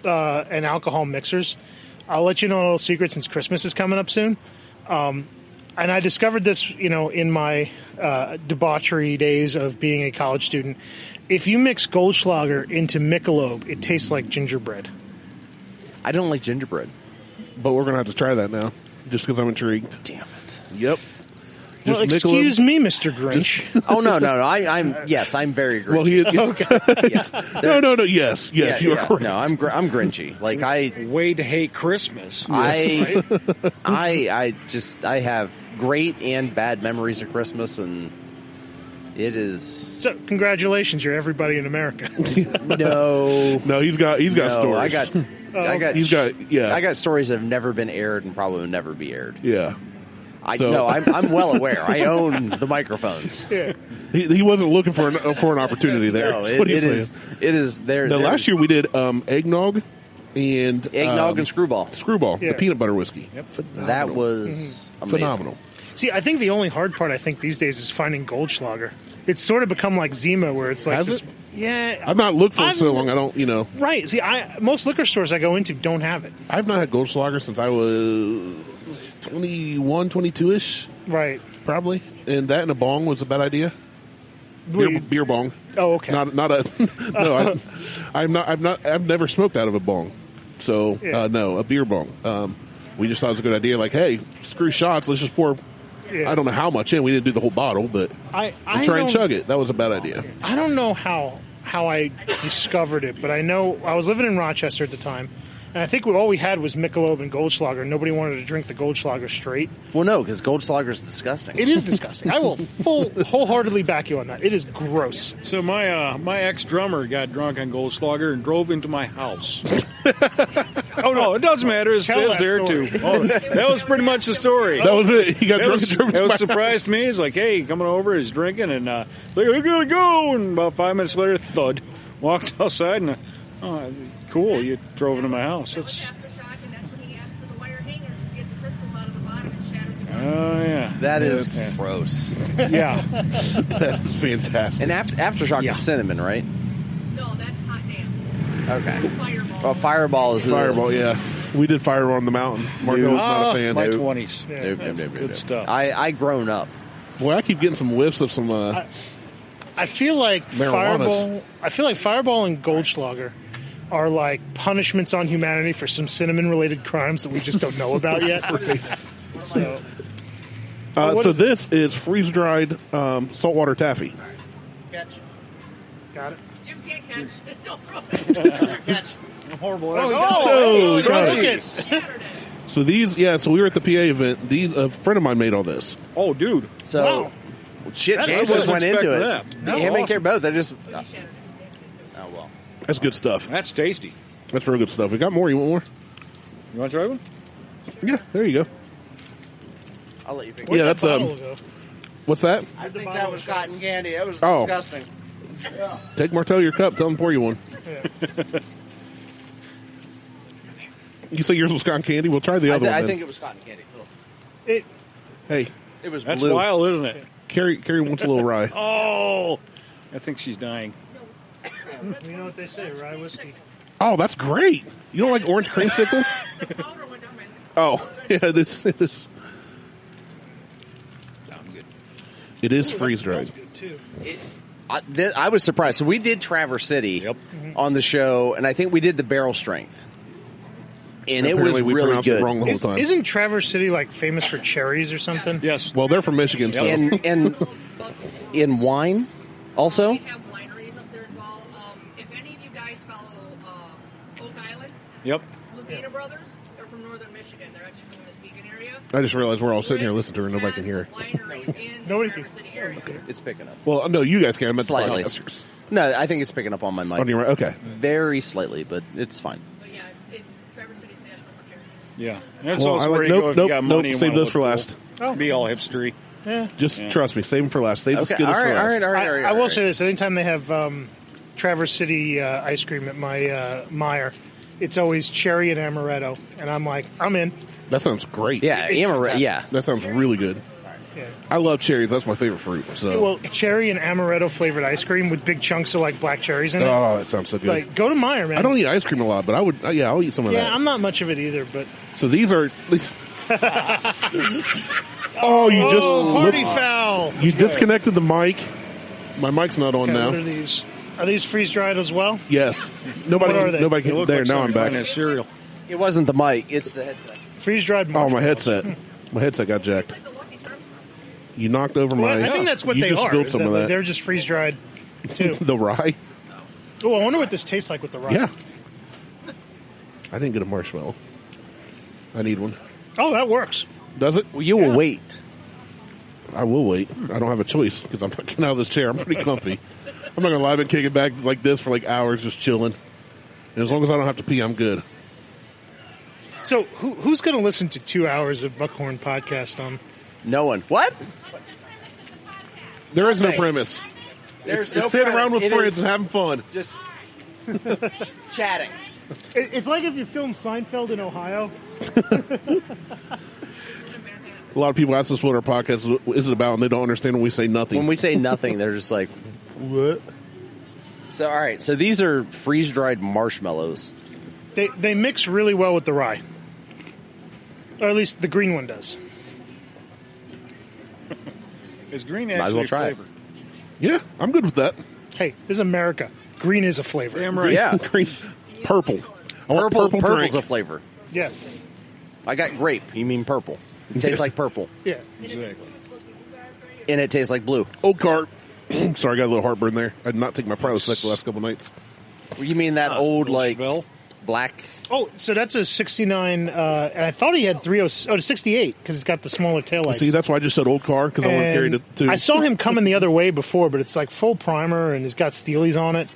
and alcohol mixers, I'll let you know a little secret since Christmas is coming up soon. And I discovered this, in my debauchery days of being a college student. If you mix Goldschlager into Michelob, it tastes like gingerbread. I don't like gingerbread. But we're going to have to try that now, just because I'm intrigued. Damn it. Yep. Well, excuse me, Mr. Grinch. Oh, no. I'm very Grinchy. Well, he Okay. Yes. no. Yes, you are correct. No, I'm Grinchy. Like Way to hate Christmas. I have great and bad memories of Christmas, and it is So, congratulations, you're everybody in America. No, he's got stories. I got stories that have never been aired and probably will never be aired. Yeah. I'm well aware. I own the microphones. Yeah. He wasn't looking for an opportunity there. No, That's what he's saying. it is there. Now, last year we did eggnog and and Screwball. the peanut butter whiskey. Yep. That was amazing. Phenomenal. See, I think the only hard part, these days is finding Goldschlager. It's sort of become like Zima, where it's like Has this. it? Yeah. I've not looked for it so long. I don't, Right. See, most liquor stores I go into don't have it. I've not had Goldschlager since I was 21, 22-ish, Right. probably. And that and a bong was a bad idea. Beer bong. Oh, okay. Not a. No, I've never smoked out of a bong. So Yeah. no, a beer bong. We just thought it was a good idea. Like, hey, screw shots. Let's just pour. Yeah. I don't know how much in. We didn't do the whole bottle, but I try and don't- chug it. That was a bad idea. I don't know how how I discovered it, but I know I was living in Rochester at the time, and I think all we had was Michelob and Goldschlager. Nobody wanted to drink the Goldschlager straight. Well, no, because Goldschlager is disgusting. It is disgusting. I will wholeheartedly back you on that. It is gross. So my ex-drummer got drunk on Goldschlager and drove into my house. Oh, no, it doesn't matter. It's Tell that there, story. too. Oh, that was pretty much the story. That was it. He got drunk and drove It to was my surprised to me. He's like, hey, coming over, he's drinking, and like, I gotta go. And about 5 minutes later, thud. Walked outside, and cool, you drove into my house. That's... Oh, yeah. That is gross. Yeah. That is fantastic. And Aftershock is cinnamon, right? No, that's hot damn. Okay. Fireball. Oh, Fireball is Fireball, yeah. We did Fireball on the mountain. Marco's not a fan. My 20s. Yeah. Good stuff. I grown up. Boy, I keep getting some whiffs of some. I feel like Marijuanas. Fireball and Goldschlager are like punishments on humanity for some cinnamon-related crimes that we just don't know about yet. So, so this is freeze-dried saltwater taffy. catch. Got it. Jim can't catch. Don't throw it. Catch. Horrible. Oh, got look it. it. So these, so we were at the PA event. These, a friend of mine made all this. Oh, dude. So, Wow. shit, I James just wasn't went into it. expecting that. Him and Awesome. Care both. They're just. Oh, well. That's good stuff. That's tasty. That's real good stuff. We got more. You want more? You want to try one? Yeah, there you go. I'll let you pick Yeah, that's Bottle go? What's that? I think that was cotton candy. That was Oh. disgusting. Take Martelle your cup. Tell him to pour you one. Yeah. You say yours was cotton candy? We'll try the other one. I then. think it was cotton candy. It, Hey, It was That's blue. wild, isn't it? Carrie wants a little rye. Oh, I think she's dying. you know what they say, rye whiskey. Oh, that's great. You don't like orange creamsicle? Oh, yeah, it is. It is. I'm good. It is freeze dried. Good too. I was surprised. So we did Traverse City Yep. on the show, and I think we did the barrel strength. And it was Apparently we really pronounced good. it wrong the whole time. Isn't Traverse City like famous for cherries or something? Yes. Well, they're from Michigan, so And in wine, also. We have wineries up there as well. If any of you guys follow Oak Island, Yep. Laguna Brothers, they're from northern Michigan. They're actually from the Muskegon area. I just realized we're all sitting here listening to her. Nobody can hear. Nobody Traverse can. City area. It's picking up. Well, no, you guys can. I meant the Slightly. podcasters. No, I think it's picking up on my mic. On your right. Okay. Very slightly, but it's fine. But yeah, it's Traverse City's national for cherries. Yeah. That's Well, also I where like, you go nope, if you got nope, money. nope. and Save wanna those for look last. cool. Be all hipstery. Yeah. Just Yeah. trust me. Save them for last. Save the Okay. skittles All right, for last. all right. I will say this: anytime they have Traverse City ice cream at my Meyer, it's always cherry and amaretto, and I'm like, I'm in. That sounds great. Yeah, amaretto. Yeah. That sounds really good. Yeah. I love cherries. That's my favorite fruit. So. Well, cherry and amaretto flavored ice cream with big chunks of like black cherries in it. Oh, that sounds so good. Like, go to Meyer, man. I don't eat ice cream a lot, but I would. Yeah, I'll eat some of Yeah, that. I'm not much of it either, but So these are. Oh, you just party foul. you disconnected the mic. My mic's not on Okay, now. what are these? Are these freeze dried as well? Yes. Nobody. What are they? Nobody You can. look There. like Now I'm something back. finding a cereal. It wasn't the mic, it's the headset. Freeze dried. Oh, my headset. My headset got jacked. You knocked over my. I think that's what you they just are. spilled is some that of like, that. they're just freeze dried too. The rye. Oh, I wonder what this tastes like with the rye. Yeah. I didn't get a marshmallow. I need one. Oh, that works. Does it? Well, you will wait. I will wait. I don't have a choice because I'm not getting out of this chair. I'm pretty comfy. I'm not gonna lie. I've been kicking back like this for like hours, just chilling. And as long as I don't have to pee, I'm good. So, who's going to listen to 2 hours of Buckhorn podcast on? No one. What? There is no Hey. premise. There's It's sitting around with It friends is and having fun. just chatting. It's like if you filmed Seinfeld in Ohio. A lot of people ask us what our podcast is about, and they don't understand when we say nothing. When we say nothing, they're just like, what? So, all right. So these are freeze-dried marshmallows. They mix really well with the rye. Or at least the green one does. Is green Might as actually well a try it. flavor? Yeah, I'm good with that. Hey, this is America. Green is a flavor. Damn right. Yeah. Green, purple. I want purple Purple's drink. a flavor. Yes. I got grape. You mean purple. It tastes like purple. Yeah. Exactly. And it tastes like blue. Oak cart. Sorry, I got a little heartburn there. I did not take my Prilosec the last couple nights. You mean that old, like, Chevelle? black? Oh, so that's a 69, and I thought he had 68, because it's got the smaller taillights. See, that's why I just said old car, because I want to carry the two. I saw him coming the other way before, but it's like full primer, and it's got Steelies on it.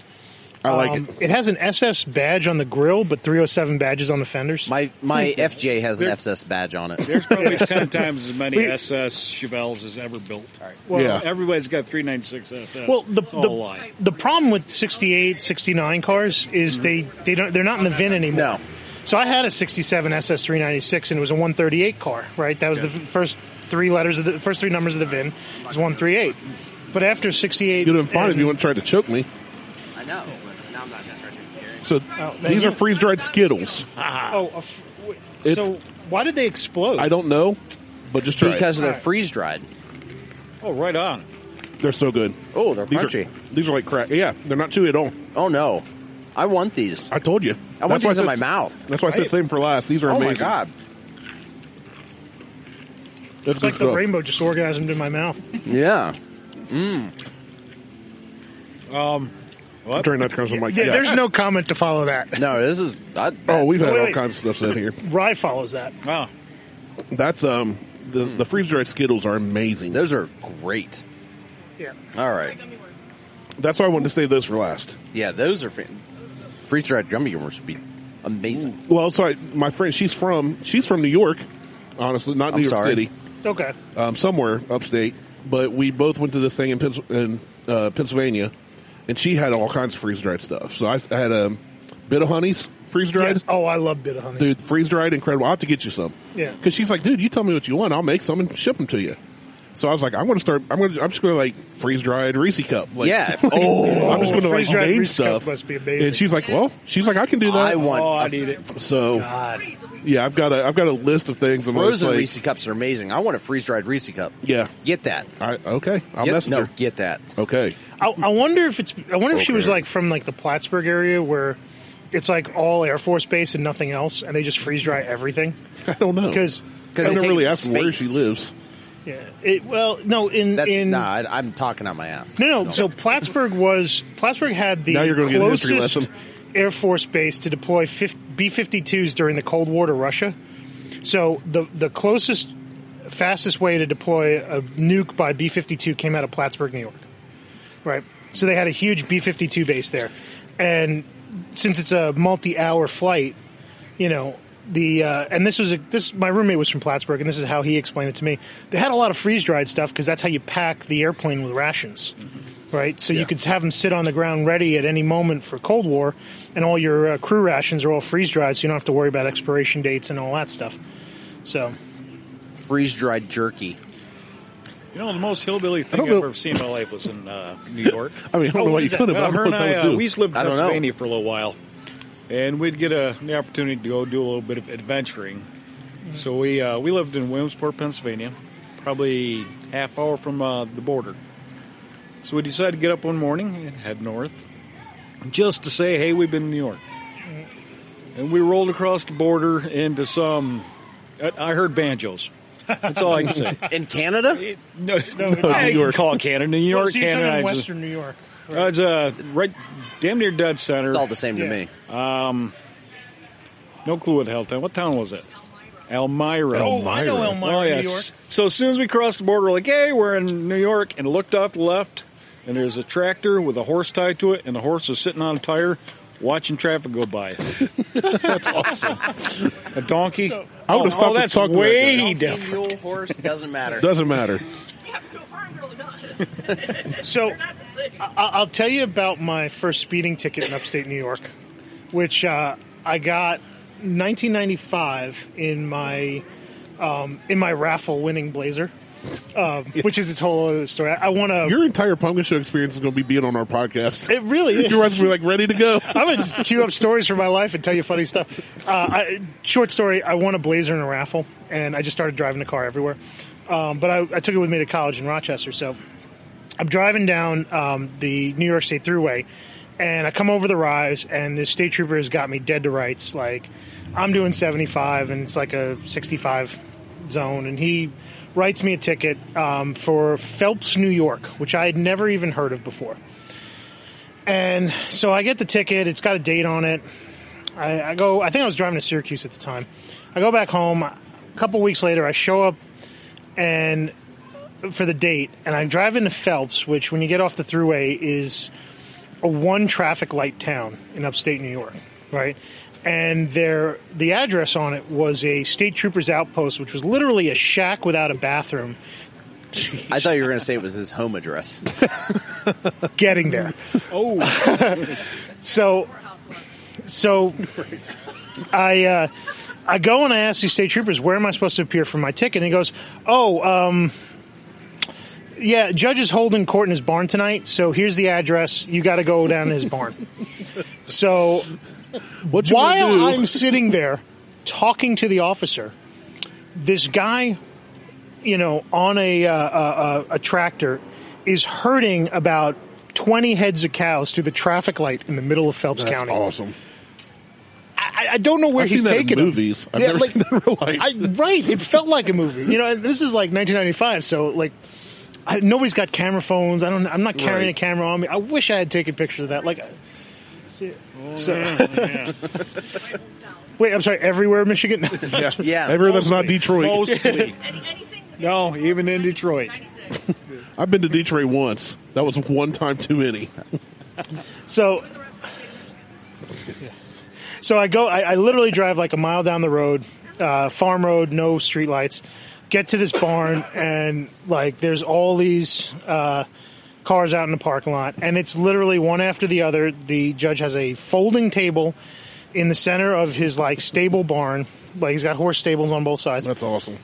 I like it. It has an SS badge on the grill, but 307 badges on the fenders. My FJ has an FS badge on it. There's probably 10 times as many SS Chevelles as ever built. Well, Yeah. Everybody's got 396 SS. Well, It's all a lie. the problem with 68, 69 cars is they're not in the VIN anymore. No. So I had a 67 SS 396, and it was a 138 car, right? That was the first three numbers of the VIN is 138. But after 68, You'd have been fine if you wouldn't try to choke me. I know. Now I'm not going to try to carry. So these are freeze-dried Skittles. So why did they explode? I don't know, but just try it. Because they're freeze-dried. Oh, right on. They're so good. Oh, they're These crunchy. These are like crack. Yeah, they're not chewy at all. Oh, no. I want these. I told you. I want That's these in why my mouth. That's why I said same for last. These are Oh, amazing. my God. That's It's like good the stuff. rainbow just orgasmed in my mouth. Yeah. I'm trying not to come from my There's no comment to follow that. No, this is... Oh, we've had Wait, all wait. kinds of stuff said here. Rye follows that. Wow. That's the freeze-dried Skittles are amazing. Those are great. Yeah. All right. That's why I wanted to save those for last. Yeah, those are... Freeze-dried gummy worms would be amazing. Well, sorry, my friend, she's from New York. Honestly, not New I'm York sorry. City, Okay. somewhere upstate. But we both went to this thing in Pennsylvania, and she had all kinds of freeze-dried stuff. So I had a bit of honeys freeze-dried. Yes. Oh, I love bit of honey. Dude, freeze-dried, incredible. I'll have to get you some. Yeah. Because she's like, dude, you tell me what you want. I'll make some and ship them to you. So I was like, I'm just going to like freeze-dried Reese cup. Like, Yeah. I'm just going to like freeze-dried name Reese cup stuff. must be amazing. And she's like, I can do that. I want... Oh, I need it. So, yeah, I've got a list of things. I'm Frozen like, Reese cups are amazing. I want a freeze-dried Reese cup. Yeah. Get that. Okay. I'll Get- message no, her. get that. Okay. I wonder if she was Okay. like from like the Plattsburgh area where it's like all Air Force Base and nothing else, and they just freeze dry everything. I don't know. Because they I never take really it to asked her where she space. lives. yeah, I'm talking out my ass. No. So Plattsburgh had the Now you're gonna get a history closest lesson. Air Force base to deploy B-52s during the Cold War to Russia. So the closest, fastest way to deploy a nuke by B-52 came out of Plattsburgh, New York. Right. So they had a huge B-52 base there, and since it's a multi-hour flight, and my roommate was from Plattsburgh, and this is how he explained it to me. They had a lot of freeze-dried stuff because that's how you pack the airplane with rations, right? So you could have them sit on the ground ready at any moment for Cold War, and all your crew rations are all freeze-dried, so you don't have to worry about expiration dates and all that stuff. So, Freeze-dried jerky. You know, the most hillbilly thing I've ever seen in my life was in New York. I mean, I don't know what you could have. I Her don't know and what that would do. we used to live in I don't know. Pennsylvania for a little while, and we'd get the opportunity to go do a little bit of adventuring. So we lived in Williamsport, Pennsylvania, probably half hour from the border. So we decided to get up one morning and head north, just to say, hey, we've been in New York. And we rolled across the border into some... I heard banjos. That's all I can say. In Canada? No, New I York. call it Canada. New York, so you're Canada. talking I just- Western New York. it's right damn near dead center. It's all the same to me. No clue what the hell town. What town was it? Elmira. Oh, I know Elmira, Oh, yes. New York. So as soon as we crossed the border, we're like, hey, we're in New York, and looked off to the left, and there's a tractor with a horse tied to it, and the horse is sitting on a tire watching traffic go by. That's awesome. A donkey. I would have stopped and that's talked to that way guy. different. Mule, horse, doesn't matter. Doesn't matter. Yeah, so far it really does. So I'll tell you about my first speeding ticket in upstate New York, which I got 1995 in my raffle winning Blazer, which is its whole other story. I won a. Your entire pumpkin show experience is going to be being on our podcast. It really is. Your guys will be like ready to go. I'm going to just queue up stories from my life and tell you funny stuff. Short story, I won a Blazer in a raffle, and I just started driving the car everywhere. But I took it with me to college in Rochester. So I'm driving down the New York State Thruway, and I come over the rise, and the state trooper has got me dead to rights. Like, I'm doing 75, and it's like a 65 zone, and he writes me a ticket for Phelps, New York, which I had never even heard of before. And so I get the ticket. It's got a date on it. I go. I think I was driving to Syracuse at the time. I go back home. A couple weeks later, I show up and for the date, and I drive into Phelps, which when you get off the throughway is a one traffic light town in upstate New York, right? And the address on it was a state trooper's outpost, which was literally a shack without a bathroom. Jeez. I thought you were going to say it was his home address. Getting there. Oh. So I go and I ask these state troopers, where am I supposed to appear for my ticket? And he goes, yeah, judge is holding court in his barn tonight, so here's the address. You got to go down to his barn. So while I'm sitting there talking to the officer, this guy, on a tractor is herding about 20 heads of cows through the traffic light in the middle of Phelps County. That's awesome. I don't know where he's taking in movies. I've never seen that in real life. Right. It felt like a movie. This is like 1995, so nobody's got camera phones. I'm not carrying a camera on me. I wish I had taken pictures of that. Wait, I'm sorry. Everywhere, Michigan. Yeah. Everywhere that's not Detroit. Mostly. No, even in Detroit. I've been to Detroit once. That was one time too many. So I go. I literally drive like a mile down the road, farm road, no street lights. Get to this barn, and there's all these cars out in the parking lot, and it's literally one after the other. The judge has a folding table in the center of his stable barn. He's got horse stables on both sides. That's awesome.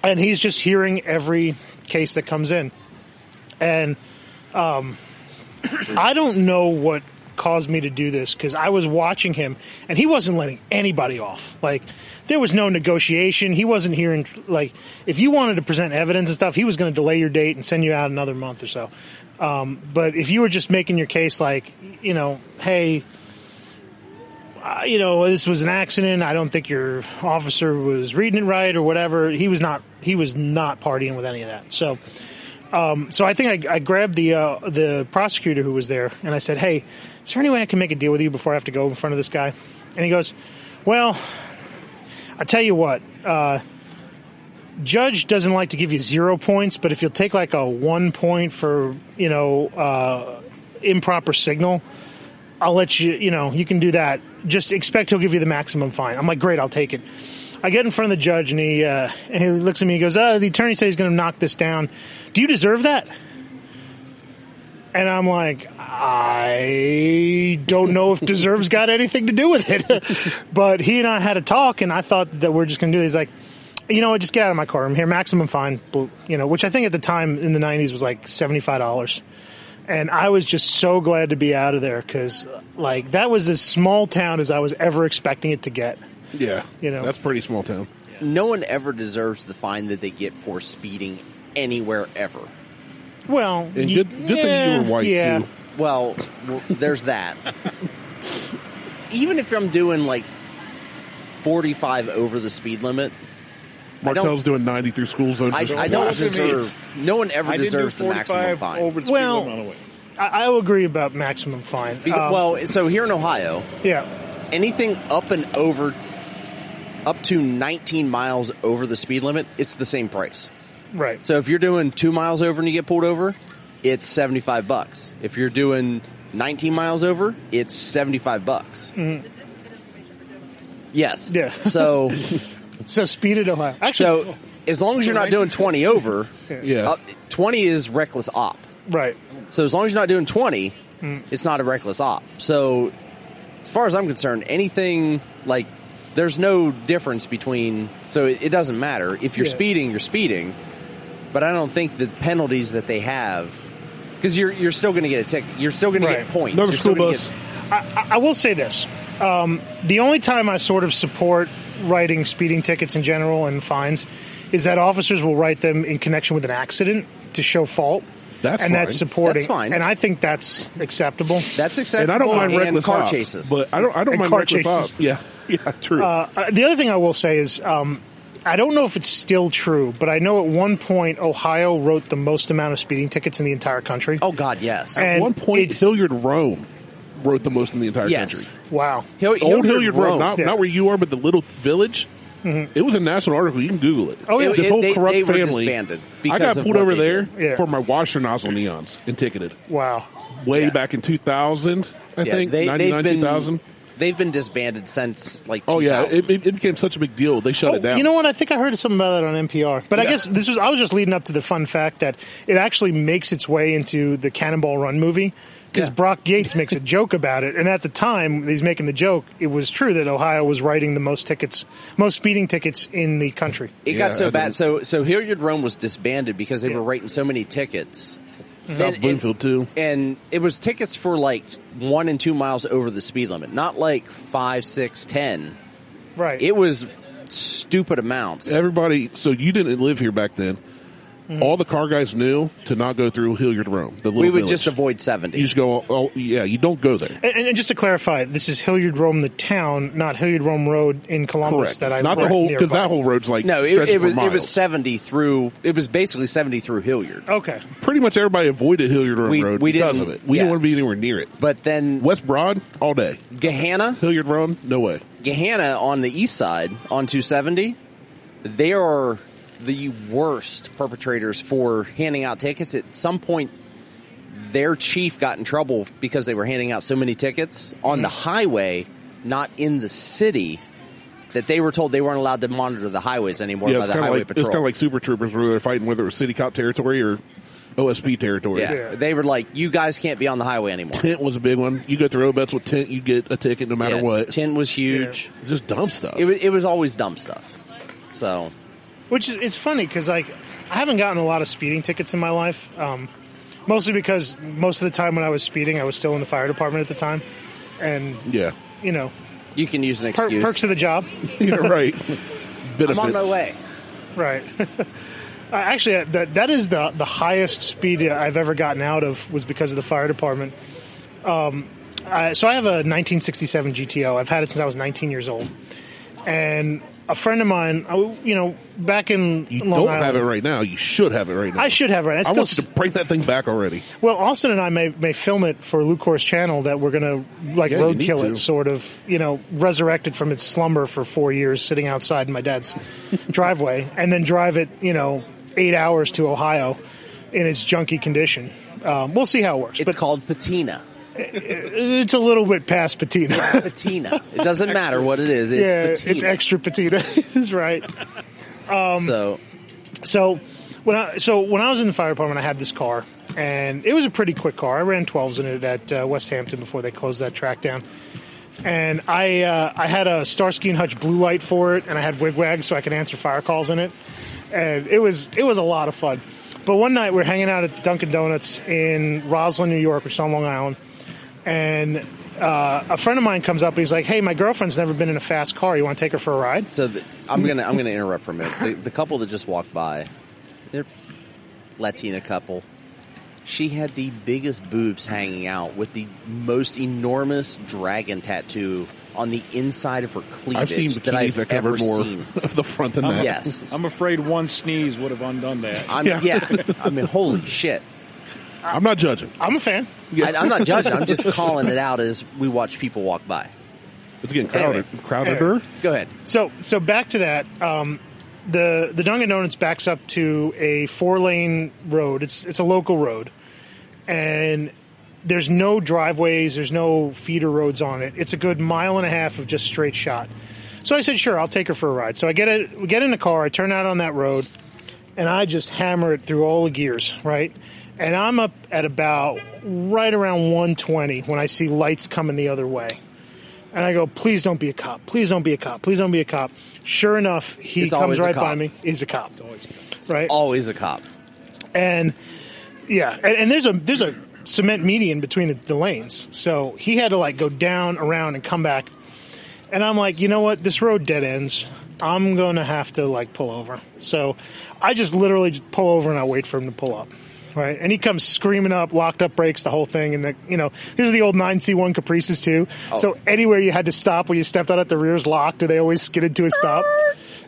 And he's just hearing every case that comes in. And I don't know what caused me to do this, because I was watching him, and he wasn't letting anybody off. There was no negotiation. He wasn't hearing, if you wanted to present evidence and stuff, he was going to delay your date and send you out another month or so. But if you were just making your case hey, this was an accident, I don't think your officer was reading it right or whatever, he was not partying with any of that. So I think I grabbed the prosecutor who was there, and I said, hey, is there any way I can make a deal with you before I have to go in front of this guy? And he goes, well, I tell you what, judge doesn't like to give you 0 points, but if you'll take a 1 point for, improper signal, I'll let you, you can do that. Just expect he'll give you the maximum fine. I'm like, great, I'll take it. I get in front of the judge, and he looks at me, he goes, the attorney said he's going to knock this down. Do you deserve that? And I'm like, I don't know if deserves got anything to do with it. But he and I had a talk, and I thought that we're just going to do it. He's like, just get out of my car. I'm here, maximum fine, which I think at the time in the 90s was $75. And I was just so glad to be out of there, because that was as small town as I was ever expecting it to get. Yeah, that's pretty small town. No one ever deserves the fine that they get for speeding anywhere ever. Well, and good thing you were white too. Well, there's that. Even if I'm doing 45 over the speed limit, Martelle's doing 90 through school zone. I don't deserve. No one ever deserves the maximum fine. Over the speed limit. I will agree about maximum fine. So here in Ohio, anything up to 19 miles over the speed limit, it's the same price. Right. So if you're doing 2 miles over and you get pulled over, it's $75. If you're doing 19 miles over, it's $75. Mm-hmm. Yes. Yeah. So speed in Ohio. Actually, so as long as you're not doing 20 over, 20 is reckless op. Right. So as long as you're not doing 20, it's not a reckless op. So as far as I'm concerned, anything there's no difference between, so it doesn't matter. If you're speeding, you're speeding. But I don't think the penalties that they have, because you're still going to get a ticket. You're still going to get points. Another school bus. I will say this. The only time I sort of support writing speeding tickets in general and fines is that officers will write them in connection with an accident to show fault. That's fine. That's supporting. That's fine. And I think that's acceptable. That's acceptable. And I don't mind reckless car op, chases. But I don't mind car reckless chases. op. Yeah, true. The other thing I will say is I don't know if it's still true, but I know at one point Ohio wrote the most amount of speeding tickets in the entire country. Oh, God, yes. At one point, Hilliard Rome wrote the most in the entire country. Wow. Old Hilliard Rome, not where you are, but the little village. Mm-hmm. It was a national article. You can Google it. Oh, yeah. This whole corrupt they were family. disbanded I got pulled over there Yeah. for my washer nozzle neons and ticketed. Wow. Way back in 2000, I think, 99, 2000. They've been disbanded since, like, 2000. Oh, yeah. It became such a big deal. They shut it down. You know what? I think I heard something about that on NPR. But I guess I was just leading up to the fun fact that it actually makes its way into the Cannonball Run movie. Because Brock Yates makes a joke about it, and at the time he's making the joke, it was true that Ohio was writing the most speeding tickets in the country. It got so bad. So Hilliard Rome was disbanded because they were writing so many tickets. South Bloomfield too, and it was tickets for like 1 and 2 miles over the speed limit, not like 5, 6, 10. Right. It was stupid amounts. Everybody. So you didn't live here back then. All the car guys knew to not go through Hilliard Rome. The little we would village. just avoid 70. You just go, you don't go there. And just to clarify, this is Hilliard Rome, the town, not Hilliard Rome Road in Columbus. Correct. That I not the whole, because that whole road's like no, it was 70 through. It was basically 70 through Hilliard. Okay. Pretty much everybody avoided Hilliard Rome Road because of it. We didn't want to be anywhere near it. But then West Broad all day. Gahanna, Hilliard Rome, no way. Gahanna on the east side on 270, they are the worst perpetrators for handing out tickets. At some point, their chief got in trouble because they were handing out so many tickets on the highway, not in the city, that they were told they weren't allowed to monitor the highways anymore by the highway patrol. It's kind of like Super Troopers where they're fighting whether it was city cop territory or OSP territory. Yeah. They were like, you guys can't be on the highway anymore. Tent was a big one. You go through Obets with tent, you get a ticket no matter what. Tent was huge. Yeah. Just dumb stuff. It was always dumb stuff. So... Which is, it's funny because like I haven't gotten a lot of speeding tickets in my life, mostly because most of the time when I was speeding, I was still in the fire department at the time, and you know, you can use an excuse. Perks of the job. You're right. Benefits. I'm on my way. Right. Actually, that is the highest speed I've ever gotten out of was because of the fire department. So I have a 1967 GTO. I've had it since I was 19 years old, and a friend of mine, back in you Long don't Island, have it right now. You should have it right now. I should have it right now. I want you to bring that thing back already. Well, Austin and I may film it for Lucor's channel that we're going to roadkill it, sort of, resurrected from its slumber for 4 years, sitting outside in my dad's driveway, and then drive it, 8 hours to Ohio in its junky condition. We'll see how it works. It's called patina. It's a little bit past patina. It's patina. It doesn't matter what it is. It's patina. It's extra patina. Is right. So when I was in the fire department, I had this car, and it was a pretty quick car. I ran 12s in it at West Hampton before they closed that track down. And I had a Starsky and Hutch blue light for it, and I had wigwags so I could answer fire calls in it, and it was a lot of fun. But one night we were hanging out at Dunkin' Donuts in Roslyn, New York, which is on Long Island. And a friend of mine comes up and he's like, "Hey, my girlfriend's never been in a fast car. You want to take her for a ride?" So I'm gonna interrupt for a minute. The couple that just walked by, they're Latina couple. She had the biggest boobs hanging out with the most enormous dragon tattoo on the inside of her cleavage I've seen that I've that ever more seen. Of the front than that. Yes, I'm afraid one sneeze would have undone that. I mean, holy shit. I'm not judging. I'm a fan. Yeah. I'm not judging. I'm just calling it out as we watch people walk by. It's getting crowded. Anyway. Go ahead. So back to that. The Dunkin' Donuts backs up to a 4-lane road. It's a local road, and there's no driveways. There's no feeder roads on it. It's a good 1.5 miles of just straight shot. So I said, sure, I'll take her for a ride. So we get in the car. I turn out on that road, and I just hammer it through all the gears, right? And I'm up at about right around 120 when I see lights coming the other way. And I go, please don't be a cop. Please don't be a cop. Please don't be a cop. Sure enough, he comes right by me. He's a cop. Right? Always a cop. And yeah, and there's a cement median between the lanes. So he had to go down, around, and come back. And I'm like, you know what? This road dead ends. I'm going to have to pull over. So I just literally just pull over and I wait for him to pull up. Right, and he comes screaming up, locked up brakes, the whole thing, and these are the old 9C1 Caprices too. Oh. So anywhere you had to stop when you stepped out at the rear's locked, or they always skidded to a stop.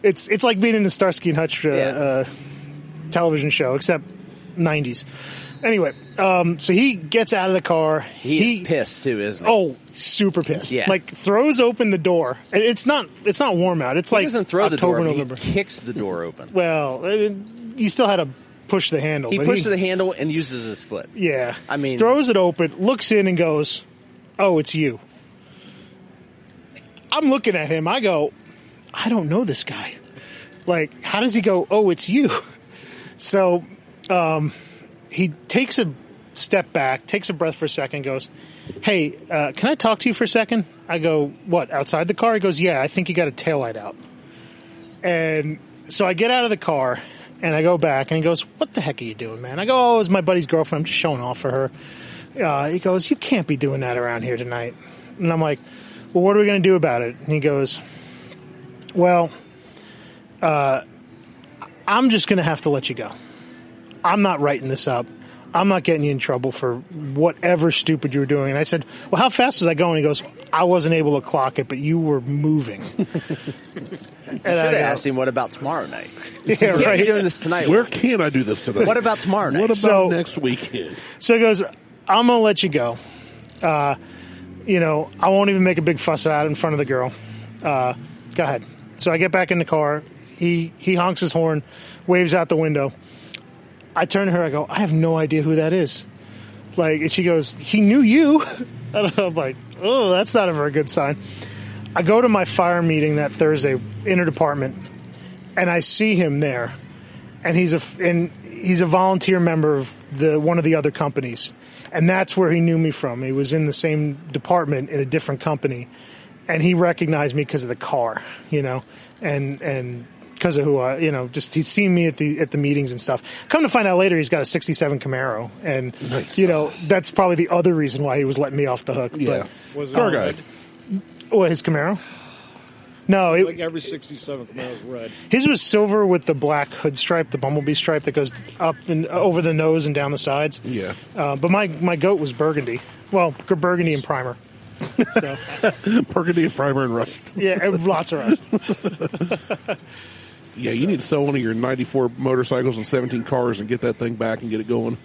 It's like being in the Starsky and Hutch television show, except 90s. Anyway, so he gets out of the car. He's pissed too, isn't he? Oh, super pissed. Yeah. Like throws open the door. And it's not warm out. It's like doesn't throw the door, October, but November. he kicks the door open. Well, you still had to push the handle. He pushes the handle and uses his foot. Yeah. I mean, throws it open, looks in and goes, "Oh, it's you." I'm looking at him. I go, "I don't know this guy. Like, how does he go, 'Oh, it's you'?" So, he takes a step back, takes a breath for a second, goes, "Hey, can I talk to you for a second?" I go, "What, outside the car?" He goes, "Yeah, I think you got a taillight out." And so I get out of the car, and I go back, and he goes, "What the heck are you doing, man?" I go, "Oh, it's my buddy's girlfriend. I'm just showing off for her." He goes, "You can't be doing that around here tonight." And I'm like, "Well, what are we going to do about it?" And he goes, "Well, I'm just going to have to let you go. I'm not writing this up. I'm not getting you in trouble for whatever stupid you were doing." And I said, "Well, how fast was I going?" He goes, "I wasn't able to clock it, but you were moving." You should have asked him, "What about tomorrow night?" Yeah, right. You're doing this tonight. Where can I do this tonight? What about tomorrow night? What about next weekend? So he goes, "I'm going to let you go. I won't even make a big fuss about it in front of the girl. Go ahead." So I get back in the car. He honks his horn, waves out the window. I turn to her. I go, "I have no idea who that is." And she goes, "He knew you." And I'm like, "Oh, that's not a very good sign." I go to my fire meeting that Thursday, interdepartment, and I see him there, and he's a volunteer member of one of the other companies, and that's where he knew me from. He was in the same department in a different company, and he recognized me because of the car, and because of who just he's seen me at the meetings and stuff. Come to find out later, he's got a '67 Camaro, and nice. That's probably the other reason why he was letting me off the hook. Yeah, Was it car red? guy. What, his Camaro? No, Like every 67 Camaro is red. his was silver with the black hood stripe, the bumblebee stripe that goes up and over the nose and down the sides. Yeah. But my goat was burgundy. Well, burgundy and primer. So, Burgundy and primer and rust. yeah, and lots of rust. Yeah, you need to sell one of your 94 motorcycles and 17 cars and get that thing back and get it going.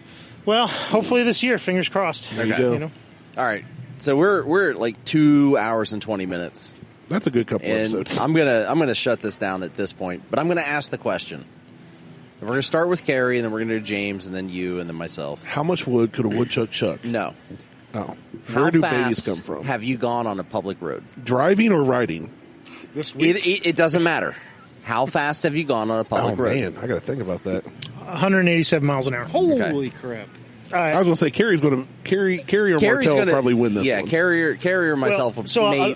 Well, hopefully this year, fingers crossed. There you go. All right. So we're at like 2 hours and 20 minutes. That's a good couple And episodes. I'm gonna shut this down at this point, but I'm gonna ask the question. We're gonna start with Carrie, and then we're gonna do James, and then you, and then myself. How much wood could a woodchuck chuck? No. Oh. How Where do fast babies come from? Have you gone on a public road? Driving or riding? This week, It doesn't matter. How fast have you gone on a public road? Man, I got to think about that. 187 miles an hour. holy crap. I was going to say Carrie or Martelle will probably win this one. Carrie or myself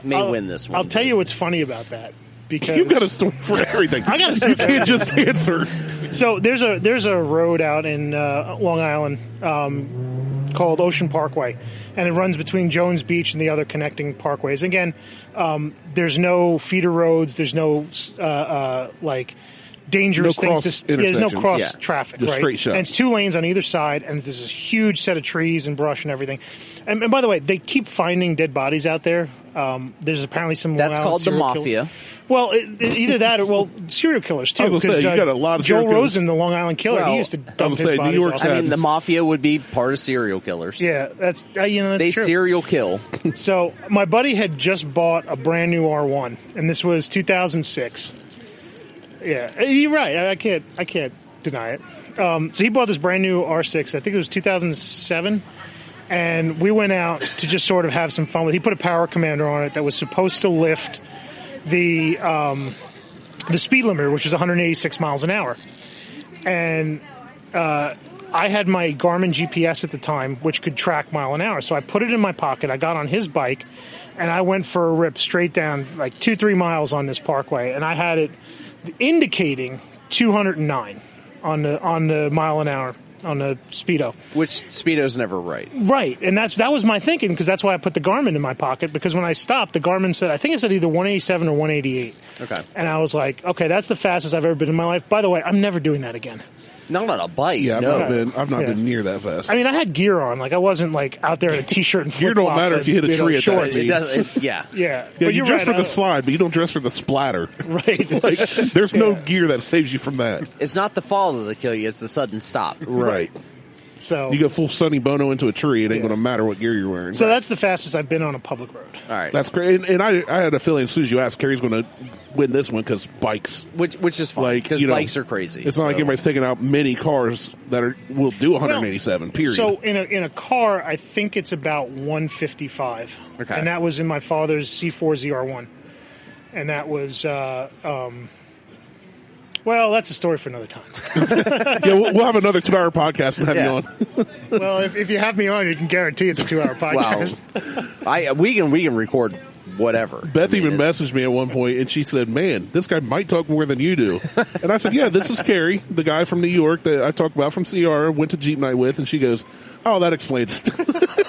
may win this one. I'll tell you what's funny about that. Because You've got a story for everything. I got a story You for can't just answer. So there's a road out in Long Island called Ocean Parkway, and it runs between Jones Beach and the other connecting parkways. Again, there's no feeder roads. There's no dangerous things. There's no cross traffic. Just right? straight shot. And it's 2 lanes on either side, and there's a huge set of trees and brush and everything. And by the way, they keep finding dead bodies out there. There's apparently some. That's called the serial mafia. Well, either that or serial killers too. I was gonna say, you got a lot of Joel serial killers. Rosen, the Long Island killer, Well, he used to I dump was his gonna say, New bodies York's off. had- I mean, the mafia would be part of serial killers. Yeah, that's They true. serial kill. So my buddy had just bought a brand new R1, and this was 2006. Yeah, you're right. I can't deny it. So he bought this brand new R6. I think it was 2007. And we went out to just sort of have some fun with it. He put a power commander on it that was supposed to lift the speed limiter, which was 186 miles an hour. And I had my Garmin GPS at the time, which could track mile an hour. So I put it in my pocket. I got on his bike, and I went for a rip straight down like 2-3 miles on this parkway. And I had it indicating 209 on the mile an hour on the Speedo. Which Speedo's never right. Right, and that was my thinking, because that's why I put the Garmin in my pocket, because when I stopped, the Garmin said, I think it said either 187 or 188. Okay. And I was like, okay, that's the fastest I've ever been in my life. By the way, I'm never doing that again. Not on a bike. Yeah, no. I've not been near that fast. I mean, I had gear on. Like, I wasn't like out there in a t-shirt and Gear flip-flops. don't matter if you hit a tree at that shorts. speed. Yeah. Yeah, Yeah, but you you're dress right, for the slide, but you don't dress for the splatter. right. Like, there's no gear that saves you from that. It's not the fall that'll kill you; it's the sudden stop. Right. So You go full Sonny Bono into a tree, it ain't Yeah. going to matter what gear you're wearing. So that's the fastest I've been on a public road. All right, That's great. And I had a feeling as soon as you asked, Carrie's going to win this one because bikes. which is fine Like, because you know, bikes are crazy. It's not like everybody's taking out mini cars that will do 187, period. So in a car, I think it's about 155. Okay. And that was in my father's C4 ZR1. And that was, well, that's a story for another time. yeah, we'll have another 2-hour podcast and have you on. Well, if you have me on, you can guarantee it's a 2-hour podcast. we can record whatever. Beth even messaged me at one point, and she said, "Man, this guy might talk more than you do." And I said, "Yeah, this is Carrie, the guy from New York that I talked about from CR, went to Jeep Night with." And she goes, "Oh, that explains it."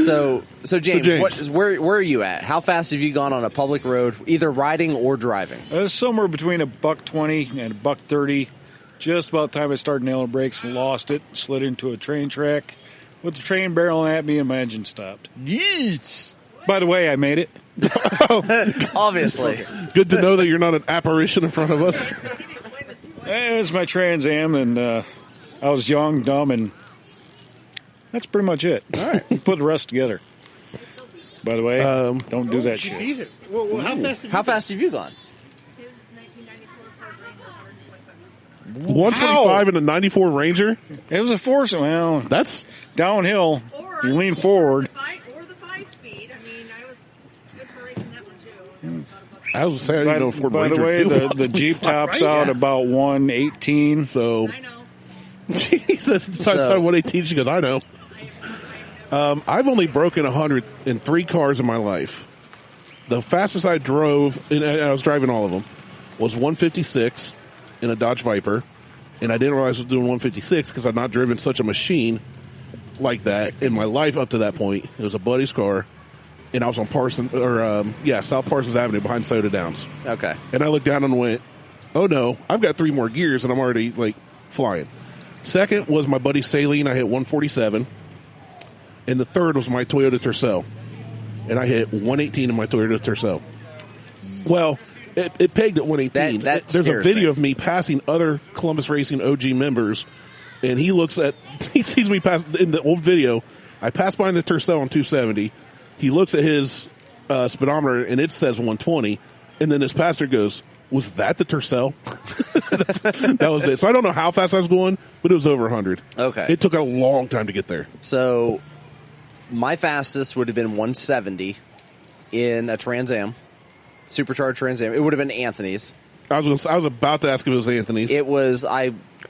So James, James. where are you at? How fast have you gone on a public road, either riding or driving? Somewhere between $120 and $130. Just about the time I started nailing brakes, lost it, slid into a train track with the train barreling at me, and my engine stopped. Yeet. By the way, I made it. Obviously. Good to know that you're not an apparition in front of us. It was my Trans Am, and I was young, dumb, and that's pretty much it. All right. Put the rest together. By the way, don't do that shit. Beat it. Well, how fast have you gone? His 1994 Ford Ranger, 125 in a 94 Ranger? It was a force. Well, That's downhill. Or, You lean forward. Or the 5-speed. I mean, I was good for racing that one, too. I was saying, I didn't know a Ford By Ranger the way, do the Jeep tops right, out yeah. about 118. So I know. he said, "Sorry, 118." She goes, "I know." I've only broken 100 in 3 cars in my life. The fastest I drove, and I was driving all of them, was 156 in a Dodge Viper, and I didn't realize I was doing 156 because I'd not driven such a machine like that in my life up to that point. It was a buddy's car, and I was on South Parsons Avenue behind Soda Downs. Okay. And I looked down and went, "Oh no, I've got 3 more gears and I'm already like flying." Second was my buddy Saline. I hit 147. And the third was my Toyota Tercel. And I hit 118 in my Toyota Tercel. Well, it pegged at 118. That There's a scares video me. of me passing other Columbus Racing OG members. And he sees me pass in the old video. I pass by the Tercel on 270. He looks at his speedometer and it says 120. And then his pastor goes, "Was that the Tercel?" That was it. So I don't know how fast I was going, but it was over 100. Okay. It took a long time to get there. So my fastest would have been 170 in a Trans Am, supercharged Trans Am. It would have been Anthony's. I was about to ask if it was Anthony's. It was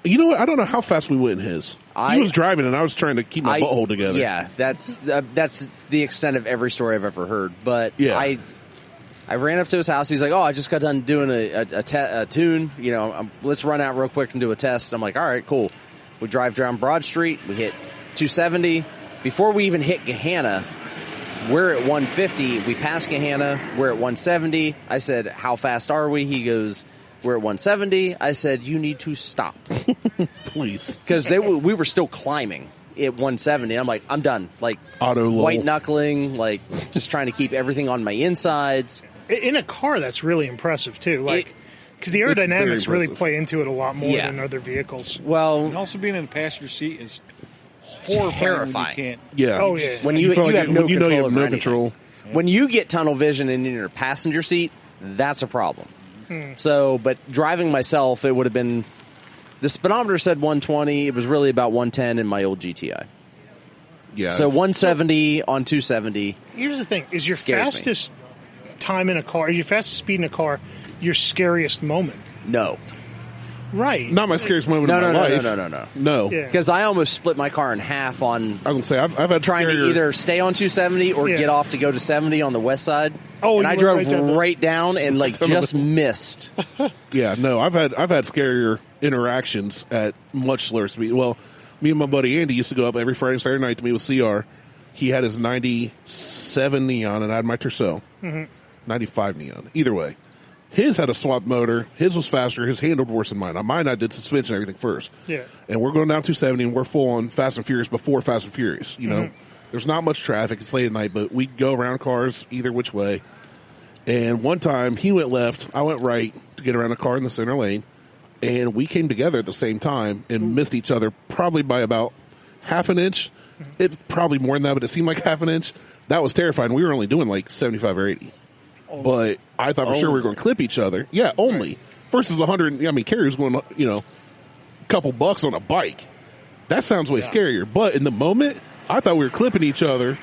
You know what? I don't know how fast we went in his. He was driving, and I was trying to keep my butthole together. Yeah, that's the extent of every story I've ever heard. But Yeah. I ran up to his house. He's like, "Oh, I just got done doing a tune. You know, let's run out real quick and do a test." I'm like, "All right, cool." We drive down Broad Street. We hit 270. Before we even hit Gahanna, we're at 150. We pass Gahanna. We're at 170. I said, "How fast are we?" He goes, "We're at 170. I said, "You need to stop." Please. Because we were still climbing at 170. I'm like, I'm done. Like, Auto low. white knuckling, like, just trying to keep everything on my insides. In a car, that's really impressive, too. Like, because the It's very aerodynamics really impressive. play into it a lot more Yeah. than other vehicles. And Well, also being in the passenger seat is horrifying. terrifying. When you can't. Yeah. Oh, yeah. when you feel like have no you know control you have over no anything. control. When you get tunnel vision and in your passenger seat, that's a problem. So, but driving myself, it would have been, the speedometer said 120. It was really about 110 in my old GTI. Yeah. So 170 on 270. Here's the thing: is your Scares me. fastest time in a car, is your fastest speed in a car, your scariest moment? No. Right. not my scariest moment No, in my no, life. no. No. Yeah. Because I almost split my car in half on I was going to say, I've had trying to scarier- either stay on 270 or Yeah. get off to go to 70 on the west side. Oh, and you I went drove right down the- right down and like just missed. Yeah, no, I've had scarier interactions at much slower speed. Well, me and my buddy Andy used to go up every Friday and Saturday night to meet with CR. He had his 97 Neon and I had my Tercel. 95 Neon. Either way. His had a swap motor. His was faster. His handled worse than mine. On mine, I did suspension and everything first. Yeah. And we're going down 270, and we're full on Fast and Furious before Fast and Furious. You know, there's not much traffic. It's late at night, but we go around cars either which way. And one time, he went left, I went right to get around a car in the center lane, and we came together at the same time and missed each other probably by about half an inch. It probably more than that, but it seemed like half an inch. That was terrifying. We were only doing like 75 or 80. But I thought for sure we were going to clip each other. Yeah, only. Versus 100. I mean, Carrie was going, you know, a couple bucks on a bike. That sounds way scarier. But in the moment, I thought we were clipping each other,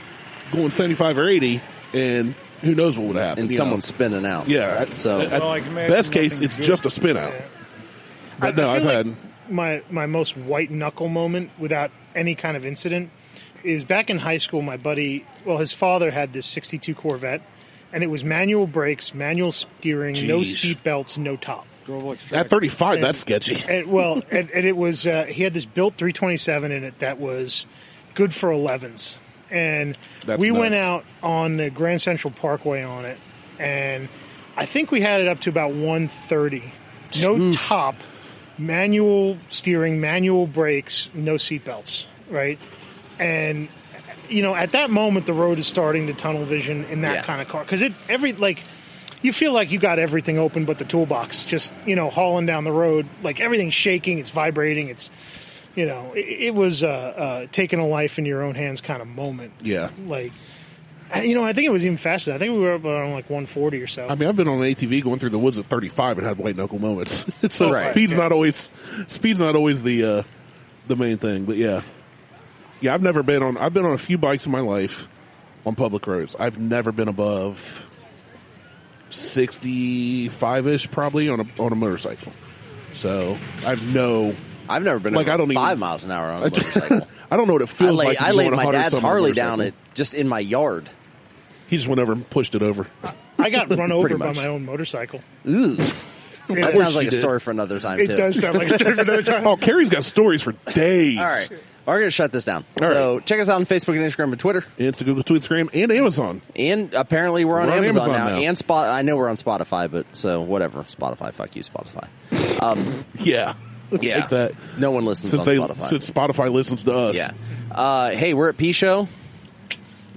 going 75 or 80, and who knows what would happen. And someone's spinning out. Yeah. So, best case, it's just a spin out. Yeah. But no, I've had my most white knuckle moment without any kind of incident is back in high school. My buddy, his father had this 62 Corvette, and it was manual brakes, manual steering, no seat belts, no top. At 35, that's sketchy. And it was he had this built 327 in it that was good for 11s, and we went out on the Grand Central Parkway on it, and I think we had it up to about 130. No top, manual steering, manual brakes, no seatbelts, right? And, you know, at that moment, the road is starting to tunnel vision in that kind of car. Because you feel like you got everything open but the toolbox, just, you know, hauling down the road. Like, everything's shaking, it's vibrating, it's, you know, it was taking a life in your own hands kind of moment. Yeah. Like, you know, I think it was even faster. I think we were up around like 140 or so. I mean, I've been on an ATV going through the woods at 35 and had white knuckle moments. So speed's not always the main thing. But yeah, I've been on a few bikes in my life on public roads. I've never been above 65-ish probably on a motorcycle. So I've never been like, over 5 miles an hour on a motorcycle. I don't know what it feels like. I laid my dad's Harley down just in my yard. He just went over and pushed it over. I got run over by my own motorcycle. Ooh. That sounds like a story for another time, too. It does sound like a story for another time. Oh, Carrie's got stories for days. All right. We're going to shut this down. So check us out on Facebook and Instagram and Twitter. Insta, Google, Tweetgram, and Amazon. And apparently we're on Amazon now. And I know we're on Spotify, but so whatever. Spotify. Fuck you, Spotify. Yeah. Take that. No one listens on Spotify. Since Spotify listens to us. Yeah. Hey, we're at P Show.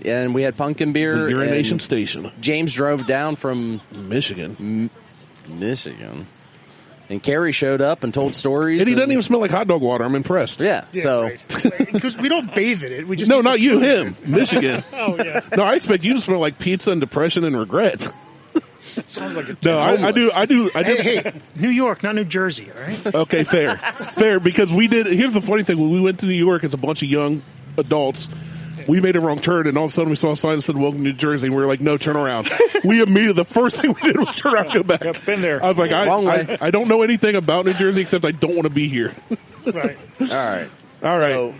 And we had pumpkin beer. The Urination Station. James drove down from Michigan. And Carrie showed up and told stories. And he doesn't even smell like hot dog water. I'm impressed. Yeah. So because we don't bathe in it. We just no, not you, him. Michigan. Oh yeah. No, I expect you to smell like pizza and depression and regret. Sounds like a no. I do. Hey, New York, not New Jersey. All right. Okay, fair. Because we did. Here's the funny thing: when we went to New York as a bunch of young adults, we made a wrong turn, and all of a sudden we saw a sign that said "Welcome to New Jersey." And we were like, "No, turn around." We immediately, the first thing we did was turn around and go back. Yep, been there. I was like, I don't know anything about New Jersey except I don't want to be here. Right. All right. So,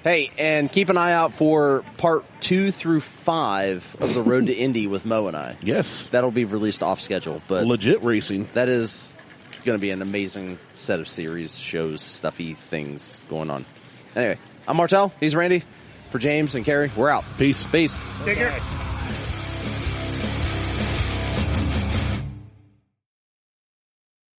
hey, and keep an eye out for part 2 through 5 of the Road to Indy with Mo and I. Yes, that'll be released off schedule, but legit racing. That is going to be an amazing set of series, shows, stuffy things going on. Anyway, I'm Martelle. He's Randy. For James and Carrie, we're out. Peace. Take care.